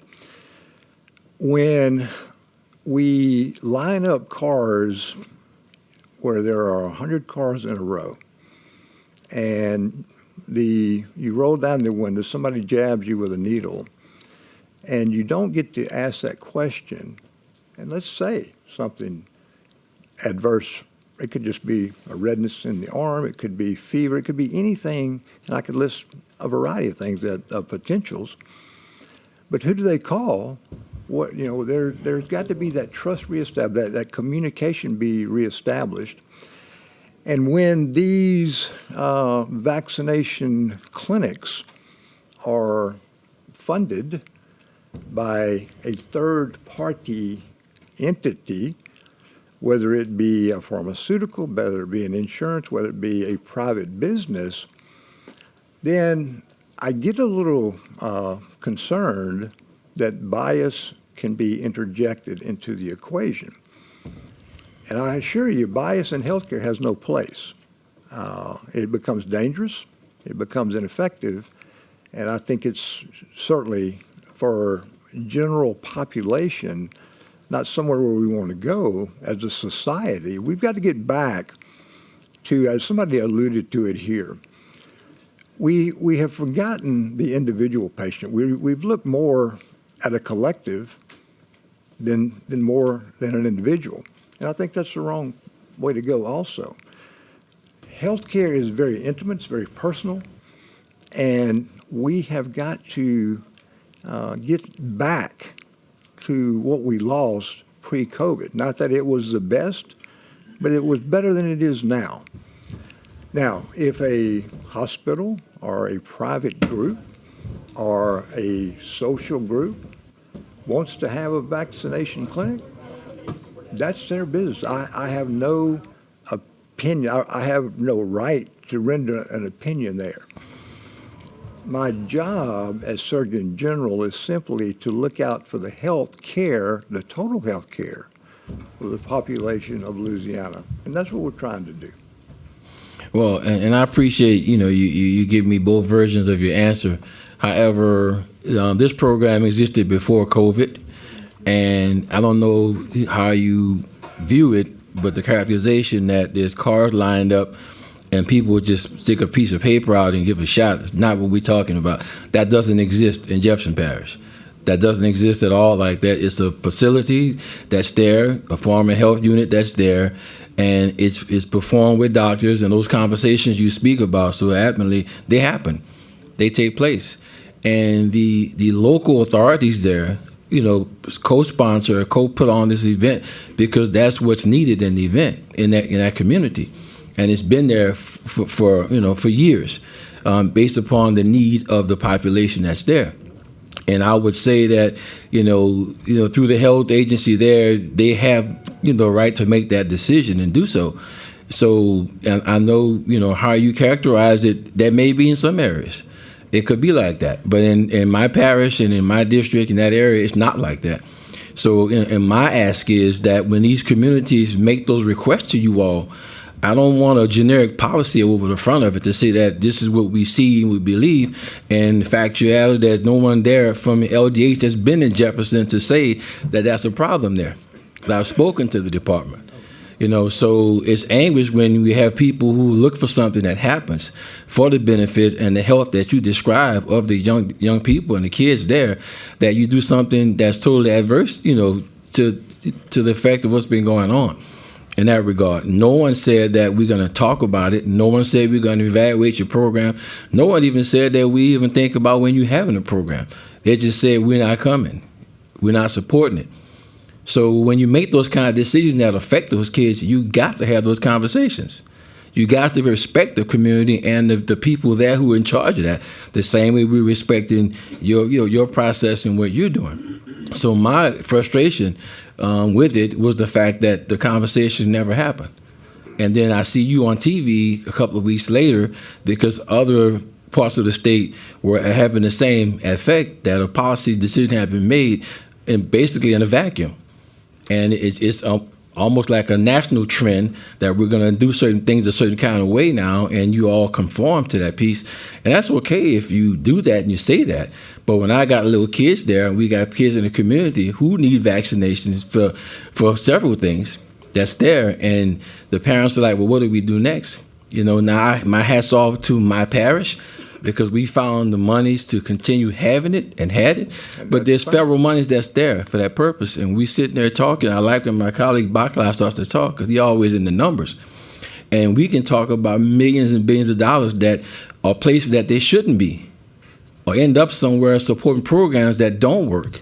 When we line up cars where there are 100 cars in a row, and you roll down the window, somebody jabs you with a needle, and you don't get to ask that question, and let's say something adverse. It could just be a redness in the arm. It could be fever. It could be anything, and I could list a variety of things of potentials. But who do they call? There's got to be that trust reestablished, that communication be reestablished. And when these vaccination clinics are funded by a third-party entity, whether it be a pharmaceutical, whether it be an insurance, whether it be a private business, then I get a little concerned that bias can be interjected into the equation. And I assure you, bias in healthcare has no place. It becomes dangerous, it becomes ineffective, and I think it's certainly for general population not somewhere where we want to go as a society. We've got to get back to, as somebody alluded to it here, we have forgotten the individual patient. We've looked more at a collective than an individual. And I think that's the wrong way to go also. Healthcare is very intimate, it's very personal, and we have got to get back to what we lost pre-COVID. Not that it was the best, but it was better than it is now. Now, if a hospital or a private group or a social group wants to have a vaccination clinic, that's their business. I have no opinion. I have no right to render an opinion there. My job as Surgeon General is simply to look out for the health care, the total health care for the population of Louisiana. And that's what we're trying to do. Well, and I appreciate, you give me both versions of your answer. However, this program existed before COVID, and I don't know how you view it, but the characterization that there's cars lined up and people just stick a piece of paper out and give a shot is not what we're talking about. That doesn't exist in Jefferson Parish. That doesn't exist at all like that. It's a facility that's there, a farm and health unit that's there, and it's performed with doctors, and those conversations you speak about so admirably, they happen. They take place. And the local authorities there, co-sponsor, co-put on this event because that's what's needed in the event in that community. And it's been there for years, based upon the need of the population that's there. And I would say that, through the health agency there, they have, the right to make that decision and do so. So, and I know, how you characterize it, that may be in some areas. It could be like that. But in my parish and in my district, in that area, it's not like that. So, and my ask is that when these communities make those requests to you all, I don't want a generic policy over the front of it to say that this is what we see and we believe. And factuality, there's no one there from LDH that's been in Jefferson to say that that's a problem there. I've spoken to the department. So it's anguish when we have people who look for something that happens for the benefit and the health that you describe of the young people and the kids there, that you do something that's totally adverse, to the effect of what's been going on. In that regard, no one said that we're going to talk about it. No one said we're going to evaluate your program. No one even said that we even think about when you're having a program. They just said we're not coming. We're not supporting it. So when you make those kind of decisions that affect those kids, you got to have those conversations. You got to respect the community and the people there who are in charge of that, the same way we're respecting your process and what you're doing. So my frustration with it was the fact that the conversation never happened. And then I see you on TV a couple of weeks later because other parts of the state were having the same effect, that a policy decision had been made and basically in a vacuum. And it's almost like a national trend that we're going to do certain things a certain kind of way now, and you all conform to that piece. And that's okay if you do that and you say that. But when I got little kids there, and we got kids in the community who need vaccinations for several things, that's there. And the parents are like, well, what do we do next? Now my hat's off to my parish, because we found the monies to continue having it and had it. But there's federal monies that's there for that purpose. And we sitting there talking. I like when my colleague Baclav starts to talk because he's always in the numbers. And we can talk about millions and billions of dollars that are places that they shouldn't be, or end up somewhere supporting programs that don't work.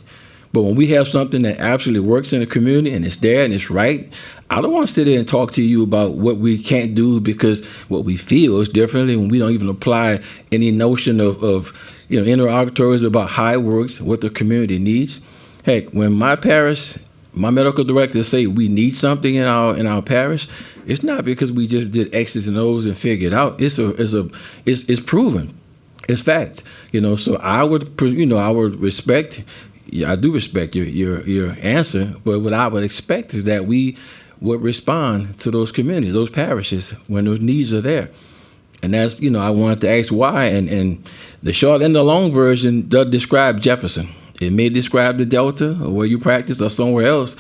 But when we have something that actually works in the community and it's there and it's right, I don't want to sit there and talk to you about what we can't do because what we feel is differently when we don't even apply any notion of interrogatories about how it works, what the community needs. Heck, when my parish, my medical directors say we need something in our parish, it's not because we just did X's and O's and figured it out. It's proven. It's fact. So I would respect. Yeah, I do respect your answer, but what I would expect is that we would respond to those communities, those parishes, when those needs are there. And that's, I wanted to ask why. And the short and the long version does describe Jefferson. It may describe the Delta or where you practice or somewhere else,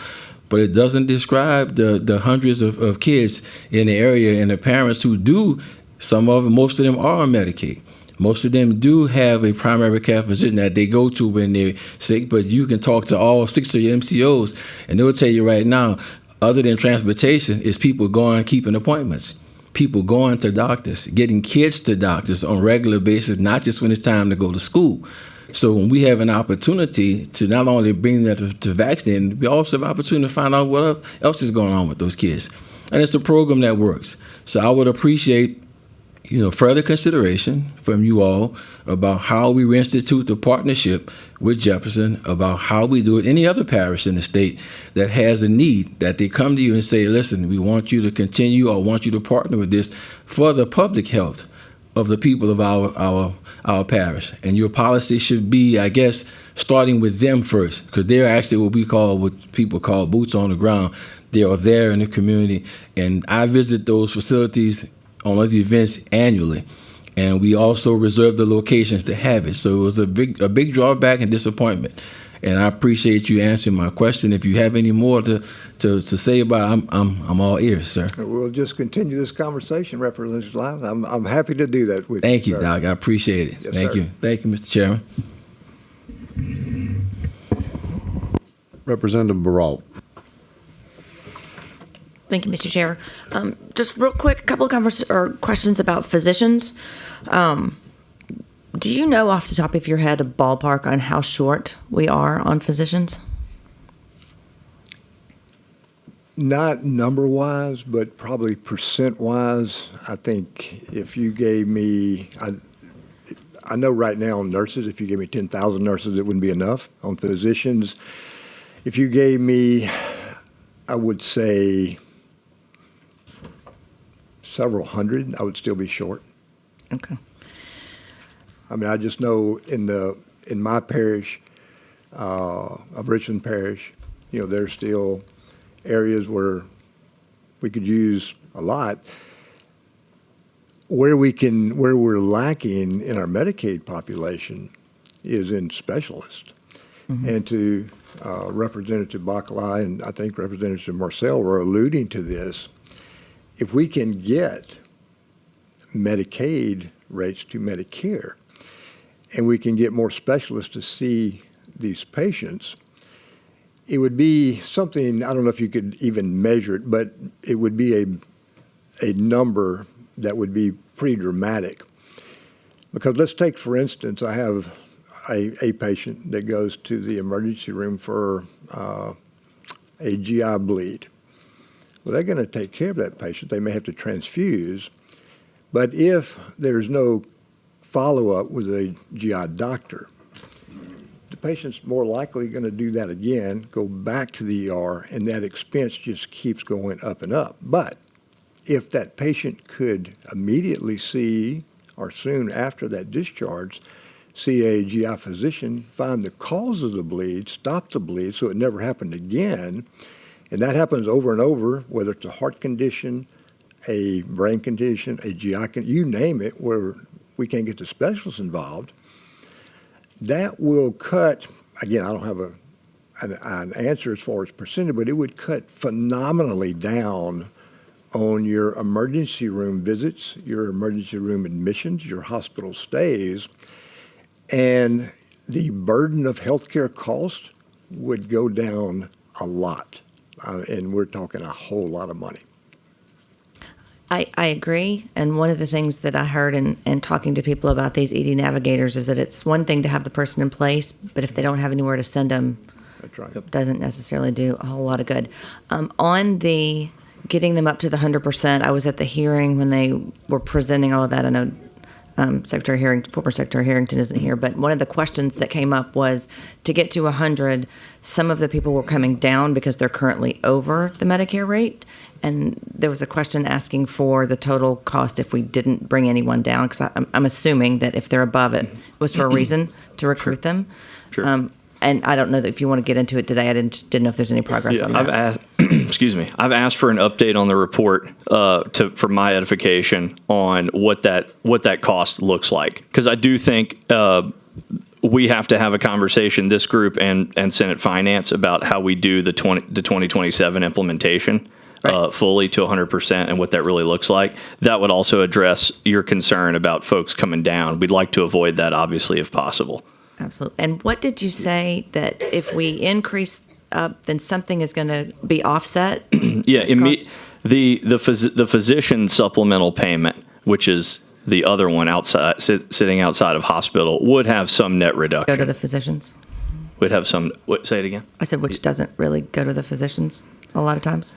but it doesn't describe the hundreds of kids in the area and the parents who do, most of them are on Medicaid. Most of them do have a primary care physician that they go to when they're sick, but you can talk to all 6 of your MCOs, and they'll tell you right now, other than transportation, is people going, keeping appointments, people going to doctors, getting kids to doctors on a regular basis, not just when it's time to go to school. So when we have an opportunity to not only bring them to vaccinate, we also have an opportunity to find out what else is going on with those kids. and it's a program that works. So I would appreciate, further consideration from you all about how we reinstitute the partnership with Jefferson, about how we do it. Any other parish in the state that has a need, that they come to you and say, listen, we want you to continue or want you to partner with this for the public health of the people of our parish. And your policy should be, I guess, starting with them first, because they're actually what people call boots on the ground. They are there in the community, and I visit those facilities on those events annually, and we also reserve the locations to have it. So it was a big drawback and disappointment. And I appreciate you answering my question. If you have any more to say about it, I'm all ears, sir. We'll just continue this conversation, Representative Lyons. I'm happy to do that with you. Thank you, sir. Doc. I appreciate it. Yes, Thank sir. you. Thank you, Mr. Chairman. Representative Baralt. Thank you, Mr. Chair. Just real quick, a couple of questions about physicians. Do you know off the top of your head a ballpark on how short we are on physicians? Not number-wise, but probably percent-wise. I think if you gave me, I know right now on nurses, if you gave me 10,000 nurses, it wouldn't be enough. On physicians, if you gave me, I would say, several hundred, I would still be short. Okay. I mean, I just know in my parish, of Richland Parish, there's still areas where we could use a lot. Where we're lacking in our Medicaid population is in specialists. Mm-hmm. And to Representative Bacalai and I think Representative Marcel were alluding to this, if we can get Medicaid rates to Medicare, and we can get more specialists to see these patients, it would be something, I don't know if you could even measure it, but it would be a number that would be pretty dramatic. Because let's take, for instance, I have a patient that goes to the emergency room for a GI bleed. Well, they're going to take care of that patient. They may have to transfuse. But if there's no follow-up with a GI doctor, the patient's more likely going to do that again, go back to the ER, and that expense just keeps going up and up. But if that patient could immediately see, or soon after that discharge, see a GI physician, find the cause of the bleed, stop the bleed so it never happened again, and that happens over and over, whether it's a heart condition, a brain condition, a GI, you name it, where we can't get the specialists involved, that will cut, again, I don't have an answer as far as percentage, but it would cut phenomenally down on your emergency room visits, your emergency room admissions, your hospital stays, and the burden of healthcare costs would go down a lot. And we're talking a whole lot of money. I agree. And one of the things that I heard in talking to people about these ED navigators is that it's one thing to have the person in place, but if they don't have anywhere to send them, that's right, doesn't necessarily do a whole lot of good. On the getting them up to the 100%, I was at the hearing when they were presenting all of that. I know former Secretary Harrington isn't here, but one of the questions that came up was to get to 100, some of the people were coming down because they're currently over the Medicare rate. And there was a question asking for the total cost if we didn't bring anyone down, because I'm assuming that if they're above it, it was for a reason to recruit them. Sure. And I don't know if you want to get into it today. I didn't know if there's any progress on that. I've asked, excuse me. I've asked for an update on the report for my edification on what that cost looks like, because I do think we have to have a conversation, this group and Senate Finance, about how we do the 2027 implementation. Fully to 100% and what that really looks like. That would also address your concern about folks coming down. We'd like to avoid that, obviously, if possible. Absolutely. And what did you say that if we increase up, then something is going to be offset? Yeah, the physician supplemental payment, which is the other one outside, sitting outside of hospital, would have some net reduction. Go to the physicians? Would have some, say it again? I said, which doesn't really go to the physicians a lot of times?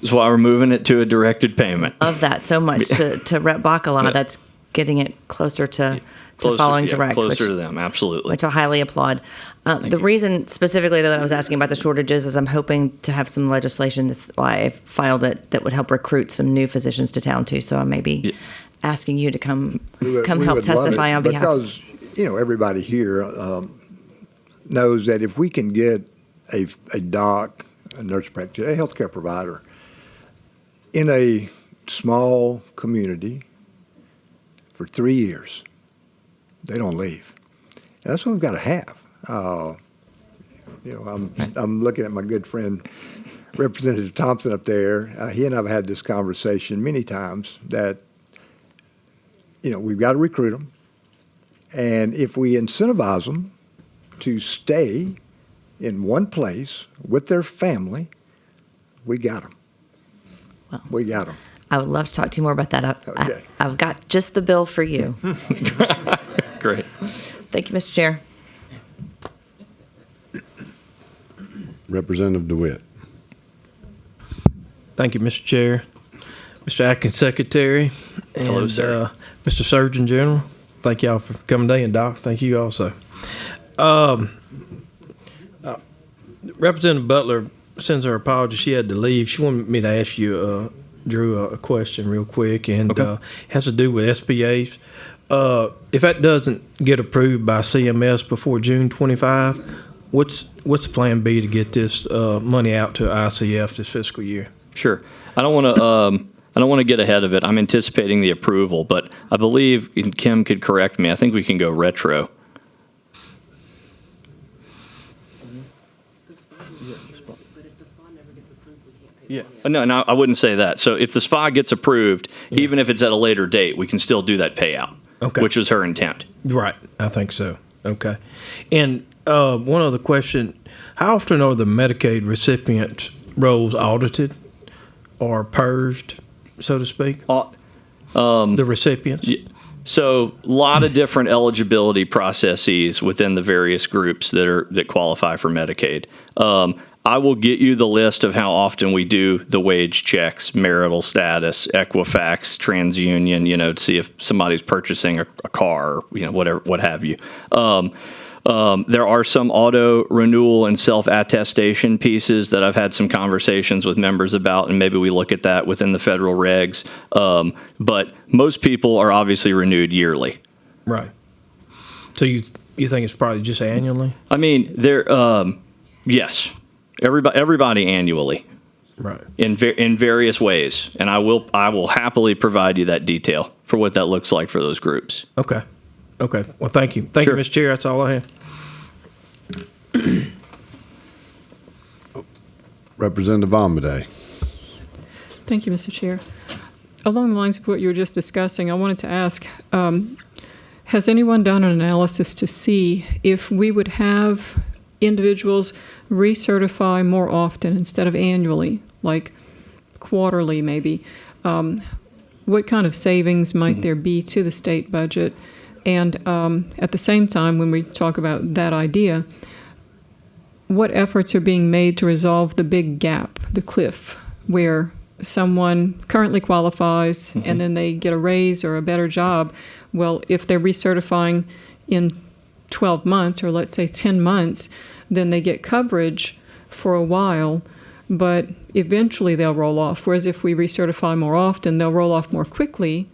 That's why we're moving it to a directed payment. Love that so much. To Rep Bacala, Yeah. that's getting it closer to following direct. Closer to them, absolutely. Which I highly applaud. The reason specifically that I was asking about the shortages is I'm hoping to have some legislation, that's why I filed it, that would help recruit some new physicians to town too. So I may be asking you to come We help would love testify it on behalf. Because, everybody here knows that if we can get a doc, a nurse practitioner, a healthcare provider in a small community for 3 years, they don't leave. And that's what we've got to have. I'm looking at my good friend Representative Thompson up there. He and I have had this conversation many times that we've got to recruit them, and if we incentivize them to stay in one place with their family, we got them. Well, we got them. I would love to talk to you more about that. Okay. I've got just the bill for you. Great. Thank you, Mr. Chair. Representative DeWitt. Thank you, Mr. Chair, Mr. Acting Secretary, and Hello, sir. Mr. Surgeon General. Thank y'all for coming today, and Doc, thank you also. Representative Butler sends her apology. She had to leave. She wanted me to ask you, Drew, a question real quick, and it has to do with SBAs. If that doesn't get approved by CMS before June 25, what's the plan B to get this money out to ICF this fiscal year? Sure. I don't want to get ahead of it. I'm anticipating the approval, but I believe, and Kim could correct me, I think we can go retro. Yeah. No, I wouldn't say that. So if the SPA gets approved, even if it's at a later date, we can still do that payout, which was her intent. Right. I think so. Okay. And one other question. How often are the Medicaid recipient rolls audited or purged, so to speak? The recipients? So a lot of different eligibility processes within the various groups that qualify for Medicaid. I will get you the list of how often we do the wage checks, marital status, Equifax, TransUnion, to see if somebody's purchasing a car, whatever, what have you. There are some auto renewal and self-attestation pieces that I've had some conversations with members about, and maybe we look at that within the federal regs. But most people are obviously renewed yearly. Right. So you think it's probably just annually? I mean, yes. Everybody annually, right? In various ways, and I will happily provide you that detail for what that looks like for those groups. Okay. Well, thank you, you, Mr. Chair. That's all I have. Representative Amade. Thank you, Mr. Chair. Along the lines of what you were just discussing, I wanted to ask, has anyone done an analysis to see if we would have individuals recertify more often instead of annually, like quarterly maybe? What kind of savings might there be to the state budget? And at the same time, when we talk about that idea, what efforts are being made to resolve the big gap, the cliff, where someone currently qualifies and then they get a raise or a better job? Well, if they're recertifying in 12 months, or let's say 10 months, then they get coverage for a while, but eventually they'll roll off. Whereas if we recertify more often, they'll roll off more quickly,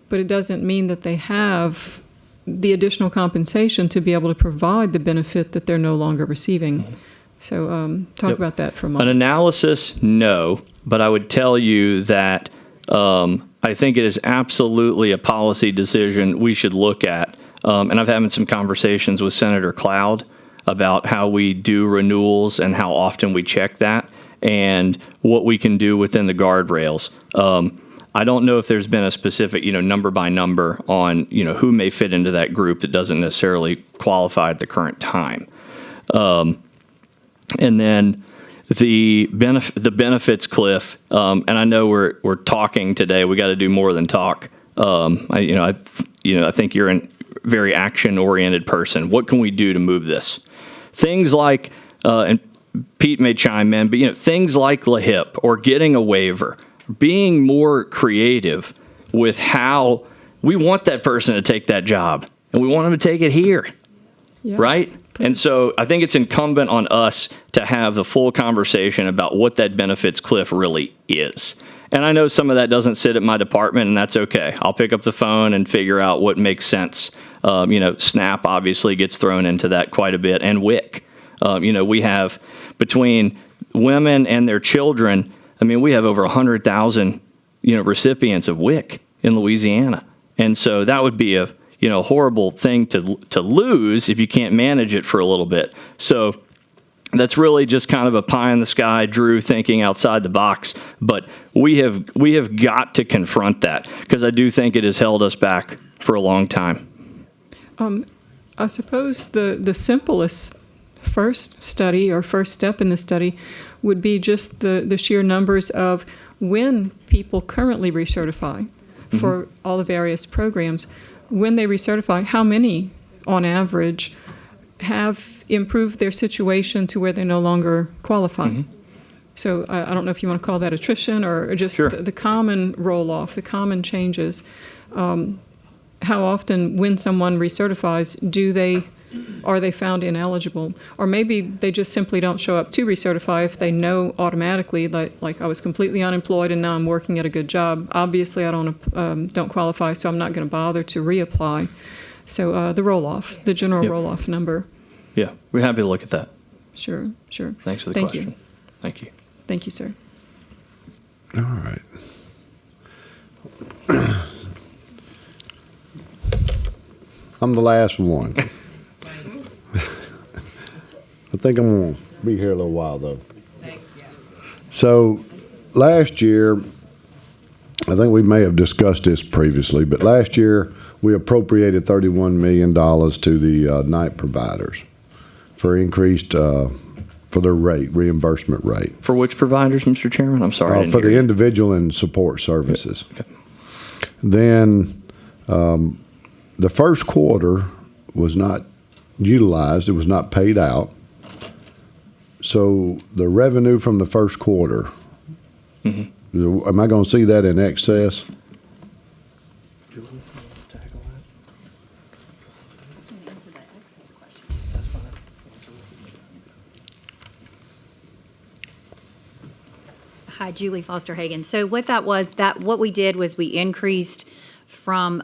but it doesn't mean that they have the additional compensation to be able to provide the benefit that they're no longer receiving. So talk about that for a moment. An analysis, no, but I would tell you that I think it is absolutely a policy decision we should look at. And I've had some conversations with Senator Cloud about how we do renewals and how often we check that and what we can do within the guardrails. I don't know if there's been a specific, number by number on, who may fit into that group that doesn't necessarily qualify at the current time. And then the benefits cliff, and I know we're talking today. We got to do more than talk. I think you're a very action-oriented person. What can we do to move this? Things like, and Pete may chime in, but things like LAHIP or getting a waiver, being more creative with how we want that person to take that job, and we want them to take it here, right? And so I think it's incumbent on us to have the full conversation about what that benefits cliff really is. And I know some of that doesn't sit at my department, and that's okay. I'll pick up the phone and figure out what makes sense. SNAP obviously gets thrown into that quite a bit, and WIC. We have, between women and their children, we have over 100,000, recipients of WIC in Louisiana. And so that would be a horrible thing to lose if you can't manage it for a little bit. So that's really just kind of a pie in the sky, Drew, thinking outside the box. But we have got to confront that, because I do think it has held us back for a long time. I suppose the simplest first study or first step in the study would be just the sheer numbers of when people currently recertify for all the various programs. When they recertify, how many, on average, have improved their situation to where they no longer qualify? So I don't know if you want to call that attrition or just the common roll-off, the common changes. How often, when someone recertifies, are they found ineligible? Or maybe they just simply don't show up to recertify if they know automatically, like I was completely unemployed and now I'm working at a good job. Obviously, I don't qualify, so I'm not going to bother to reapply. So the roll-off, the general roll-off number. Yeah, we're happy to look at that. Sure. Thanks for the Thank question. You. Thank you. Thank you, sir. All right. I'm the last one. I think I'm going to be here a little while, though. So last year, I think we may have discussed this previously, but last year we appropriated $31 million to the night providers for increased, for their reimbursement rate. For which providers, Mr. Chairman? I'm sorry. I didn't For hear the you. individual and support services. Okay. Then the first quarter was not utilized. It was not paid out. So the revenue from the first quarter, am I going to see that in excess? Hi, Julie Foster Hagan. So what that was, what we did was we increased from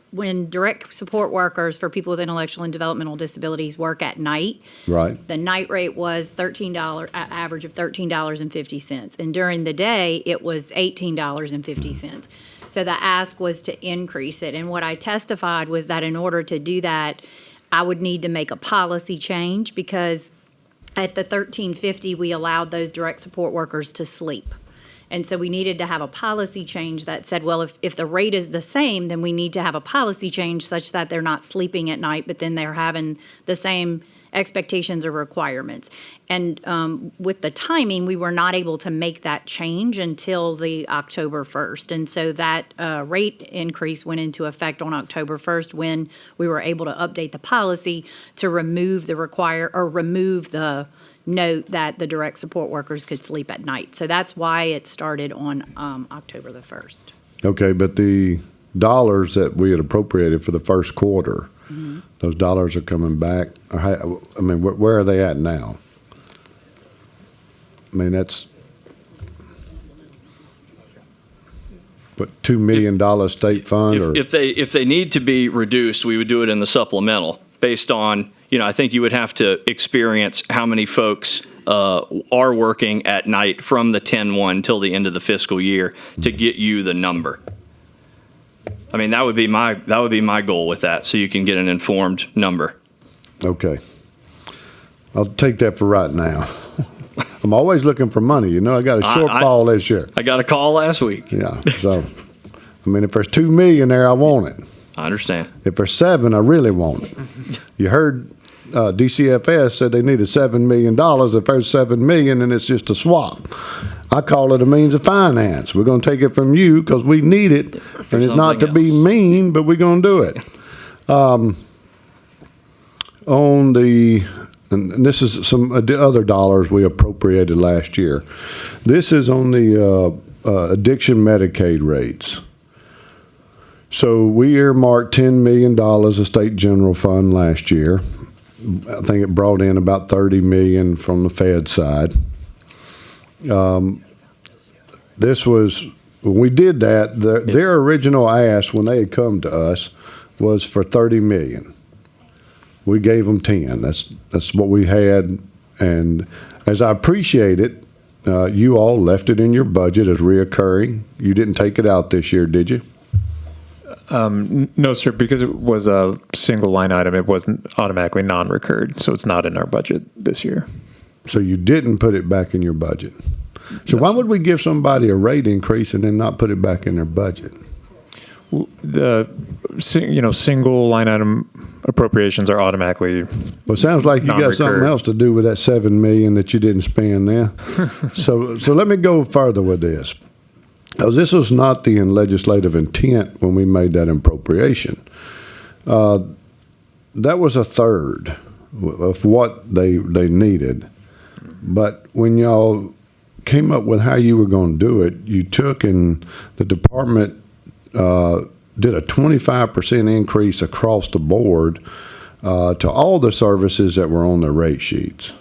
when direct support workers for people with intellectual and developmental disabilities work at night. Right. The night rate was average of $13.50, and during the day it was $18.50. So the ask was to increase it, and what I testified was that in order to do that, I would need to make a policy change, because at the $13.50 we allowed those direct support workers to sleep. And so we needed to have a policy change that said, well, if the rate is the same, then we need to have a policy change such that they're not sleeping at night, but then they're having the same expectations or requirements. And with the timing, we were not able to make that change until the October 1st. And so that rate increase went into effect on October 1st when we were able to update the policy to remove the note that the direct support workers could sleep at night. So that's why it started on October the 1st. Okay, but the dollars that we had appropriated for the first quarter, those dollars are coming back. Where are they at now? That's what, $2 million state fund? If they need to be reduced, we would do it in the supplemental based on, I think you would have to experience how many folks are working at night from the 10/1 till the end of the fiscal year to get you the number. That would be my goal with that, so you can get an informed number. Okay. I'll take that for right now. I'm always looking for money. I got a shortfall this year. I got a call last week. Yeah. So, if there's $2 million there, I want it. I understand. If there's 7, I really want it. You heard DCFS said they needed $7 million. If there's $7 million, and it's just a swap. I call it a means of finance. We're going to take it from you because we need it, and it's not to be mean, but we're going to do it. On the and this is some other dollars we appropriated last year. This is on the addiction Medicaid rates. So we earmarked $10 million of state general fund last year. I think it brought in about $30 million from the Fed side. This was, when we did that, their original ask when they had come to us was for $30 million. We gave them 10. That's what we had. And as I appreciate it, you all left it in your budget as reoccurring. You didn't take it out this year, did you? No, sir, because it was a single line item, it wasn't automatically non-recurred, so it's not in our budget this year. So you didn't put it back in your budget. So why would we give somebody a rate increase and then not put it back in their budget? The single line item appropriations are automatically. Well, it sounds like you got something else to do with that $7 million that you didn't spend there. So let me go further with this. Because this was not the legislative intent when we made that appropriation. That was a third of what they needed. But when y'all came up with how you were going to do it, you took and the department did a 25% increase across the board to all the services that were on the rate sheets.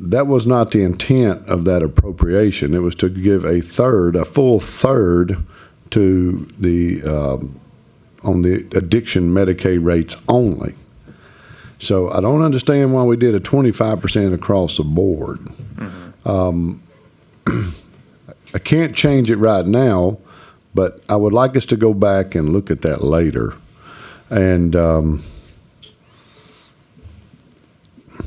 That was not the intent of that appropriation. It was to give a full third to the on the addiction Medicaid rates only. So I don't understand why we did a 25% across the board. I can't change it right now, but I would like us to go back and look at that later. And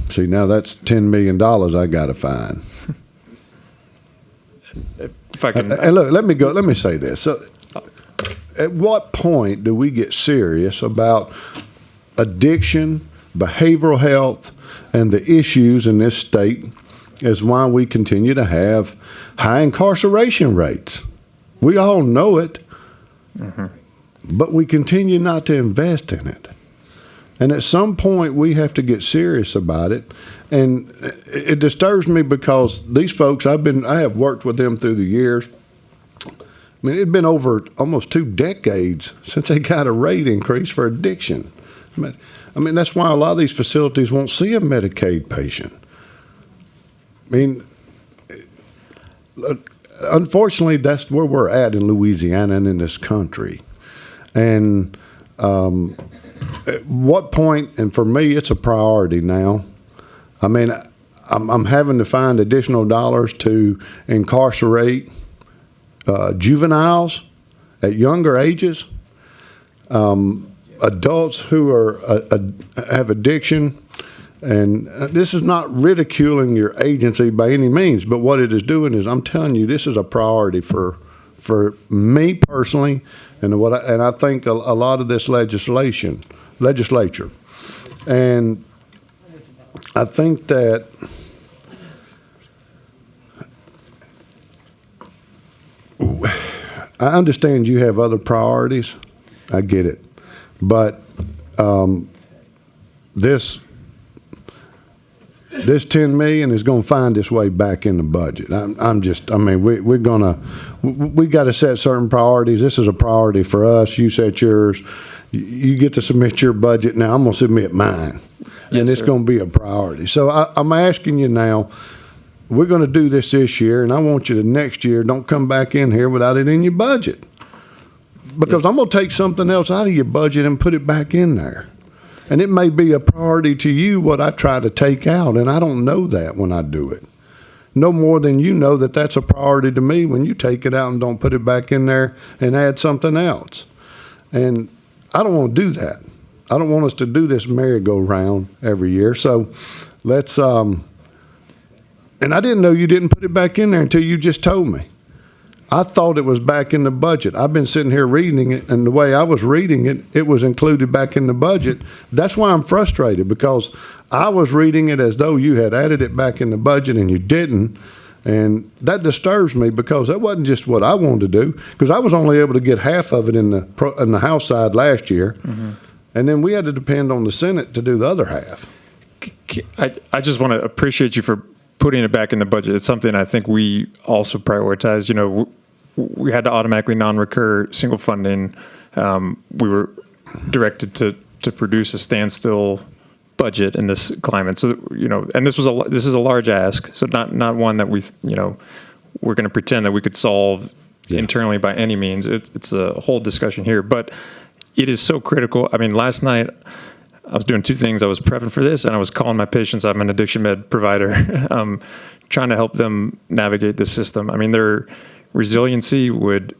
see, now that's $10 million I got to find. If I can, and look, let me say this. So, at what point do we get serious about addiction, behavioral health, and the issues in this state is why we continue to have high incarceration rates? We all know it, but we continue not to invest in it. And at some point, we have to get serious about it. And it disturbs me because these folks, I have worked with them through the years. I mean, it'd been over almost 2 decades since they got a rate increase for addiction. I mean, that's why a lot of these facilities won't see a Medicaid patient. I mean, unfortunately, that's where we're at in Louisiana and in this country. And at what point, and for me, it's a priority now. I mean, I'm having to find additional dollars to incarcerate juveniles at younger ages, adults who have addiction. And this is not ridiculing your agency by any means, but what it is doing is, I'm telling you, this is a priority for me personally, and I think a lot of this legislature. And I think that I understand you have other priorities. I get it. But this $10 million is going to find its way back in the budget. We got to set certain priorities. This is a priority for us. You set yours. You get to submit your budget. Now I'm going to submit mine. And it's going to be a priority. So I'm asking you now, we're going to do this year, and I want you to next year, don't come back in here without it in your budget. Because I'm going to take something else out of your budget and put it back in there. And it may be a priority to you what I try to take out, and I don't know that when I do it. No more than you know that that's a priority to me when you take it out and don't put it back in there and add something else. And I don't want to do that. I don't want us to do this merry-go-round every year. So let's, and I didn't know you didn't put it back in there until you just told me. I thought it was back in the budget. I've been sitting here reading it, and the way I was reading it, it was included back in the budget. That's why I'm frustrated, because I was reading it as though you had added it back in the budget and you didn't. And that disturbs me, because that wasn't just what I wanted to do, because I was only able to get half of it in the House side last year. And then we had to depend on the Senate to do the other half. I just want to appreciate you for putting it back in the budget. It's something I think we also prioritize. You know, we had to automatically non-recur single funding. We were directed to produce a standstill budget in this climate. So, you know, and this is a large ask. So not one that we're going to pretend that we could solve internally by any means. It's a whole discussion here, but it is so critical. I mean, last night I was doing two things. I was prepping for this and I was calling my patients. I'm an addiction med provider, trying to help them navigate the system. I mean, their resiliency it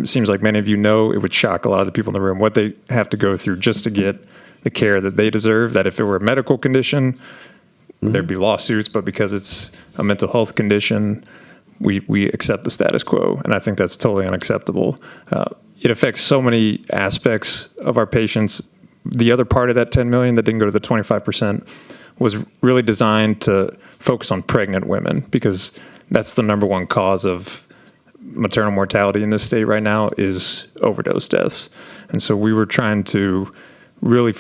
seems like many of you know, it would shock a lot of the people in the room what they have to go through just to get the care that they deserve. That if it were a medical condition, there'd be lawsuits, but because it's a mental health condition, we accept the status quo, and I think that's totally unacceptable. It affects so many aspects of our patients. The other part of that 10 million that didn't go to the 25% was really designed to focus on pregnant women, because that's the number one cause of maternal mortality in this state right now is overdose deaths. And so we were trying to really,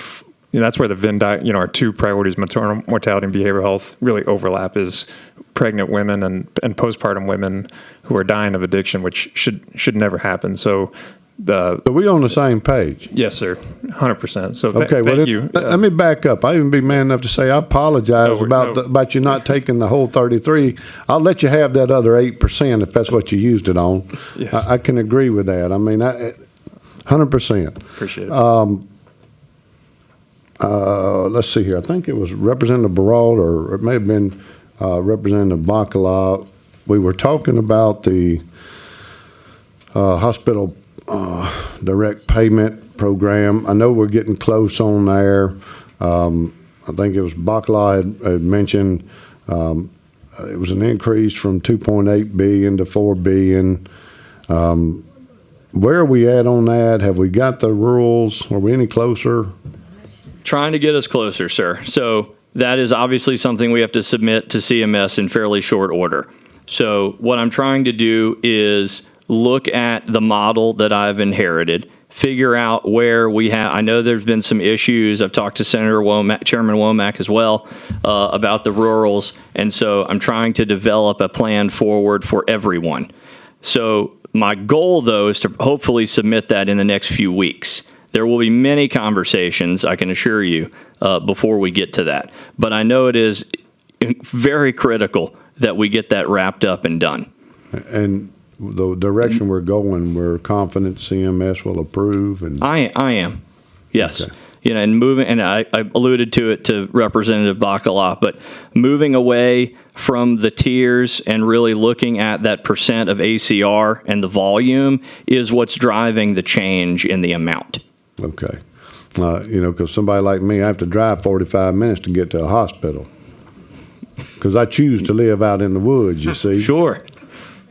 that's where the Venn diagram, our two priorities, maternal mortality and behavioral health, really overlap, is pregnant women and postpartum women who are dying of addiction, which should never happen. So we on the same page? Yes, sir. 100%. So okay, thank you. Let me back up. I even be man enough to say I apologize about you not taking the whole 33. I'll let you have that other 8% if that's what you used it on. Yes. I can agree with that. I mean, 100%. Appreciate it. Let's see here. I think it was Representative Baralt, or it may have been Representative Bacala. We were talking about the hospital direct payment program. I know we're getting close on there. I think it was Bacala had mentioned it was an increase from 2.8 billion to 4 billion. Where are we at on that? Have we got the rules? Are we any closer? Trying to get us closer, sir. So that is obviously something we have to submit to CMS in fairly short order. So what I'm trying to do is look at the model that I've inherited, figure out where we have. I know there's been some issues. I've talked to Senator Womack, Chairman Womack as well, about the rurals. And so I'm trying to develop a plan forward for everyone. So my goal, though, is to hopefully submit that in the next few weeks. There will be many conversations, I can assure you, before we get to that. But I know it is very critical that we get that wrapped up and done. And the direction we're going, we're confident CMS will approve. And I am, yes. Okay. And moving, and I alluded to it to Representative Bacala, but moving away from the tiers and really looking at that percent of ACR and the volume is what's driving the change in the amount. Okay. Because somebody like me, I have to drive 45 minutes to get to a hospital. Because I choose to live out in the woods, you see. Sure.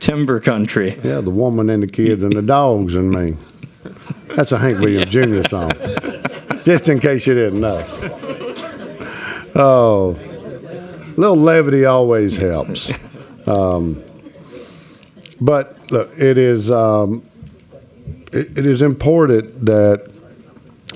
Timber country. Yeah, the woman and the kids and the dogs and me. That's a Hank Williams Jr. song. Just in case you didn't know. Oh, little levity always helps. But look, it is important that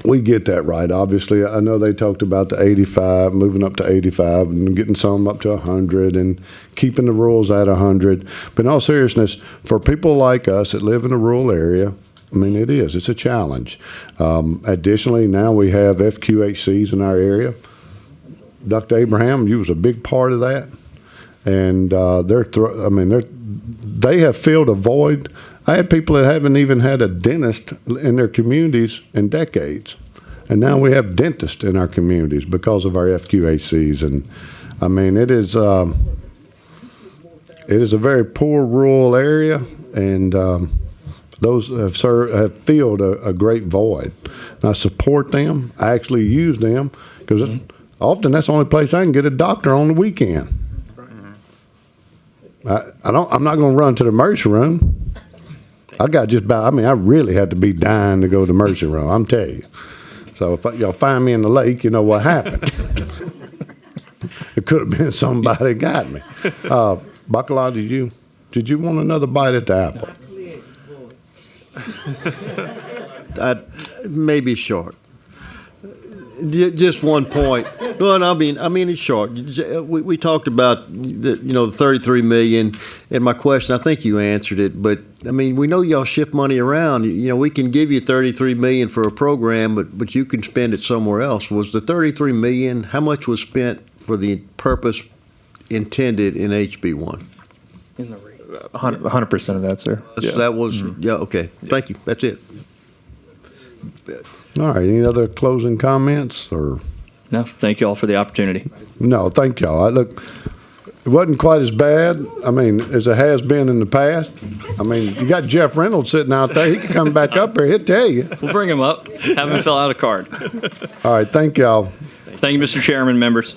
we get that right. Obviously, I know they talked about the 85, moving up to 85, and getting some up to 100, and keeping the rules at 100. But in all seriousness, for people like us that live in a rural area, I mean, it's a challenge. Additionally, now we have FQHCs in our area. Dr. Abraham, you was a big part of that, and they have filled a void. I had people that haven't even had a dentist in their communities in decades, and now we have dentists in our communities because of our FQHCs. And I mean, it is a very poor rural area, and those have filled a great void. And I support them. I actually use them because often that's the only place I can get a doctor on the weekend. I'm not going to run to the emergency room. I really had to be dying to go to the emergency room, I'm telling you. So if y'all find me in the lake, you know what happened. It could have been somebody got me. Bacala, did you want another bite at the apple? Maybe short. Just one point. Well, I mean, it's short. We talked about the 33 million, and my question, I think you answered it, but I mean, we know y'all shift money around. We can give you 33 million for a program, but you can spend it somewhere else. Was the 33 million, how much was spent for the purpose intended in HB1? 100% of that, sir. That was, okay. Thank you. That's it. All right, any other closing comments or? No, thank you all for the opportunity. No, thank y'all. Look, it wasn't quite as bad, I mean, as it has been in the past. I mean, you got Jeff Reynolds sitting out there. He can come back up here. He'll tell you. We'll bring him up. Have him fill out a card. All right, thank y'all. Thank you, Mr. Chairman, members.